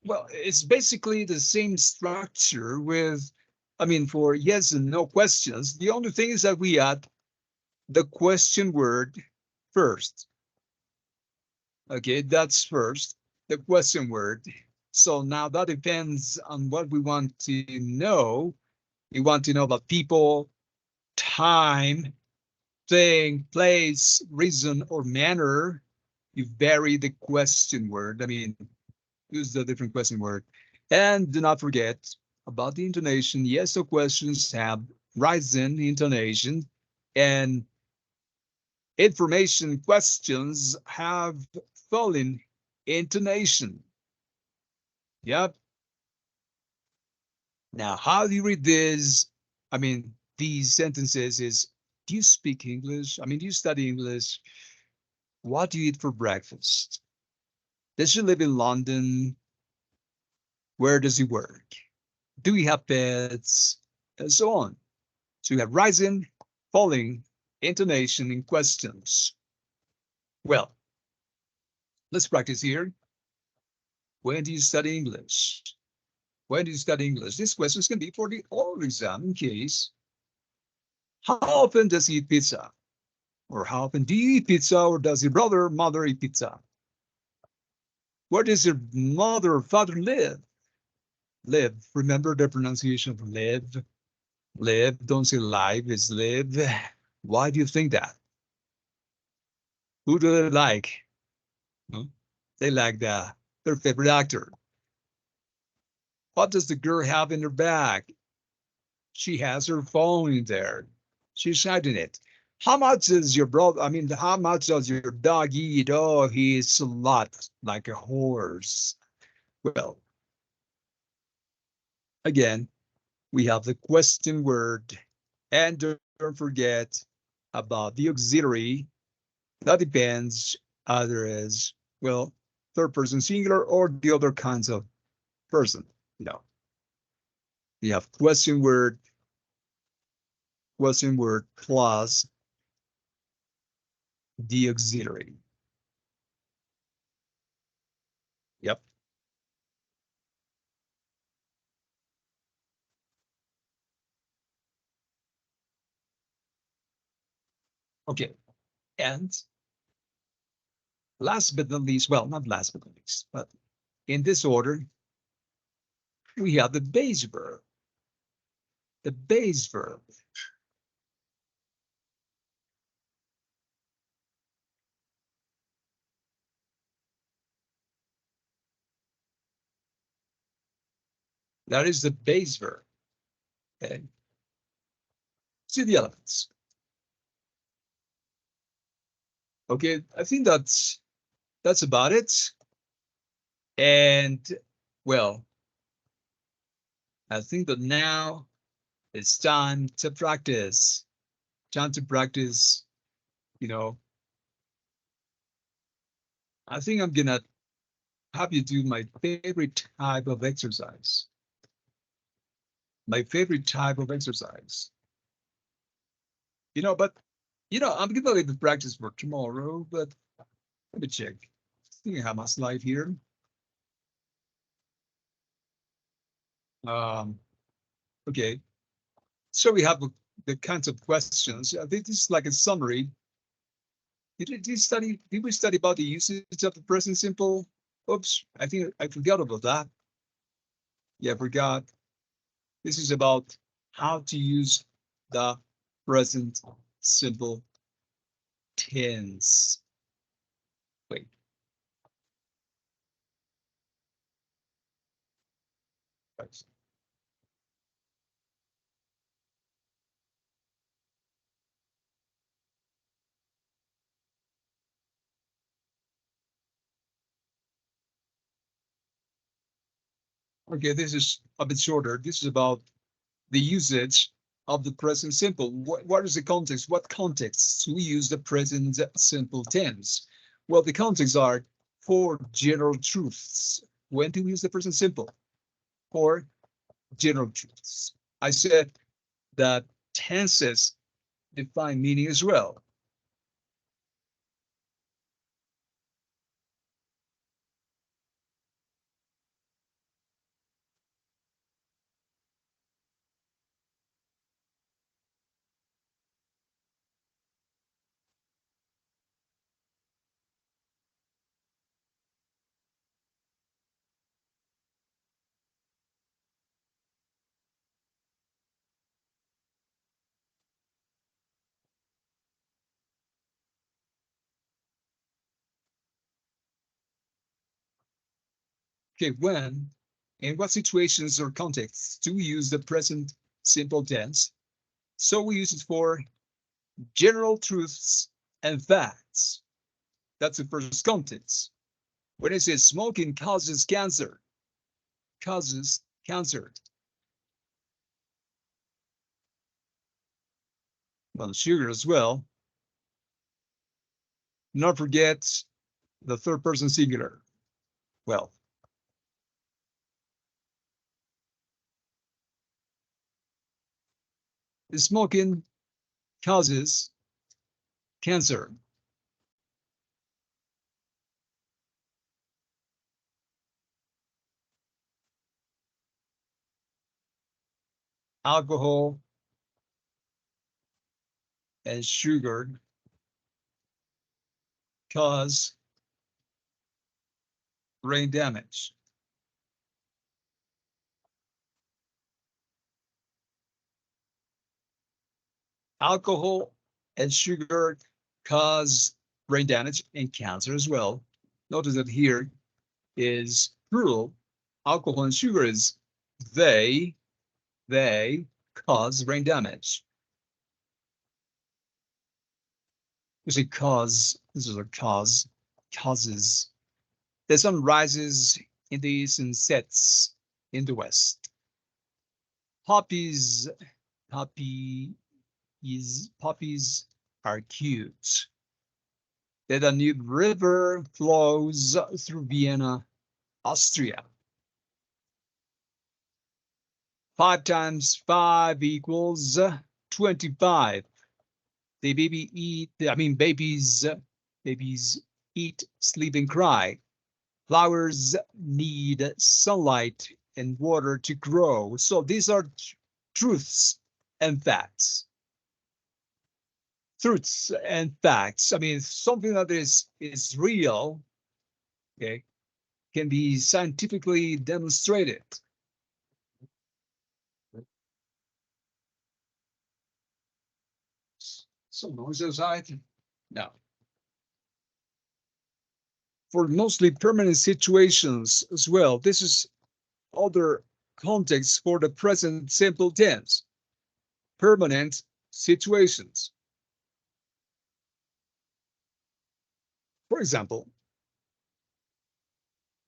A: Well, it's basically the same structure with, I mean, for yes and no questions. The only thing is that we add the question word first. Okay, that's first, the question word. So now that depends on what we want to know. We want to know about people, time, thing, place, reason, or manner. You vary the question word. I mean, use the different question word. And do not forget about the intonation. Yes, the questions have rising intonation, and information questions have falling intonation. Yep. Now, how do you read this? I mean, these sentences is, do you speak English? I mean, do you study English? What do you eat for breakfast? Does he live in London? Where does he work? Do we have pets? And so on. So you have rising, falling, intonation in questions. Well, let's practice here. When do you study English? when you study English, this question can be for the oral exam in case. How often does he eat pizza? Or how often do you eat pizza? Or does your brother or mother eat pizza? Where does your mother or father live? Live. Remember the pronunciation of live. Live. Don't say live. It's live. Why do you think that? Who do they like? Huh? They like their favorite actor. What does the girl have in her bag? She has her phone in there. She's hiding it. How much does your brother, I mean, how much does your dog eat? Oh, he eats a lot, like a horse. Well, again, we have the question word, and don't forget about the auxiliary. That depends either as, well, third person singular or the other kinds of person. No. We have question word plus the auxiliary. Yep. Okay. And last but not least, well, not last but not least, but in this order, we have the base verb. The base verb. That is the base verb. Okay. See the elements. Okay, I think that's about it. And well, I think that now it's time to practice. Time to practice, you know. I think I'm gonna have you do my favorite type of exercise. My favorite type of exercise. But I'm gonna leave the practice for tomorrow, but let me check. I think I have my slide here. Okay. So we have the kinds of questions. This is like a summary. Did we study about the usage of the present simple? Oops, I think I forgot about that. Yeah, I forgot. This is about how to use the present simple tense. Wait. Right. Okay, this is a bit shorter. This is about the usage of the present simple. What is the context? What contexts we use the present simple tense? Well, the contexts are for general truths. When do we use the present simple? For general truths. I said that tenses define meaning as well. Okay, when, in what situations or contexts do we use the present simple tense? So we use it for general truths and facts. That's the first context. When it says smoking causes cancer, causes cancer. Well, sugar as well. Not forget the third person singular. Well, smoking causes cancer. alcohol and sugar cause brain damage. Alcohol and sugar cause brain damage and cancer as well. Notice that here is plural. Alcohol and sugar is they cause brain damage. You see cause, this is a cause, causes. The sun rises in the east and sets in the west. Poppies are cute. The Danube River flows through Vienna, Austria. 5 times 5 equals 25. The babies eat, sleep, and cry. Flowers need sunlight and water to grow. So these are truths and facts. Truths and facts. I mean, something that is real, okay, can be scientifically demonstrated. So no society. No. For mostly permanent situations as well, this is other context for the present simple tense. Permanent situations. For example,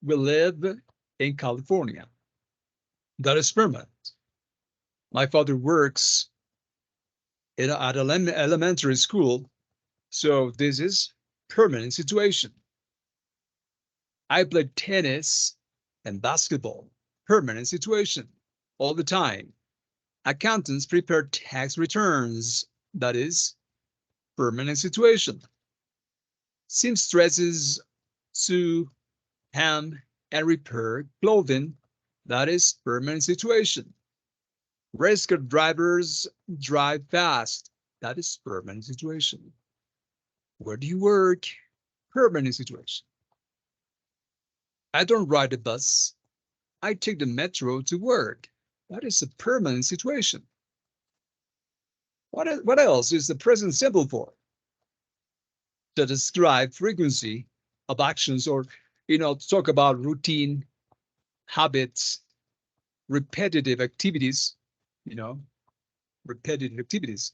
A: we live in California. That is permanent. My father works at elementary school, so this is permanent situation. I played tennis and basketball, permanent situation, all the time. Accountants prepare tax returns, that is permanent situation. Seamstresses sew, hem, and repair clothing, that is permanent situation. Race car drivers drive fast, that is permanent situation. Where do you work? Permanent situation. I don't ride a bus. I take the metro to work. That is a permanent situation. What else is the present simple for? To describe frequency of actions, or, to talk about routine, habits, repetitive activities, repetitive activities.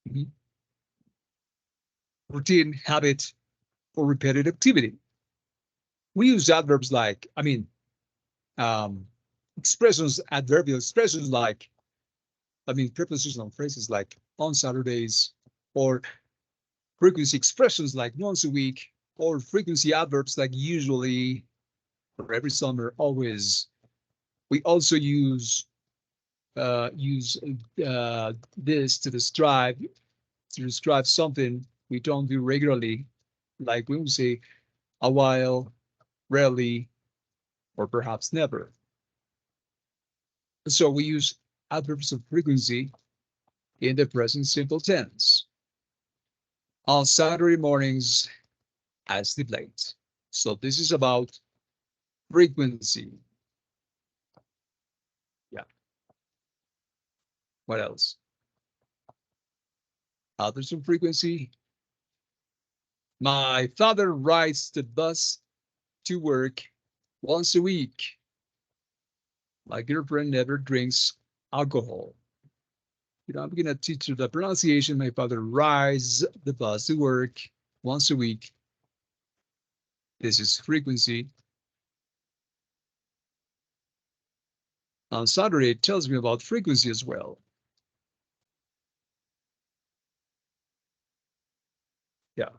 A: Mm-hmm. Routine, habit, or repetitive activity. We use adverbs like, expressions, adverbial expressions like, prepositional phrases like on Saturdays, or frequency expressions like once a week, or frequency adverbs like usually, or every summer, always. We also use this to describe something we don't do regularly, like when we say a while, rarely, or perhaps never. So we use adverbs of frequency in the present simple tense. On Saturday mornings, I sleep late. So this is about frequency. Yeah. What else? Others of frequency. My father rides the bus to work once a week. My girlfriend never drinks alcohol. I'm going to teach you the pronunciation. My father rides the bus to work once a week. This is frequency. On Saturday, it tells me about frequency as well. Yeah.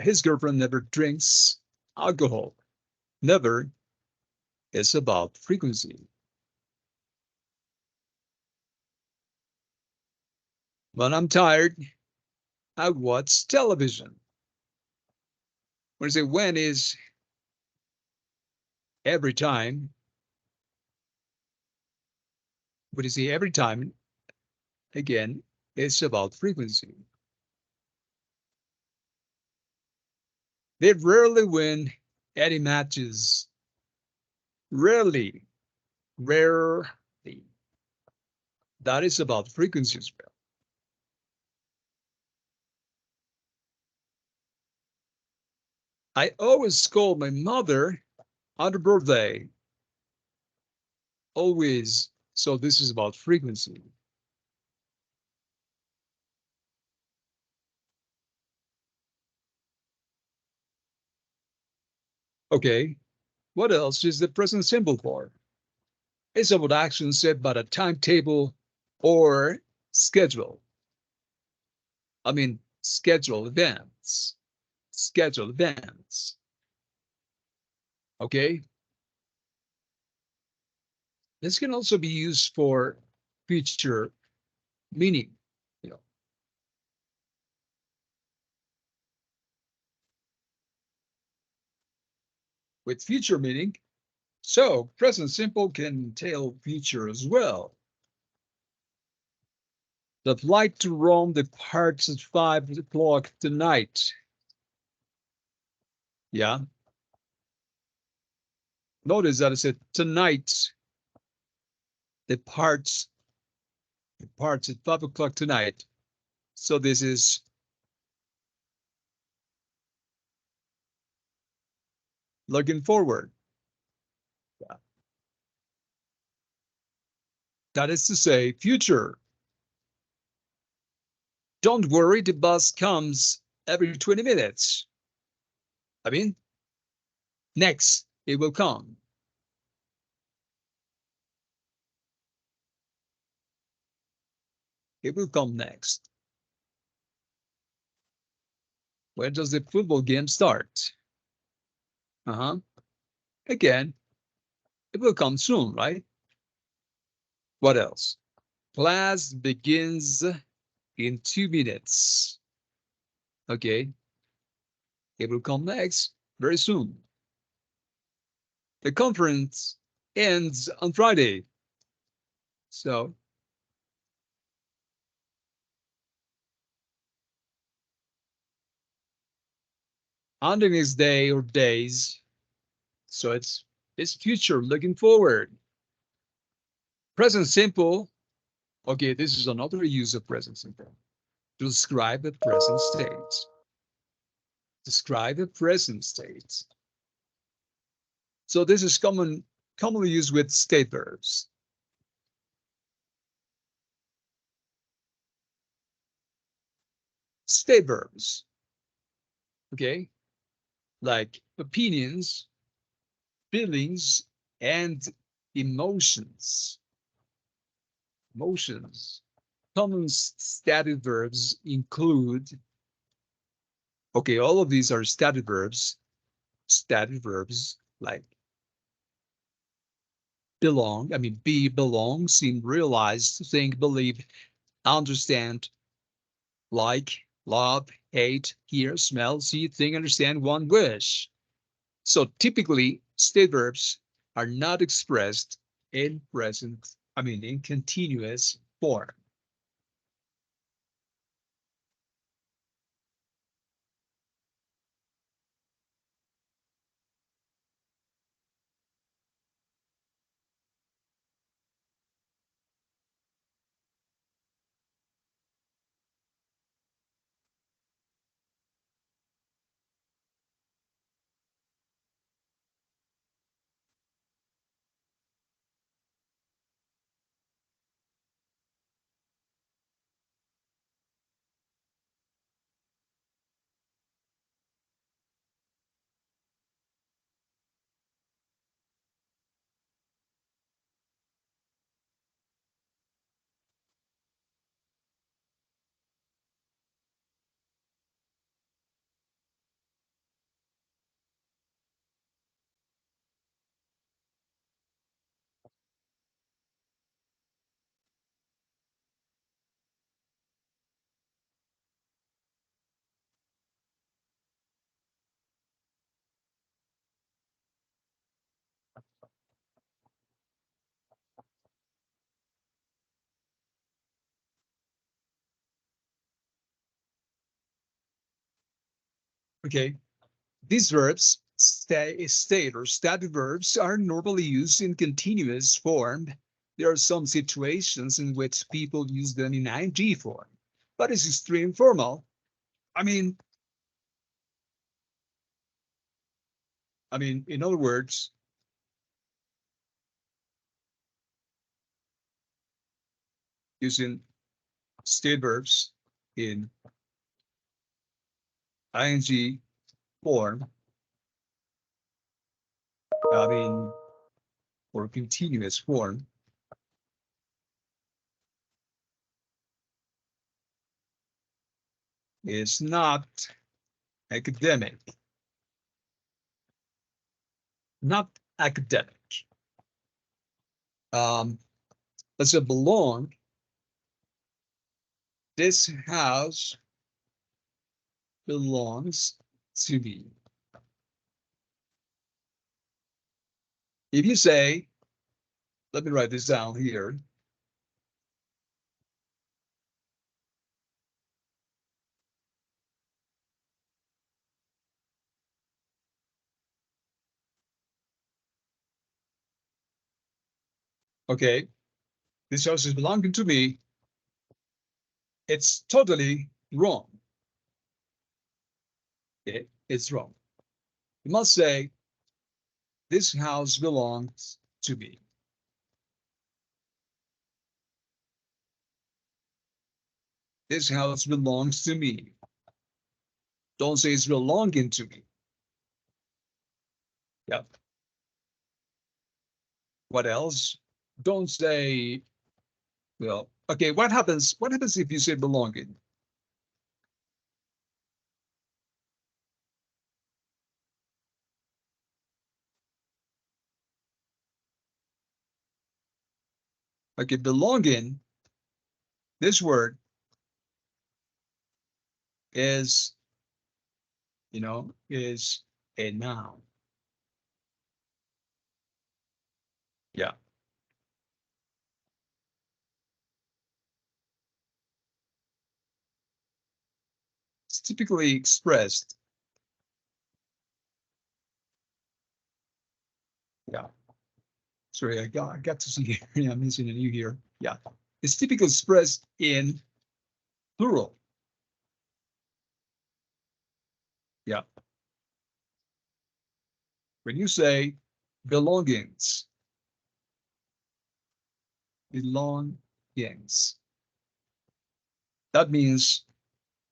A: His girlfriend never drinks alcohol. Never is about frequency. When I'm tired, I watch television. When I say when is every time, when you say every time, again, it's about frequency. They rarely win any matches. Rarely. Rarely. That is about frequency as well. I always scold my mother on her birthday. Always. So this is about frequency. Okay. What else is the present simple for? It's about actions set by a timetable or schedule. I mean, schedule events. Schedule events. Okay. This can also be used for future meaning. You know, with future meaning. So present simple can entail future as well. The flight to Rome departs at 5 o'clock tonight. Yeah. Notice that I said tonight departs at 5 o'clock tonight. So this is looking forward. Yeah. That is to say, future. Don't worry, the bus comes every 20 minutes. I mean, next, it will come. It will come next. When does the football game start? Uh-huh. Again, it will come soon, right? What else? Class begins in 2 minutes. Okay. It will come next very soon. The conference ends on Friday. So on the next day or days. So it's future looking forward. Present simple. Okay, this is another use of present simple. To describe the present state. Describe the present state. So this is commonly used with state verbs. State verbs. Okay, like opinions, feelings, and emotions. Emotions. Common stative verbs include, okay, all of these are stative verbs. Stative verbs like belong, I mean, be, belong, seem, realize, think, believe, understand, like, love, hate, hear, smell, see, think, understand, want, wish. So typically, state verbs are not expressed in present, I mean, in continuous form. Okay. These verbs, state or static verbs, are normally used in continuous form. There are some situations in which people use them in ing form, but it's extreme formal. I mean, in other words, using state verbs in ing form, or continuous form, is not academic. Not academic. Let's say belong. This house belongs to me. If you say, let me write this down here. Okay, this house is belonging to me. It's totally wrong. Okay, it's wrong. You must say, this house belongs to me. This house belongs to me. Don't say it's belonging to me. Yep. What else? Don't say, well, okay, what happens if you say belonging? Okay, belonging, this word is, is a noun. Yeah. It's typically expressed. Yeah. Sorry, I got to see here. Yeah, I'm missing a new here. Yeah. It's typically expressed in plural. Yeah. When you say belongings, belongings, that means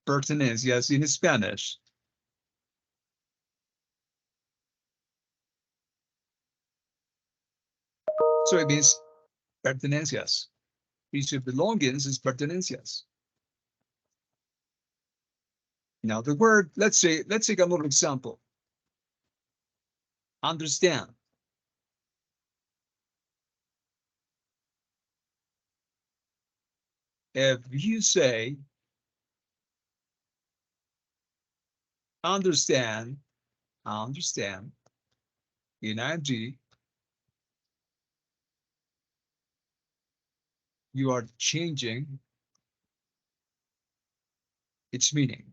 A: pertenencias in Spanish. So it means pertenencias. Each of belongings is pertenencias. Now the word, let's take another example. Understand. If you say understand in ing, you are changing its meaning,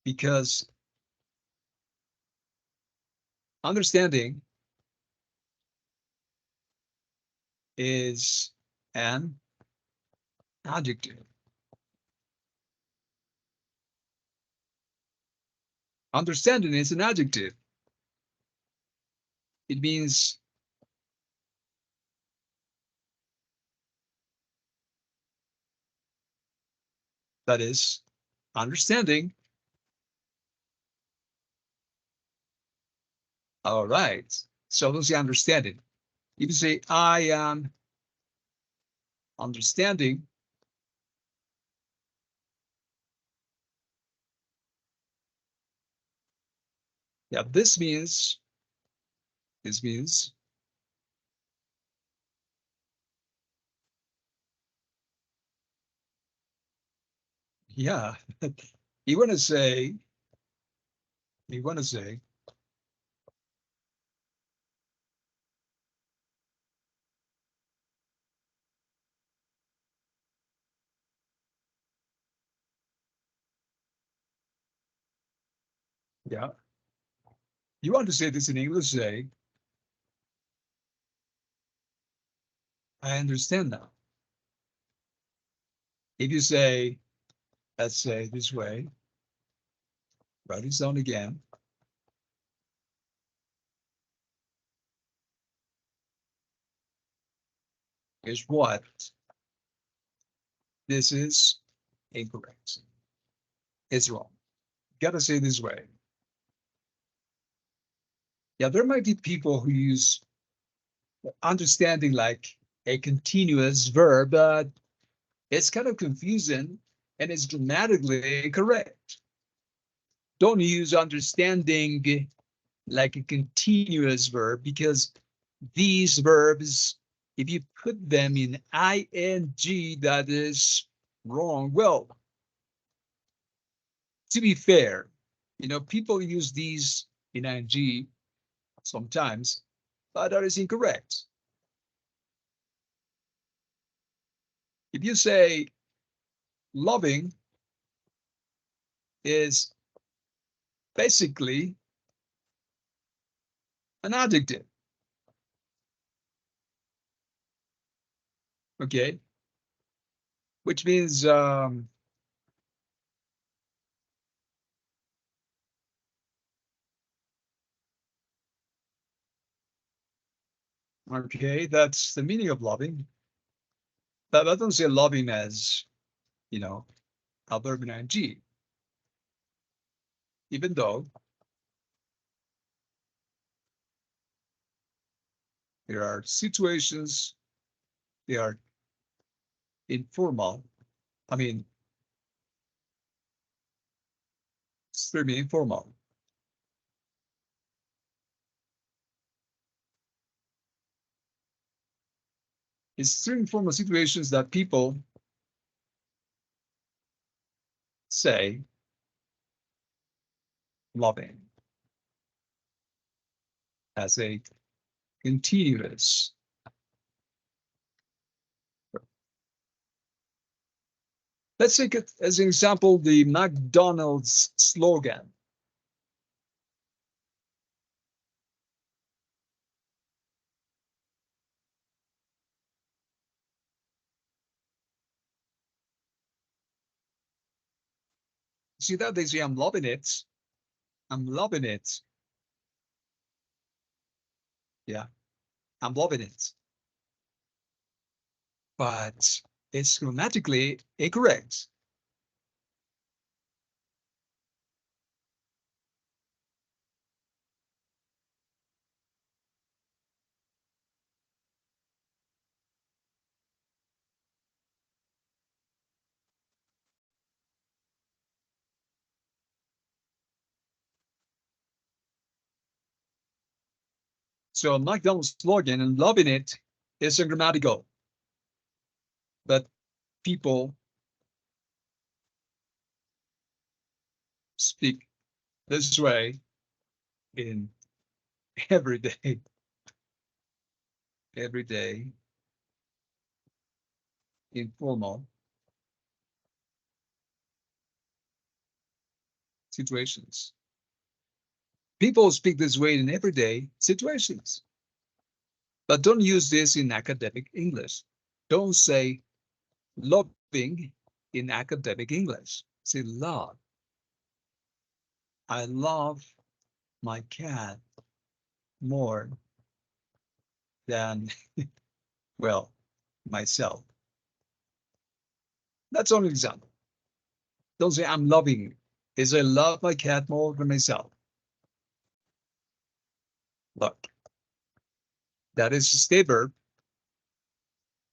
A: because understanding is an adjective. Understanding is an adjective. It means that is understanding. All right. So don't say understanding. If you say I am understanding, yeah, this means yeah. You want to say Yeah. You want to say this in English, say, I understand now. If you say, let's say this way, write this down again. Is what? This is incorrect. It's wrong. Gotta say this way. Yeah, there might be people who use understanding like a continuous verb, but it's kind of confusing and it's grammatically incorrect. Don't use understanding like a continuous verb because these verbs, if you put them in ing, that is wrong. Well, to be fair, people use these in ing sometimes, but that is incorrect. If you say loving is basically an adjective, okay, which means okay, that's the meaning of loving. But I don't say loving as, a verb in ing, even though there are situations, they are informal. I mean, extremely informal. It's through informal situations that people say loving as a continuous. Let's take it as an example, the McDonald's slogan. See that they say, I'm loving it. I'm loving it. Yeah, I'm loving it. But it's grammatically incorrect. So McDonald's slogan and loving it is ungrammatical. But people speak this way in everyday informal situations. People speak this way in everyday situations. But don't use this in academic English. Don't say loving in academic English. Say love. I love my cat more than, well, myself. That's only an example. Don't say I'm loving. Is I love my cat more than myself. Look, that is a state verb.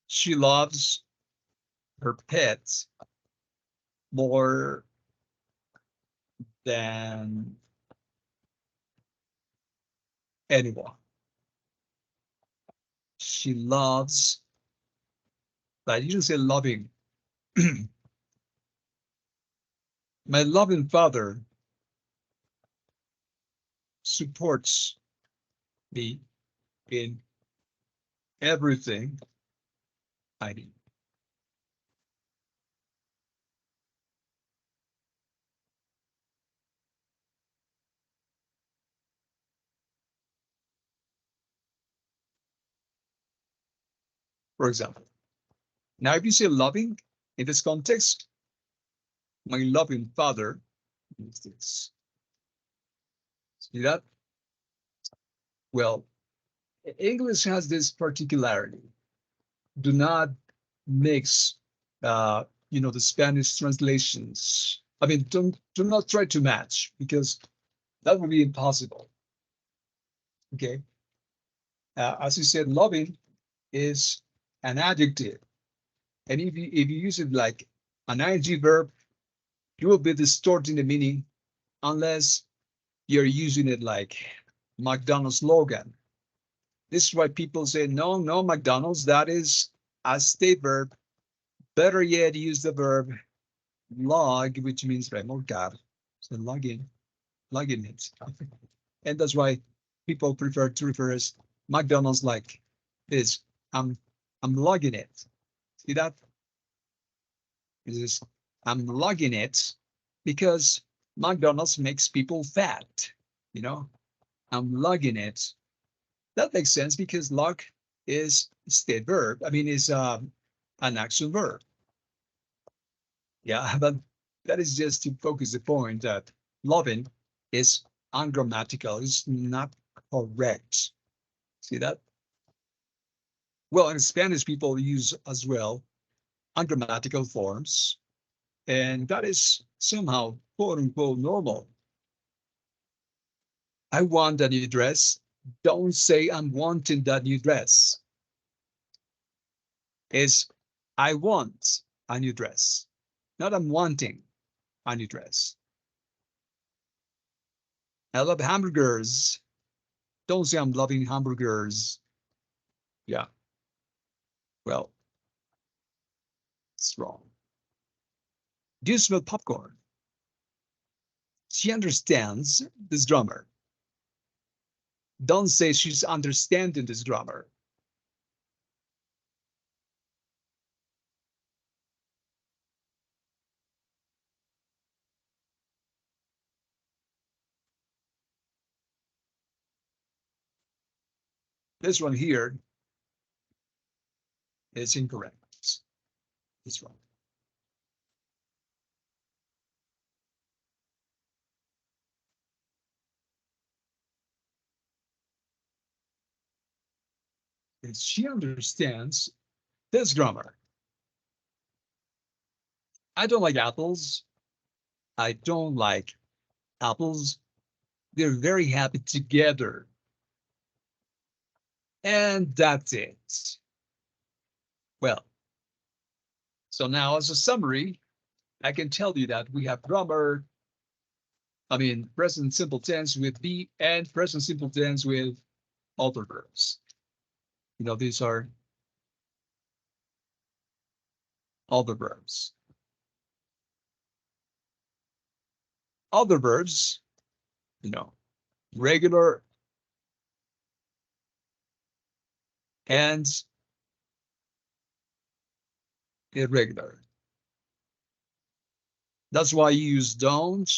A: She loves her pets more than anyone. She loves, but you didn't say loving. My loving father supports me in everything I need. for example. Now, if you say loving in this context, my loving father is this. See that? Well, English has this particularity. Do not mix, the Spanish translations. I mean, do not try to match because that would be impossible. Okay. As you said, loving is an adjective. And if you use it like an ing verb, you will be distorting the meaning unless you're using it like McDonald's slogan. This is why people say, no, McDonald's, that is a state verb. Better yet, use the verb log, which means remolcar. So logging it. And that's why people prefer to refer as McDonald's like this. I'm logging it. See that? It is, I'm logging it because McDonald's makes people fat. I'm logging it. That makes sense because log is state verb. I mean, is an action verb. Yeah, but that is just to focus the point that loving is ungrammatical. It's not correct. See that? Well, in Spanish, people use as well ungrammatical forms, and that is somehow quote unquote normal. I want a new dress. Don't say I'm wanting that new dress. It's I want a new dress, not I'm wanting a new dress. I love hamburgers. Don't say I'm loving hamburgers. Yeah. Well, it's wrong. Do you smell popcorn? She understands this drummer. Don't say she's understanding this drummer. This one here is incorrect. It's wrong. She understands this drummer. I don't like apples. I don't like apples. They're very happy together. And that's it. Well, so now as a summary, I can tell you that we have present simple tense with be and present simple tense with other verbs. These are other verbs. Other verbs, regular and irregular. That's why you use don't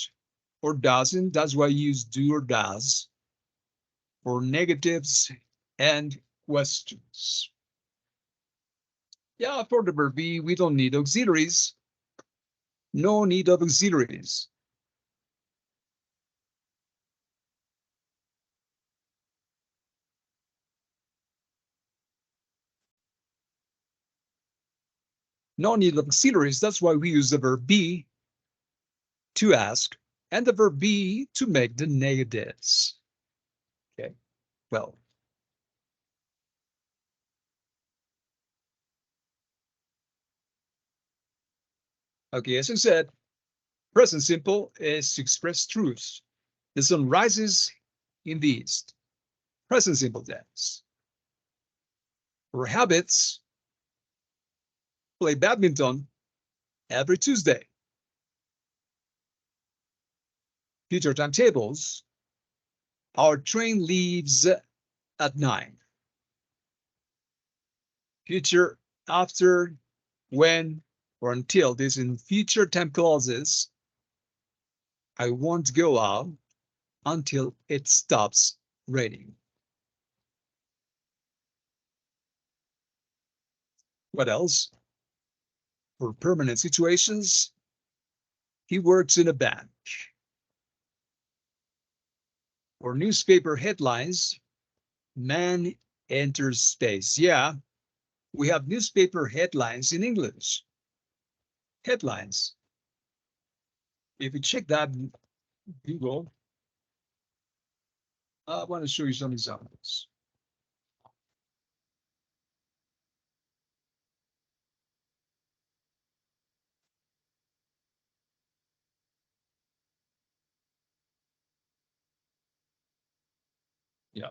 A: or doesn't. That's why you use do or does for negatives and questions. Yeah, for the verb be, we don't need auxiliaries. No need of auxiliaries. No need of auxiliaries. That's why we use the verb be to ask and the verb be to make the negatives. Okay, well. Okay, as I said, present simple is to express truths. The sun rises in the east. Present simple tense. For habits, play badminton every Tuesday. Future timetables, our train leaves at 9. Future after, when, or until. This in future time clauses. I won't go out until it stops raining. What else? For permanent situations, he works in a bank. For newspaper headlines, man enters space. Yeah, we have newspaper headlines in English. Headlines. If you check that in Google, I want to show you some examples. Yeah.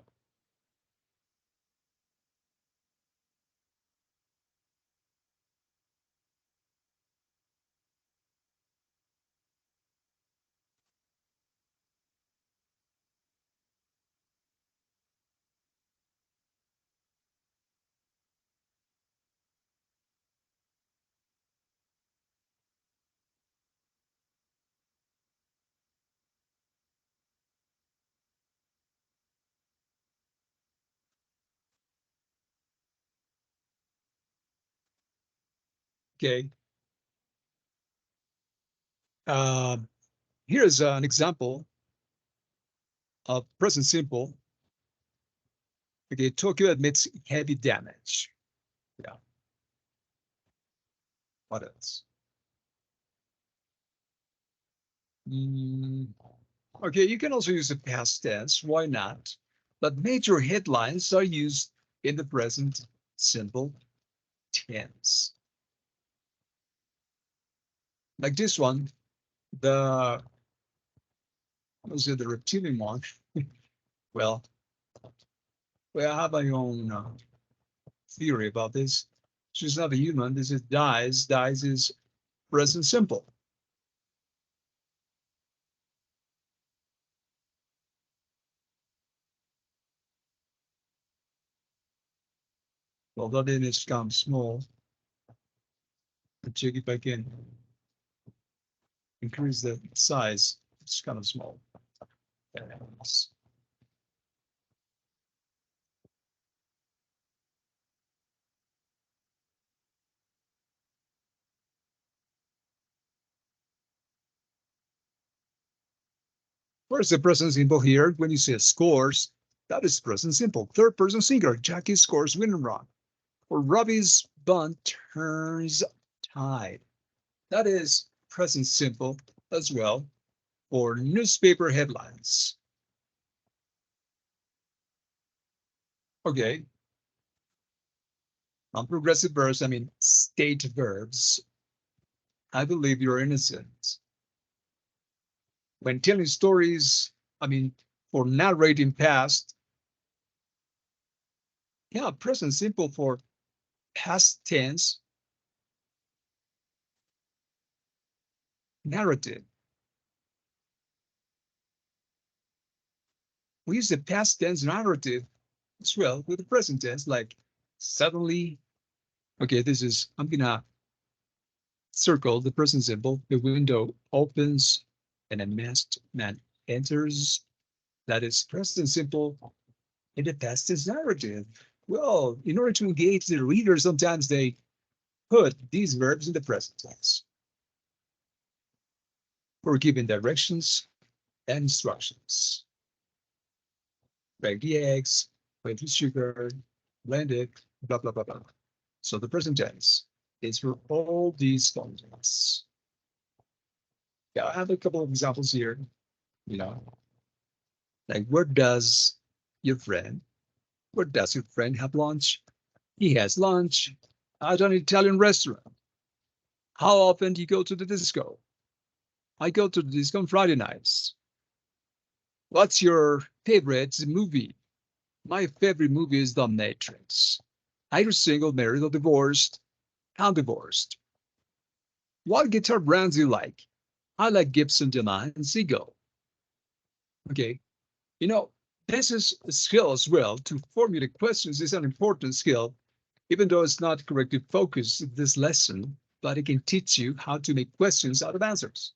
A: Okay. Uh, Here's an example of present simple. Okay, Tokyo admits heavy damage. Yeah. What else? Okay, you can also use the past tense. Why not? But major headlines are used in the present simple tense. Like this one, the what was it, the reptilian one? well, well, I have my own theory about this. She's not a human. This is dies. Dies is present simple. Well, that image comes small. Check if I can increase the size. It's kind of small. Where's the present simple here? When you say scores, that is present simple. Third person singular. Jackie scores winning run. Or Robbie's bunt turns tide. That is present simple as well. Or newspaper headlines. Okay. Non-progressive verbs, I mean state verbs. I believe you're innocent. When telling stories, I mean, for narrating past, yeah, present simple for past tense narrative. We use the past tense narrative as well with the present tense, like suddenly. Okay, this is, I'm gonna circle the present simple. The window opens and a masked man enters. That is present simple in the past tense narrative. Well, in order to engage the reader, sometimes they put these verbs in the present tense. We're giving directions and instructions. Break the eggs, put the sugar, blend it, blah, blah, blah, blah. So the present tense is for all these functions. Yeah, I have a couple of examples here, you know, like where does your friend have lunch? He has lunch at an Italian restaurant. How often do you go to the disco? I go to the disco on Friday nights. What's your favorite movie? My favorite movie is The Matrix. Are you single, married, or divorced? I'm divorced. What guitar brands do you like? I like Gibson, Yamaha, and Seagull. Okay, you know, this is a skill as well. To formulate questions is an important skill, even though it's not correctly focused in this lesson, but it can teach you how to make questions out of answers.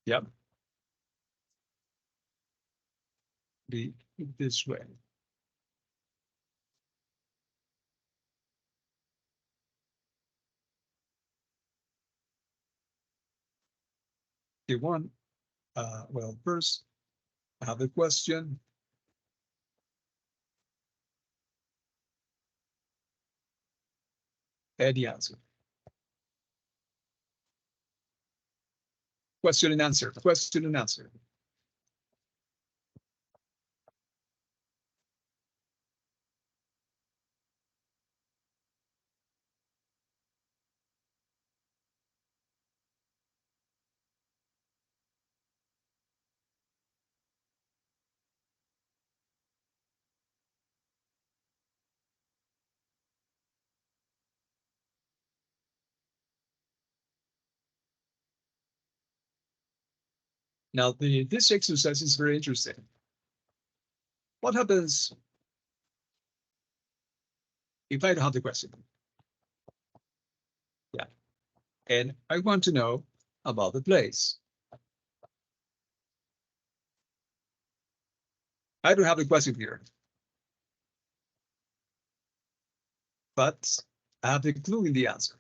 A: Yep. Be this way. Okay, one. Well, first, I have a question. And the answer. Question and answer. Question and answer. Now, this exercise is very interesting. What happens if I don't have the question? Yeah. And I want to know about the place. I don't have the question here. But I have the clue in the answer.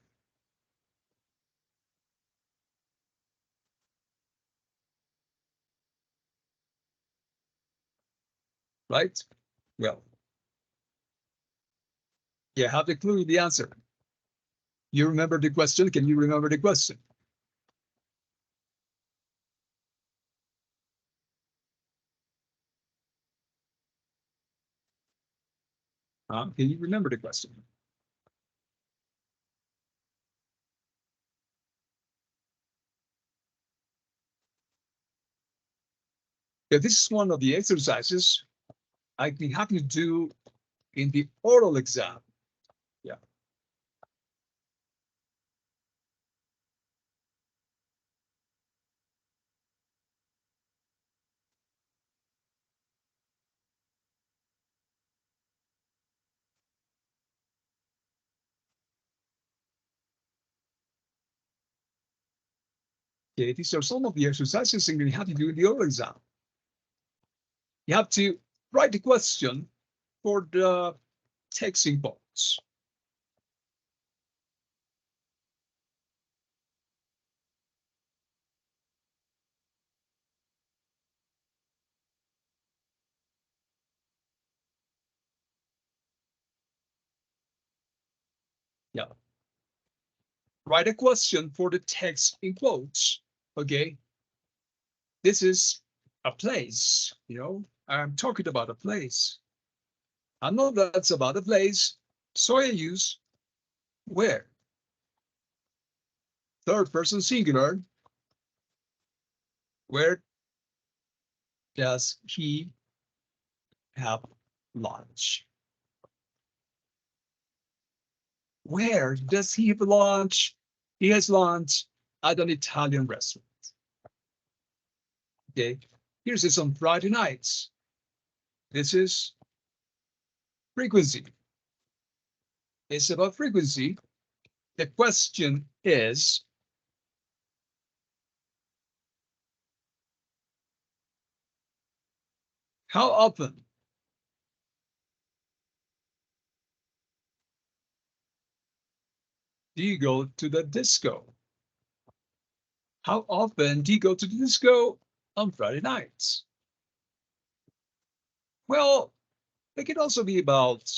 A: Right? Well, you have the clue in the answer. You remember the question? Can you remember the question? Can you remember the question? Yeah, this is one of the exercises I'd be happy to do in the oral exam. Yeah. Okay, these are some of the exercises you have to do in the oral exam. You have to write the question for the texting box. Yeah. Write a question for the text in quotes. Okay. This is a place, you know, I'm talking about a place. I know that's about a place, so I use where. Third person singular. Where does he have lunch? Where does he have lunch? He has lunch at an Italian restaurant. Okay, here's this on Friday nights. This is frequency. It's about frequency. The question is, how often do you go to the disco? How often do you go to the disco on Friday nights? Well, it can also be about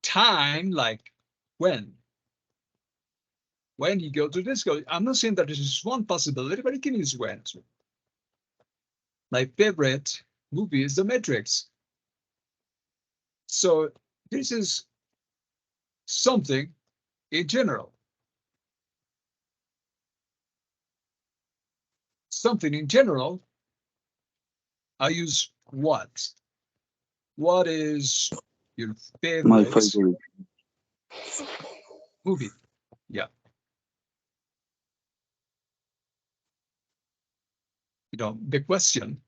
A: time, like when. When you go to the disco, I'm not saying that this is one possibility, but it can use when. My favorite movie is The Matrix. So this is something in general. Something in general, I use what? What is your
B: My
A: favorite
B: favorite.
A: movie? Yeah. You know, the question,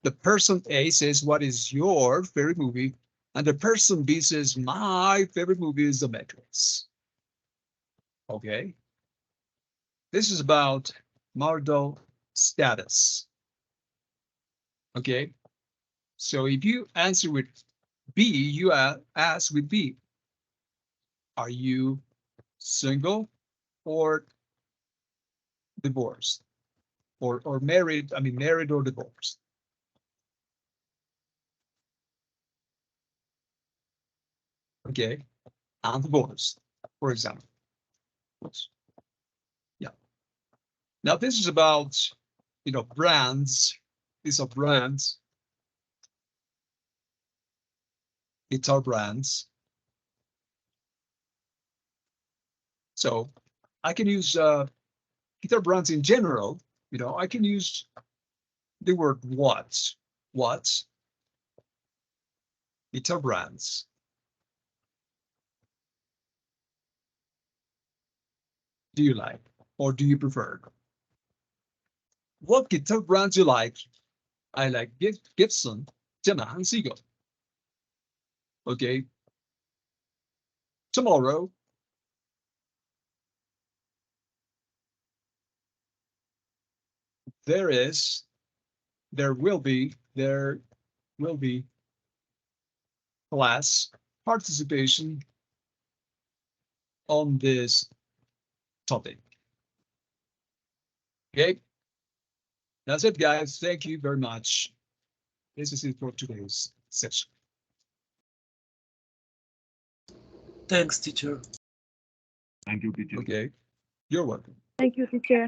A: the person A says, what is your favorite movie? And the person B says, my favorite movie is The Matrix. Okay. This is about marital status. Okay, so if you answer with B, you ask with B. Are you single or divorced? Or married, I mean married or divorced? Okay, I'm divorced, for example. Yeah. Now this is about, brands. These are brands. It's our brands. So I can use guitar brands in general. I can use the word what. What? Guitar brands. Do you like or do you prefer? What guitar brands you like? I like Gibson, Yamaha, and Seagull. Okay. Tomorrow, there will be class participation on this topic. Okay. That's it, guys. Thank you very much. This is it for today's session.
M: Thanks, teacher.
G: Thank you, teacher.
A: Okay. You're welcome.
K: Thank you, teacher.